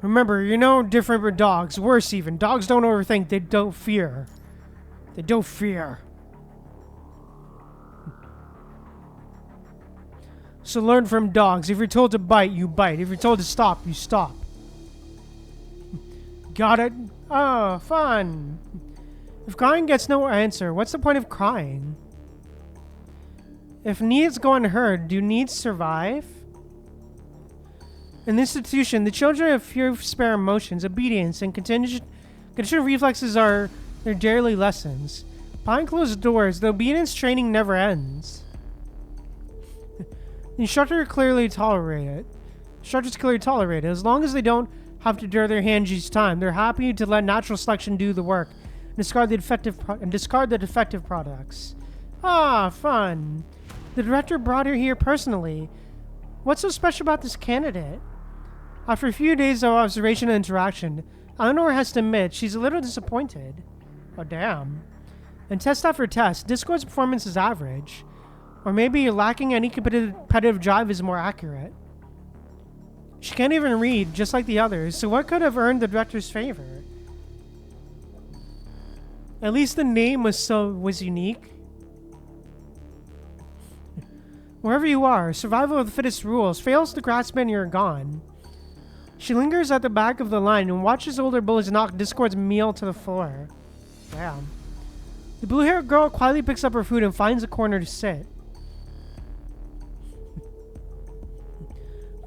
Remember, you're no different from dogs. Worse even. Dogs don't overthink. They don't fear. They don't fear. So learn from dogs. If you're told to bite, you bite. If you're told to stop, you stop. Got it? Oh, fun. If crying gets no answer, what's the point of crying? If needs go unheard, do needs survive? In this institution, the children have few spare emotions, obedience, and contingent reflexes are their daily lessons. Behind closed doors, the obedience training never ends. The instructors clearly tolerate it. As long as they don't have to dirty their hands each time, they're happy to let natural selection do the work and discard the defective products. Ah, fun. The director brought her here personally. What's so special about this candidate? After a few days of observation and interaction, Eleanor has to admit she's a little disappointed. Oh, damn. And test after test, Discord's performance is average. Or maybe you're lacking any competitive drive is more accurate. She can't even read, just like the others, so what could have earned the director's favor? At least the name was unique. Wherever you are, survival of the fittest rules. Fails to grasp it and you're gone. She lingers at the back of the line and watches older bullies knock Discord's meal to the floor. Damn. The blue-haired girl quietly picks up her food and finds a corner to sit.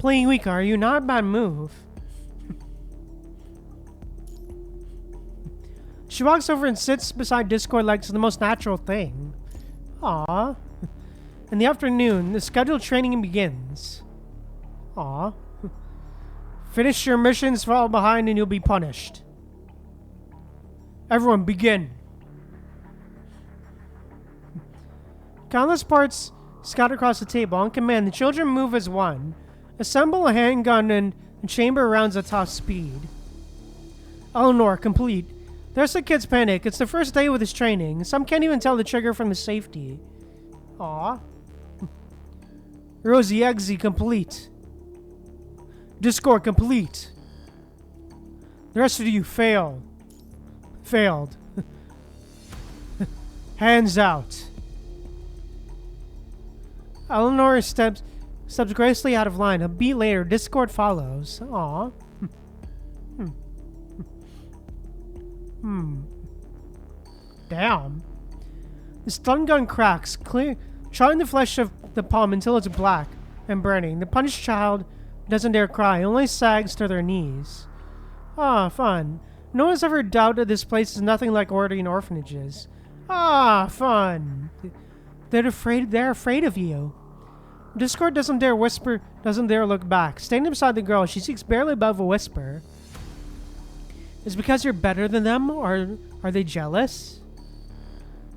Playing weak, are you? Not a bad move. She walks over and sits beside Discord like it's the most natural thing. Aww. In the afternoon, the scheduled training begins. Aww. Finish your missions, fall behind, and you'll be punished. Everyone, begin. Countless parts scatter across the table. On command, the children move as one. Assemble a handgun and chamber rounds at top speed. Eleanor, complete. The rest of the kids panic. It's the first day with his training. Some can't even tell the trigger from the safety. Aww. Rosie, Eggsy, complete. Discord, complete. The rest of you, fail. Failed. Hands out. Eleanor steps gracefully out of line. A beat later, Discord follows. Aww. Damn. The stun gun cracks, charring the flesh of the palm until it's black and burning. The punished child doesn't dare cry, only sags to their knees. Ah, fun. No one's ever doubted this place is nothing like ordinary orphanages. Ah, fun. They're afraid of you. Discord doesn't dare whisper, doesn't dare look back. Standing beside the girl, she speaks barely above a whisper. Is it because you're better than them, or are they jealous?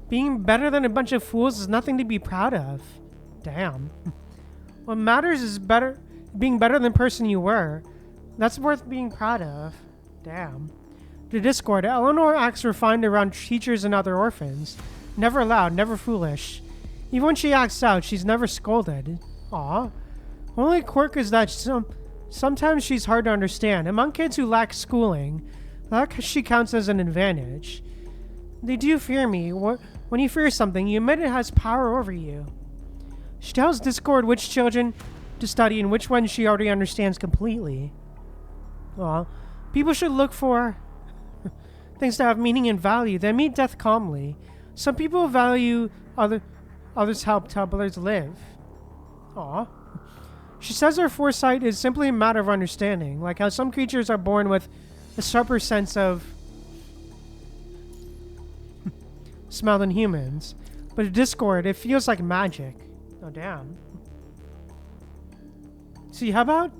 Being better than a bunch of fools is nothing to be proud of. Damn. What matters is being better than the person you were. That's worth being proud of. Damn. To Discord, Eleanor acts refined around teachers and other orphans. Never loud, never foolish. Even when she acts out, she's never scolded. Aw. Only quirk is that sometimes she's hard to understand. Among kids who lack schooling, that she counts as an advantage. They do fear me. When you fear something, you admit it has power over you. She tells Discord which children to study and which ones she already understands completely. Well, people should look for things that have meaning and value. They meet death calmly. Some people value others help others live. Aw. She says her foresight is simply a matter of understanding, like how some creatures are born with a sharper sense of smell than humans. But at Discord, it feels like magic. Oh, damn. See, how about...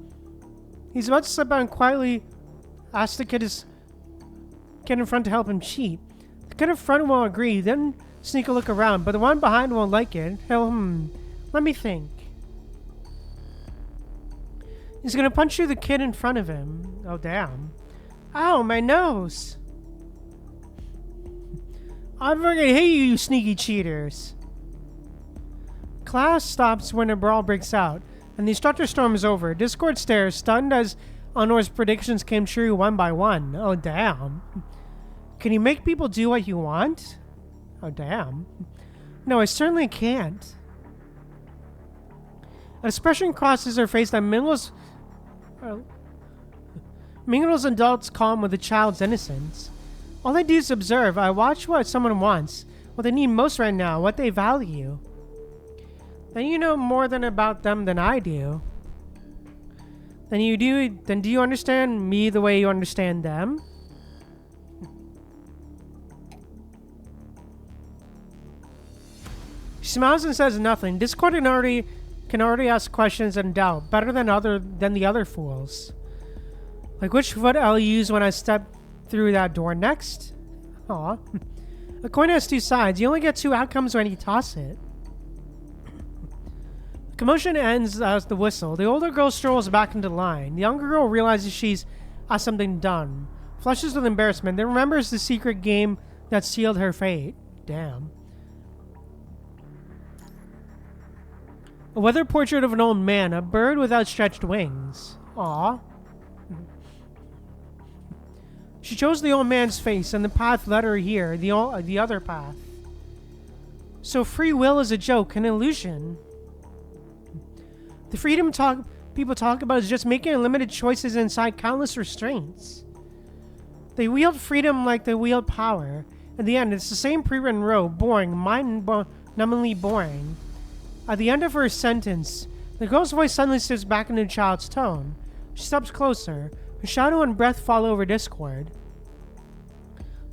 He's about to step out and quietly ask the kid in front to help him cheat. The kid in front won't agree, then sneak a look around, but the one behind won't like it. He'll, let me think. He's gonna punch through the kid in front of him. Oh, damn. Ow, my nose! I'm gonna hate you, you sneaky cheaters. Class stops when a brawl breaks out, and the instructor storms over. Discord stares, stunned as Honor's predictions came true one by one. Oh, damn. Can you make people do what you want? Oh, damn. No, I certainly can't. An expression crosses her face that mingles adults calm with a child's innocence. All I do is observe. I watch what someone wants, what they need most right now, what they value. Then you know more about them than I do. Then do you understand me the way you understand them? She smiles and says nothing. Discord can already ask questions and doubt better than the other fools. Like which foot I'll use when I step through that door next? Aw. A coin has two sides. You only get two outcomes when you toss it. The commotion ends as the whistle. The older girl strolls back into line. The younger girl realizes she's has something done. Flushes with embarrassment. Then remembers the secret game that sealed her fate. Damn. A weathered portrait of an old man, a bird with outstretched wings. Aw. She chose the old man's face, and the path led her here, the other path. So free will is a joke, an illusion. The freedom people talk about is just making unlimited choices inside countless restraints. They wield freedom like they wield power. In the end, it's the same pre-written road, boring, mind-numbingly boring. At the end of her sentence, the girl's voice suddenly shifts back into the child's tone. She steps closer. Her shadow and breath fall over Discord.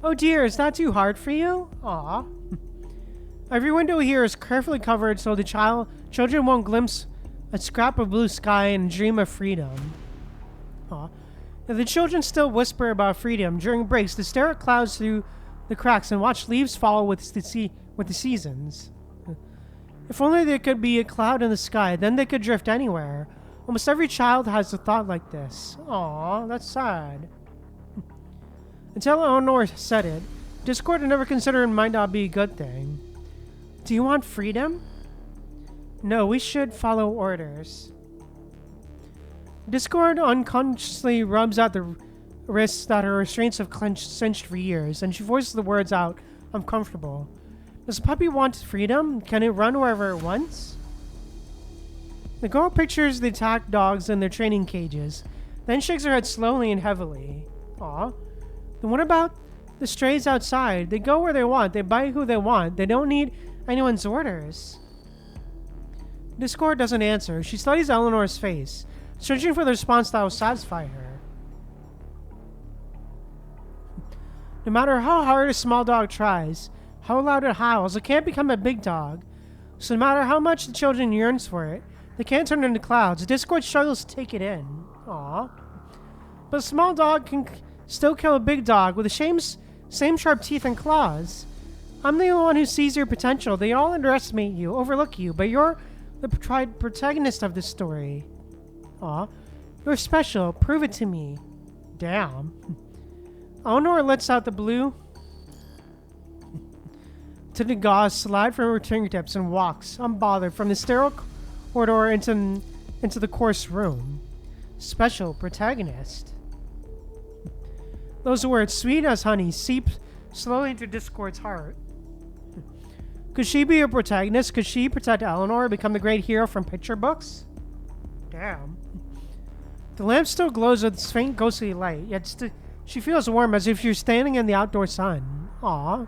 Oh dear, is that too hard for you? Aw. Every window here is carefully covered so the children won't glimpse a scrap of blue sky and dream of freedom. Aw. Now, the children still whisper about freedom. During breaks, they stare at clouds through the cracks and watch leaves fall with the seasons. If only there could be a cloud in the sky, then they could drift anywhere. Almost every child has a thought like this. Aw, that's sad. Until Eleanor said it, Discord had never considered it might not be a good thing. Do you want freedom? No, we should follow orders. Discord unconsciously rubs out the wrists that her restraints have cinched for years, and she voices the words out, uncomfortable. Does a puppy want freedom? Can it run wherever it wants? The girl pictures the attacked dogs in their training cages, then shakes her head slowly and heavily. Aw. Then what about the strays outside? They go where they want, they bite who they want, they don't need anyone's orders. Discord doesn't answer. She studies Eleanor's face, searching for the response that will satisfy her. No matter how hard a small dog tries, how loud it howls, it can't become a big dog. So no matter how much the children yearns for it, they can't turn into clouds. Discord struggles to take it in. Aww. But a small dog can still kill a big dog with the same sharp teeth and claws. I'm the only one who sees your potential. They all underestimate you, overlook you, but you're the protagonist of this story. Aw. You're special. Prove it to me. Damn. Eleanor lets out the blue to the gauze slide from her fingertips and walks, unbothered, from the sterile corridor into the course room. Special protagonist. Those words, sweet as honey, seep slowly into Discord's heart. Could she be a protagonist? Could she protect Eleanor and become the great hero from picture books? Damn. The lamp still glows with faint ghostly light, yet she feels warm as if she's standing in the outdoor sun. Aww.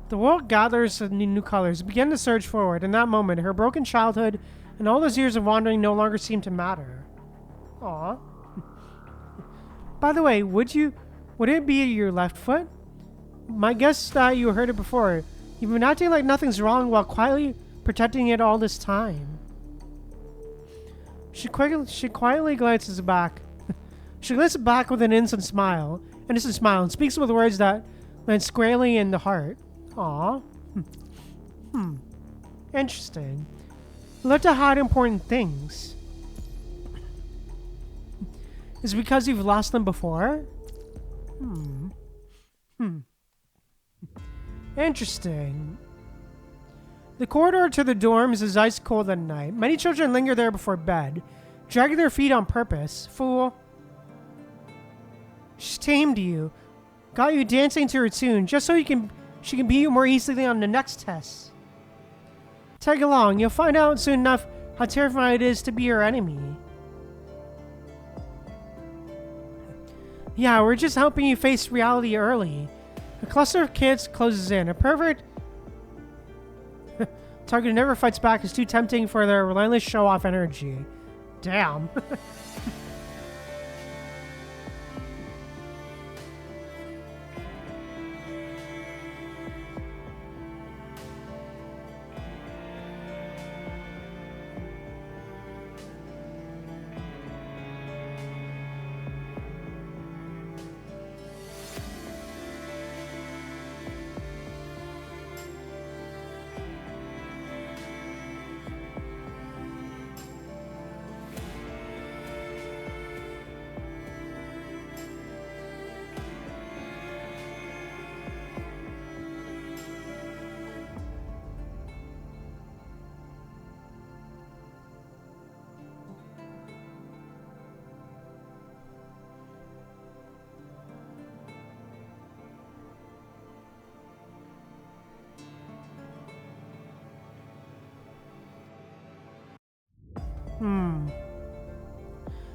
The world gathers in new colors, begin to surge forward. In that moment, her broken childhood and all those years of wandering no longer seem to matter. Aww. By the way, would it be your left foot? My guess is that you heard it before. You've been acting like nothing's wrong while quietly protecting it all this time. She quietly glances back. She glances back with an innocent smile, and speaks with words that land squarely in the heart. Aww. Interesting. You love to hide important things. Is it because you've lost them before? Interesting. The corridor to the dorms is ice cold at night. Many children linger there before bed, dragging their feet on purpose. Fool. She's tamed you. Got you dancing to her tune, just so she can beat you more easily on the next test. Tag along, you'll find out soon enough how terrifying it is to be her enemy. Yeah, we're just helping you face reality early. A cluster of kids closes in. A pervert target who never fights back is too tempting for their relentless show-off energy. Damn.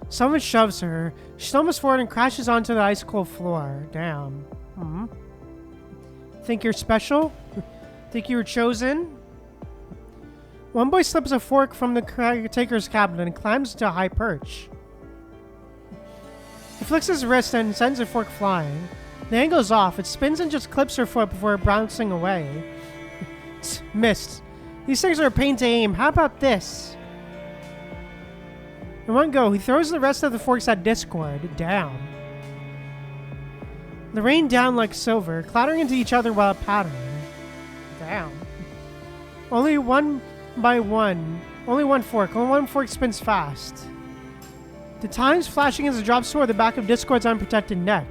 Someone shoves her. She stumbles forward and crashes onto the ice-cold floor. Damn. Think you're special? Think you were chosen? One boy slips a fork from the caretaker's cabinet and climbs to a high perch. He flicks his wrist and sends the fork flying. The angle's off. It spins and just clips her foot before bouncing away. Missed. These things are a pain to aim. How about this? In one go, he throws the rest of the forks at Discord. Down. They rain down like silver, clattering into each other while pattering. Down. Only one fork spins fast. The times flashing as it drops toward the back of Discord's unprotected neck.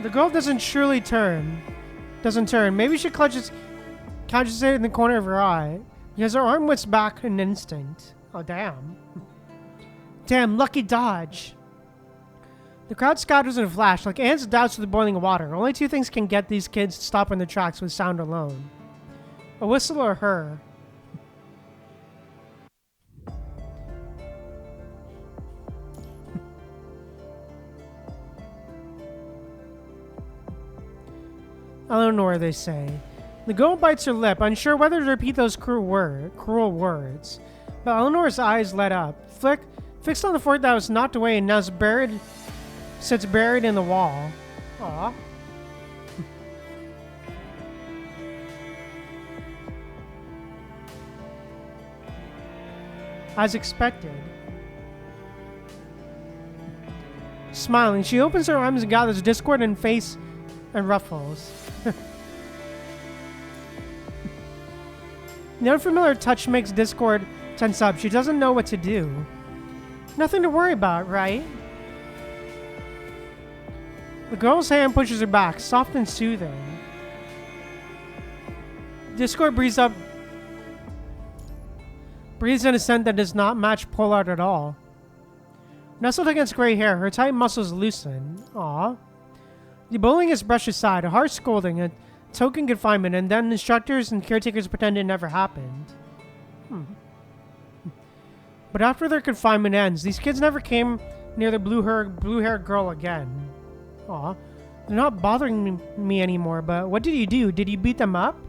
The girl doesn't turn. Maybe she catches it in the corner of her eye. Because her arm whips back in an instant. Oh, damn. Damn, lucky dodge. The crowd scatters in a flash, like ants doused with boiling water. Only two things can get these kids to stop in their tracks with sound alone. A whistle or her. Eleanor, they say. The girl bites her lip, unsure whether to repeat those cruel words. But Eleanor's eyes let up, fixed on the fork that was knocked away and now sits buried in the wall. Aww. As expected. Smiling, she opens her arms and gathers Discord and face and ruffles. The unfamiliar touch makes Discord tense up. She doesn't know what to do. Nothing to worry about, right? The girl's hand pushes her back, soft and soothing. Discord breathes in a scent that does not match Pollard at all. Nestled against gray hair, her tight muscles loosen. Aww. The bullying is brushed aside, a harsh scolding, a token confinement, and then instructors and caretakers pretend it never happened. But after their confinement ends, these kids never came near the blue-haired girl again. Aw, they're not bothering me anymore, but what did you do? Did you beat them up?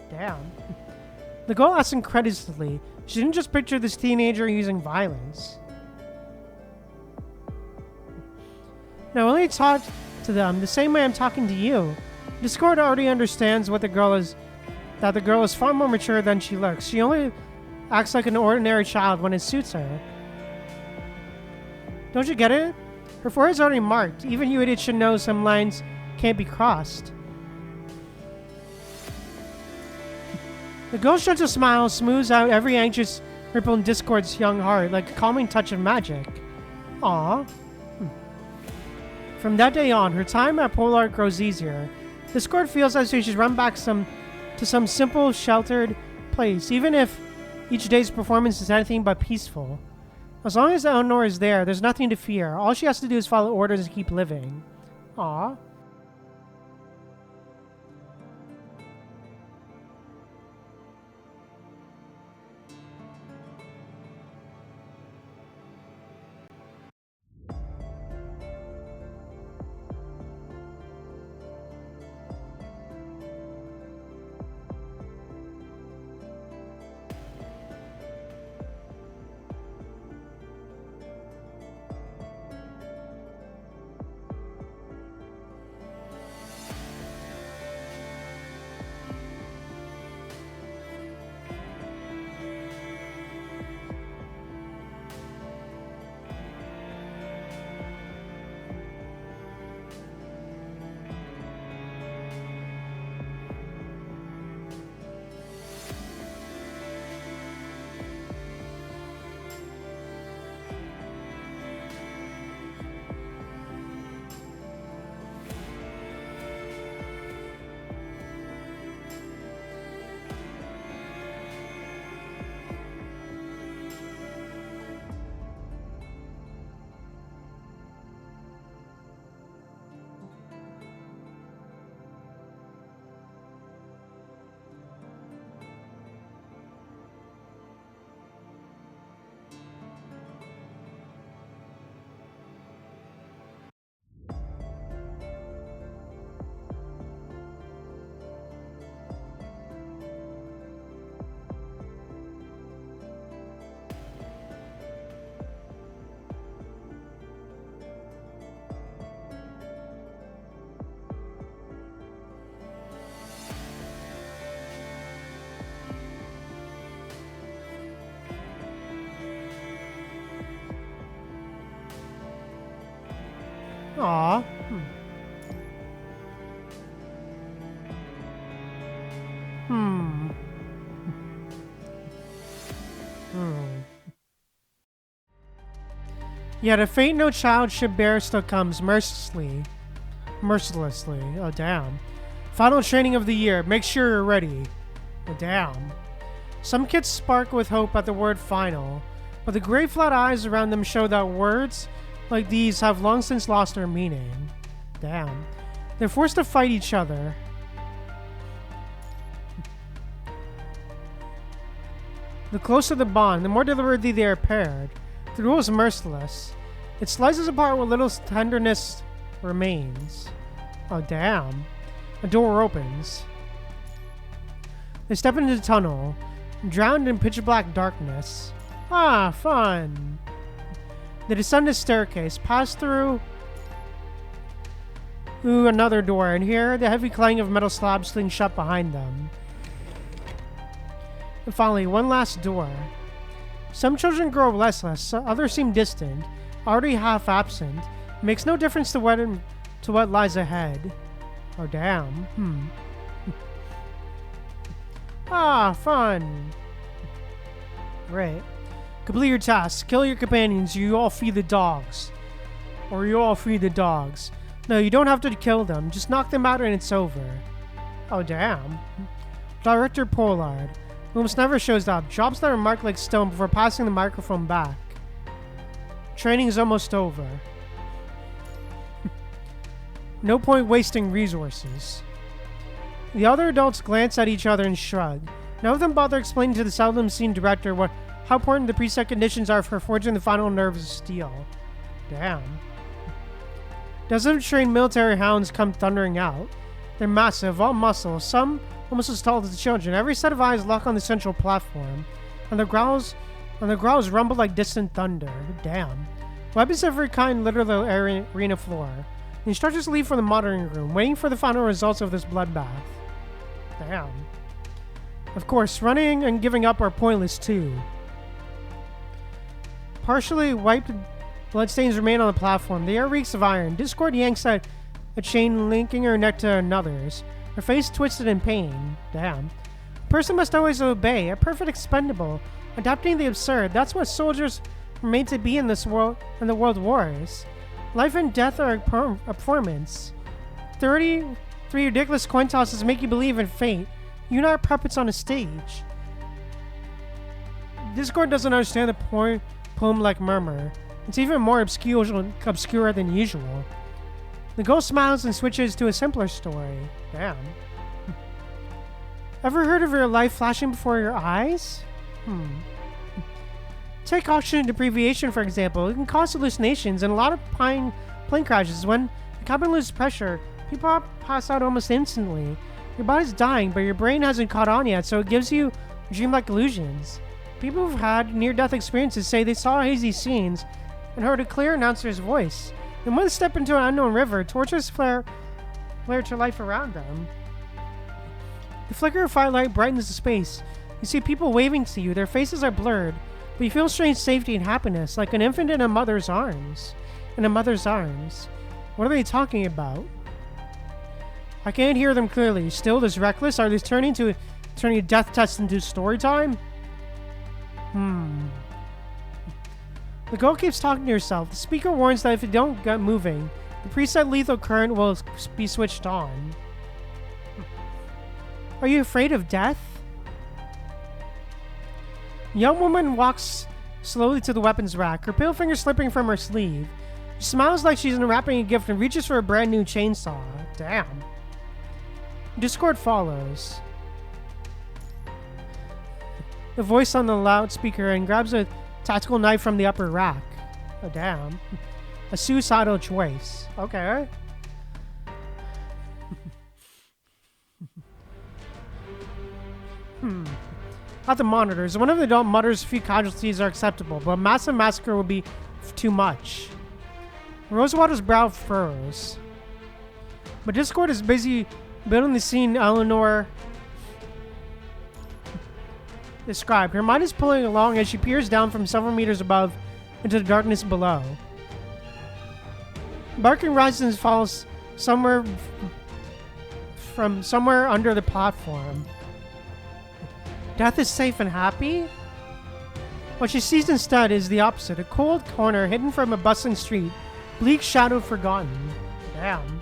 Damn. The girl asked incredulously. She didn't just picture this teenager using violence. No, I only talked to them the same way I'm talking to you. Discord already understands that the girl is far more mature than she looks. She only acts like an ordinary child when it suits her. Don't you get it? Her forehead's already marked. Even you idiots should know some lines can't be crossed. The girl's gentle smile smooths out every anxious ripple in Discord's young heart like a calming touch of magic. Aww. From that day on, her time at Prologue grows easier. Discord feels as if she's run back to some simple, sheltered place, even if each day's performance is anything but peaceful. As long as Eleanor is there, there's nothing to fear. All she has to do is follow orders and keep living. Aww. Aww. Yet a fate no child should bear still comes mercilessly. Oh, damn. Final training of the year. Make sure you're ready. Oh, damn. Some kids spark with hope at the word final, but the gray flat eyes around them show that words like these have long since lost their meaning. Damn. They're forced to fight each other. The closer the bond, the more deliberately they are paired. The rule is merciless. It slices apart what little tenderness remains. Oh, damn. A door opens. They step into the tunnel, drowned in pitch-black darkness. Ah, fun. They descend the staircase, pass through another door, and hear the heavy clang of metal slabs swing shut behind them. And finally, one last door. Some children grow restless, others seem distant, already half absent. It makes no difference to what lies ahead. Oh, damn. Ah, fun. Right. Complete your task. Kill your companions. You all feed the dogs. Or you all feed the dogs. No, you don't have to kill them. Just knock them out and it's over. Oh, damn. Director Pollard, who almost never shows up, drops their remark like stone before passing the microphone back. Training is almost over. No point wasting resources. The other adults glance at each other and shrug. None of them bother explaining to the seldom seen director how important the preset conditions are for forging the final nerves of steel. Damn. Dozens of trained military hounds come thundering out. They're massive, all muscle, some almost as tall as the children. Every set of eyes lock on the central platform, and the growls rumble like distant thunder. Damn. Weapons of every kind litter the arena floor. The instructors leave for the monitoring room, waiting for the final results of this bloodbath. Damn. Of course, running and giving up are pointless too. Partially wiped bloodstains remain on the platform. The air reeks of iron. Discord yanks at a chain linking her neck to another's. Her face twisted in pain. Damn. A person must always obey. A perfect expendable. Adapting the absurd. That's what soldiers were made to be in this world, in the world wars. Life and death are a performance. 33 ridiculous coin tosses make you believe in fate. You're not puppets on a stage. Discord doesn't understand the poem-like murmur. It's even more obscure than usual. The ghost smiles and switches to a simpler story. Damn. Ever heard of your life flashing before your eyes? Take oxygen deprivation, for example. It can cause hallucinations and a lot of plane crashes. When the cabin loses pressure, people pass out almost instantly. Your body's dying, but your brain hasn't caught on yet, so it gives you dreamlike illusions. People who've had near-death experiences say they saw hazy scenes and heard a clear announcer's voice. Then when they step into an unknown river, torches flare to life around them. The flicker of firelight brightens the space. You see people waving to you. Their faces are blurred, but you feel strange safety and happiness, like an infant in a mother's arms. What are they talking about? I can't hear them clearly. Still this reckless? Are they turning a death test into story time? The girl keeps talking to herself. The speaker warns that if you don't get moving, the preset lethal current will be switched on. Are you afraid of death? A young woman walks slowly to the weapons rack, her pale finger slipping from her sleeve. She smiles like she's unwrapping a gift and reaches for a brand new chainsaw. Damn. Discord follows. The voice on the loudspeaker and grabs a tactical knife from the upper rack. Oh, damn. A suicidal choice. Okay. At the monitors, one of the adult mutters a few casualties are acceptable, but a massive massacre would be too much. Rosewater's brow furrows. But Discord is busy building the scene Eleanor described. Her mind is pulling along as she peers down from several meters above into the darkness below. Barking rises and falls somewhere under the platform. Death is safe and happy? What she sees instead is the opposite. A cold corner hidden from a bustling street. Bleak, shadowed, forgotten. Damn.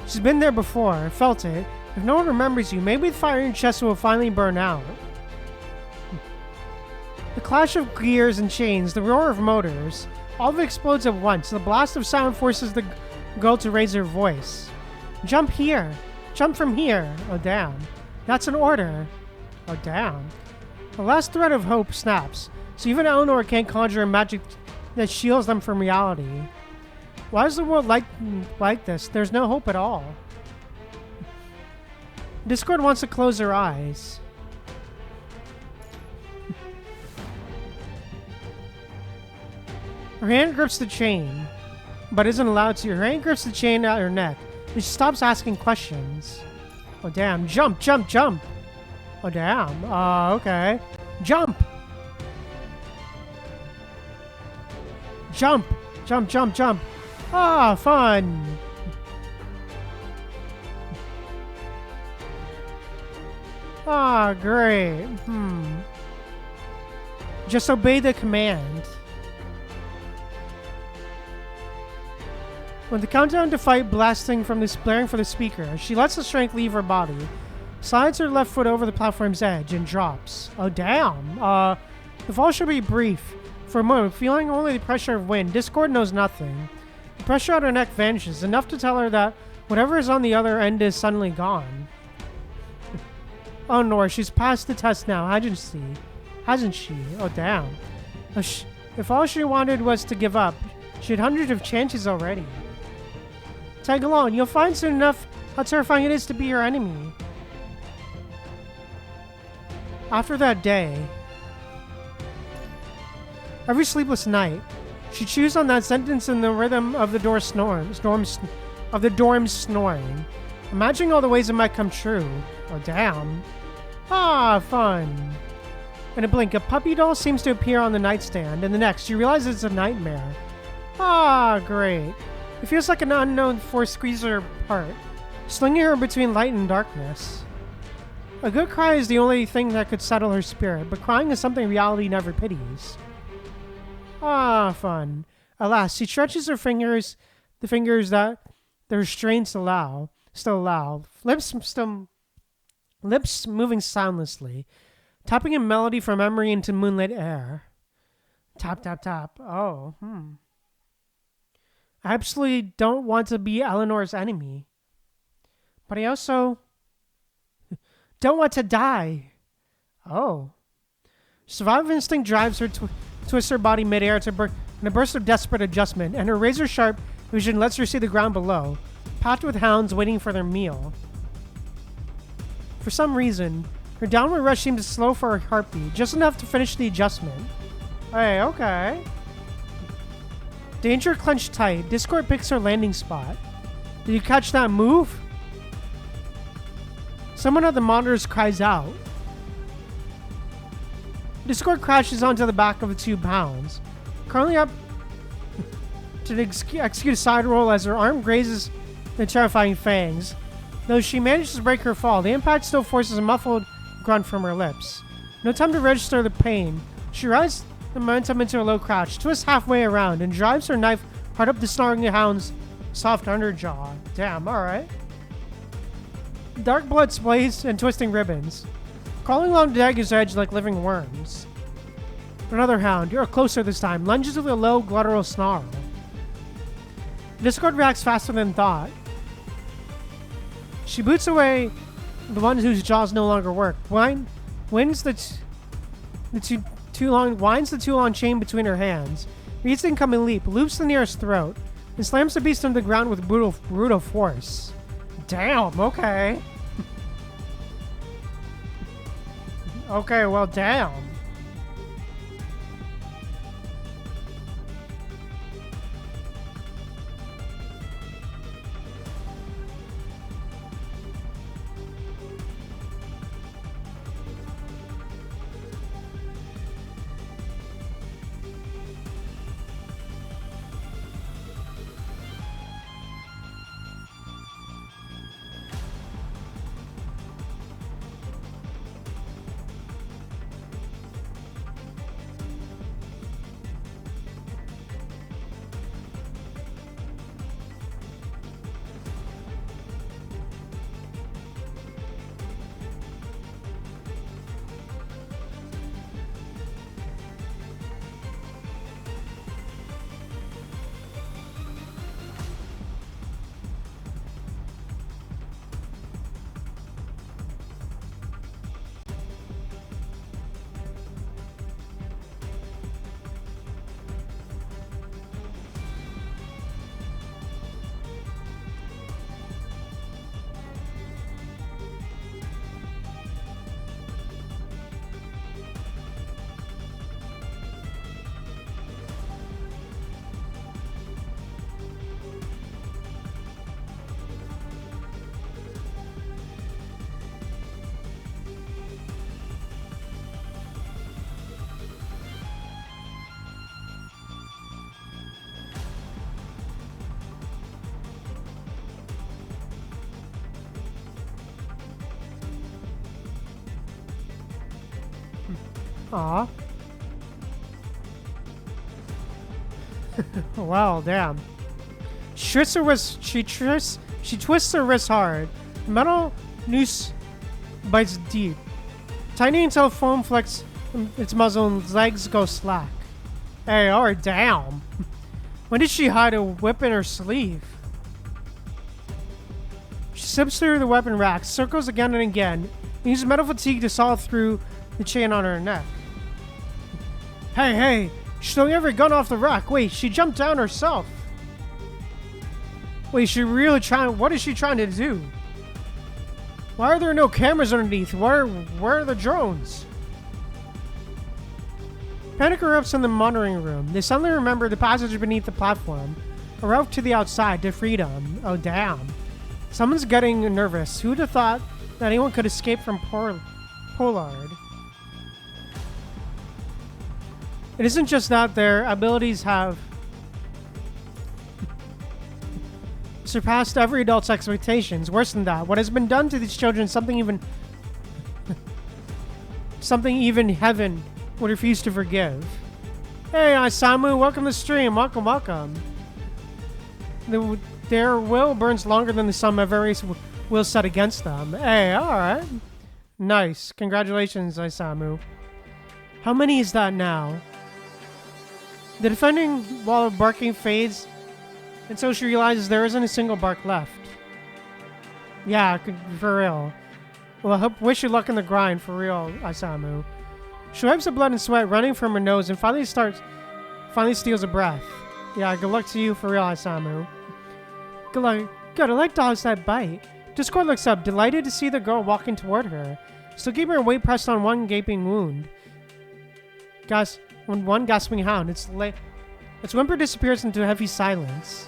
She's been there before, felt it. If no one remembers you, maybe the fire in your chest will finally burn out. The clash of gears and chains, the roar of motors, all of it explodes at once. The blast of sound forces the girl to raise her voice. Jump here! Jump from here! Oh damn. That's an order. Oh damn. The last thread of hope snaps, so even Eleanor can't conjure a magic that shields them from reality. Why is the world like this? There's no hope at all. Discord wants to close her eyes. Her hand grips the chain, but isn't allowed to. Her hand grips the chain at her neck, and she stops asking questions. Oh damn, jump, jump, jump! Oh damn, okay. Jump! Jump! Jump, jump, jump! Ah, fun! Ah, great. Just obey the command. With the countdown to fight blaring from the speaker, she lets the strength leave her body, slides her left foot over the platform's edge, and drops. Oh, damn. The fall should be brief. For a moment, feeling only the pressure of wind, Discord knows nothing. The pressure on her neck vanishes, enough to tell her that whatever is on the other end is suddenly gone. Oh no, she's passed the test now, hasn't she? Oh damn. If all she wanted was to give up, she had hundreds of chances already. Tag along, you'll find soon enough how terrifying it is to be your enemy. After that day, every sleepless night, she chews on that sentence in the rhythm of the dorm's snoring, imagining all the ways it might come true. Oh damn. Ah, fun. In a blink, a puppy doll seems to appear on the nightstand, and the next, she realizes it's a nightmare. Ah, great. It feels like an unknown force squeezes her apart, slinging her between light and darkness. A good cry is the only thing that could settle her spirit, but crying is something reality never pities. Ah, fun. Alas, she stretches her fingers, the fingers that the restraints still allow, lips moving soundlessly, tapping a melody from memory into moonlit air. Tap, tap, tap. Oh, I absolutely don't want to be Eleanor's enemy. But I also don't want to die. Oh. Survival instinct drives her to twist her body midair in a burst of desperate adjustment, and her razor-sharp vision lets her see the ground below, packed with hounds waiting for their meal. For some reason, her downward rush seemed to slow for her heartbeat, just enough to finish the adjustment. Hey, okay. Danger clenched tight, Discord picks her landing spot. Did you catch that move? Someone at the monitors cries out. Discord crashes onto the back of the two pounds, curling up to execute a side roll as her arm grazes the terrifying fangs. Though she manages to break her fall, the impact still forces a muffled grunt from her lips. No time to register the pain. She rides the momentum into a low crouch, twists halfway around, and drives her knife hard up the snarling hound's soft underjaw. Damn, alright. Dark blood splays and twisting ribbons, crawling along the dagger's edge like living worms. Another hound, you're closer this time, lunges with a low, guttural snarl. Discord reacts faster than thought. She boots away the one whose jaws no longer work, winds the too long chain between her hands, meets the incoming leap, loops the nearest throat, and slams the beast on the ground with brutal force. Damn, okay. Okay, well, damn. Aw. Wow, damn. She twists her wrist hard. The metal noose bites deep, tightening until foam flecks its muzzle and its legs go slack. Hey, alright, damn. When did she hide a whip in her sleeve? She slips through the weapon rack, circles again and again, and uses metal fatigue to saw through the chain on her neck. Hey, she's throwing every gun off the rack. Wait, she jumped down herself. Wait, what is she trying to do? Why are there no cameras underneath? Where are the drones? Panic erupts in the monitoring room. They suddenly remember the passage beneath the platform. A route to the outside, to freedom. Oh, damn. Someone's getting nervous. Who'd have thought that anyone could escape from Prologue? It isn't just that their abilities have surpassed every adult's expectations. Worse than that, what has been done to these children, something even heaven would refuse to forgive. Hey, Isamu, welcome to the stream. Welcome. Their will burns longer than the sun ever will set against them. Hey, alright. Nice. Congratulations, Isamu. How many is that now? The defending wall of barking fades until she realizes there isn't a single bark left. Yeah, for real. Well, I wish you luck in the grind, for real, Isamu. She wipes the blood and sweat running from her nose and finally steals a breath. Yeah, good luck to you, for real, Isamu. Good luck. Good, I like dogs that bite. Discord looks up, delighted to see the girl walking toward her, still keeping her weight pressed on one gaping wound. One gasping hound. Its whimper disappears into heavy silence.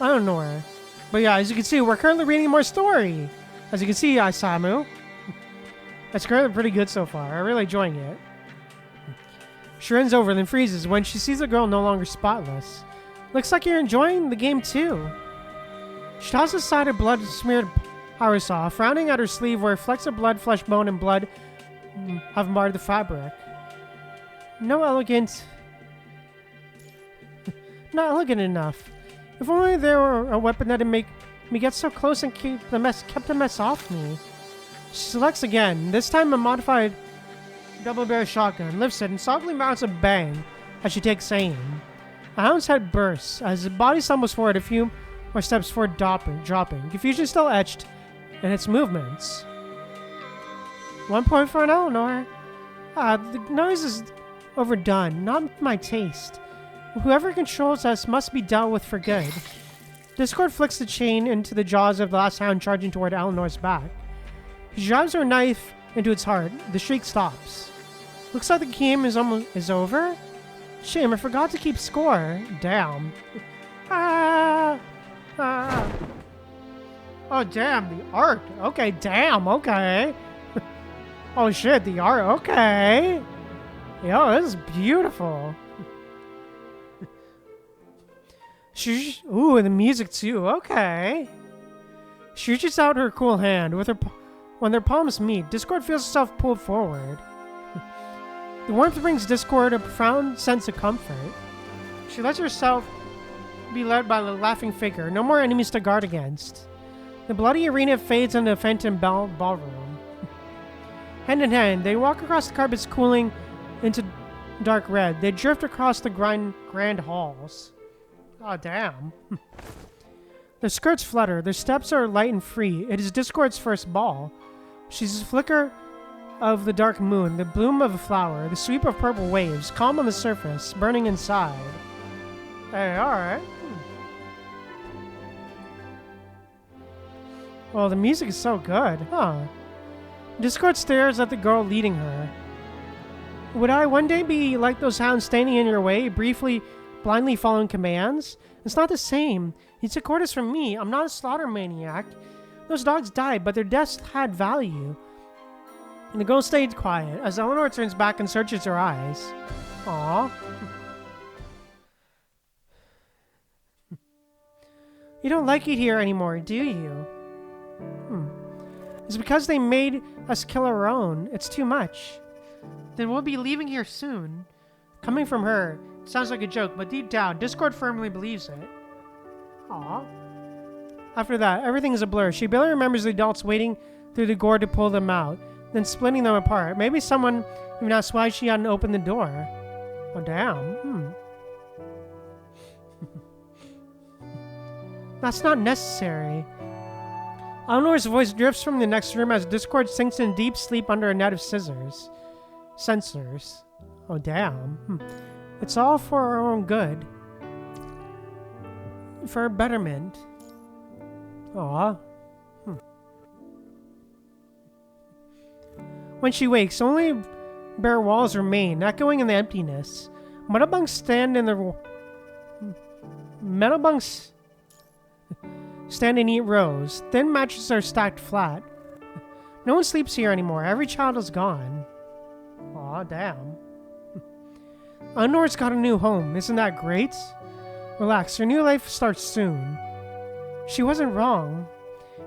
I don't know her. But yeah, as you can see, we're currently reading more story. As you can see, Isamu. It's currently pretty good so far. I'm really enjoying it. She runs over, then freezes when she sees the girl no longer spotless. Looks like you're enjoying the game too. She tosses aside a blood-smeared power saw, frowning at her sleeve where flecks of blood, flesh, bone, and blood have marred the fabric. Not elegant enough. If only there were a weapon that'd make me get so close and kept the mess off me. She selects again, this time a modified double barrel shotgun, lifts it, and softly mounts a bang as she takes aim. A hound's head bursts as the body stumbles forward a few more steps forward, dropping. Confusion still etched in its movements. 1 point for an Eleanor. The noise is overdone, not my taste. Whoever controls us must be dealt with for good. Discord flicks the chain into the jaws of the last hound charging toward Eleanor's back. She drives her knife into its heart. The shriek stops. Looks like the game is over? Shame, I forgot to keep score. Damn. Ah! Oh, damn, the art. Okay, damn, okay. Oh, shit, the art, okay. Yo, this is beautiful. Ooh, and the music too, okay. She reaches out her cool hand. When their palms meet, Discord feels herself pulled forward. The warmth brings Discord a profound sense of comfort. She lets herself be led by the laughing figure. No more enemies to guard against. The bloody arena fades into a phantom ballroom. Hand in hand, they walk across the carpets cooling into dark red. They drift across the grand halls. Oh, damn. Their skirts flutter. Their steps are light and free. It is Discord's first ball. She sees a flicker of the dark moon, the bloom of a flower, the sweep of purple waves, calm on the surface, burning inside. Hey, alright. Well, the music is so good, huh? Discord stares at the girl leading her. Would I one day be like those hounds standing in your way, briefly, blindly following commands? It's not the same. You took orders from me. I'm not a slaughter maniac. Those dogs died, but their deaths had value. And the girl stayed quiet as Eleanor turns back and searches her eyes. Aww. You don't like it here anymore, do you? It's because they made us kill our own. It's too much. Then we'll be leaving here soon. Coming from her, it sounds like a joke, but deep down, Discord firmly believes it. Aww. After that, everything is a blur. She barely remembers the adults waiting through the gore to pull them out, then splitting them apart. Maybe someone even asked why she hadn't opened the door. Oh, damn. That's not necessary. Eleanor's voice drifts from the next room as Discord sinks in deep sleep under a net of scissors. Sensors. Oh, damn. It's all for our own good. For our betterment. Aw. When she wakes, only bare walls remain, echoing in the emptiness. Metal bunks stand in neat rows. Thin mattresses are stacked flat. No one sleeps here anymore. Every child is gone. Aw, damn. Eleanor's got a new home. Isn't that great? Relax, her new life starts soon. She wasn't wrong.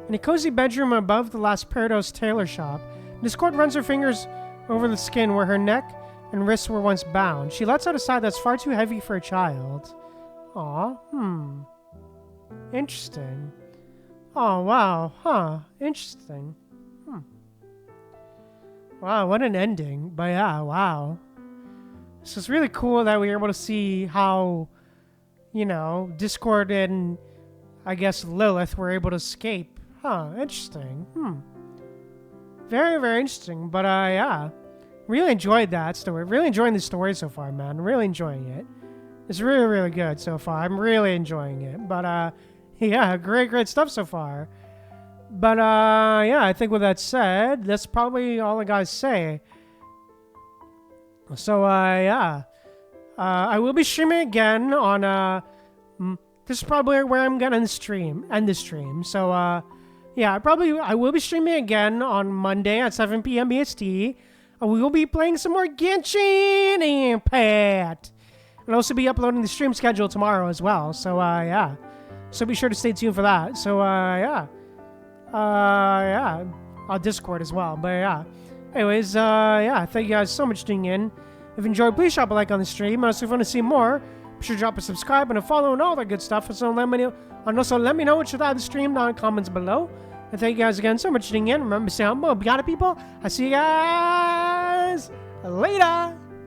In a cozy bedroom above the last Parados tailor shop, Discord runs her fingers over the skin where her neck and wrists were once bound. She lets out a sigh that's far too heavy for a child. Aw, interesting. Oh, wow, huh, interesting. Wow, what an ending. But yeah, wow. So it's really cool that we were able to see how, you know, Discord and, I guess, Lilith were able to escape. Huh, interesting. Very, very interesting. But, yeah. Really enjoyed that story. Really enjoying the story so far, man. Really enjoying it. It's really, really good so far. I'm really enjoying it. But, yeah, great, great stuff so far. But, yeah, I think with that said, that's probably all I gotta say. So, yeah. I will be streaming again on, this is probably where I'm gonna end the stream. So, yeah, I will be streaming again on Monday at 7 p.m. BST. We will be playing some more Genshin Impact. And also be uploading the stream schedule tomorrow as well. So, yeah. So be sure to stay tuned for that. So, yeah. Yeah. On Discord as well. But, yeah. Anyways, yeah. Thank you guys so much for tuning in. If you enjoyed, please drop a like on the stream. And also, if you want to see more, be sure to drop a subscribe and a follow and all that good stuff. And also, let me know what you thought of the stream down in the comments below. And thank you guys again so much for tuning in. Remember to stay humble, people. I'll see you guys later.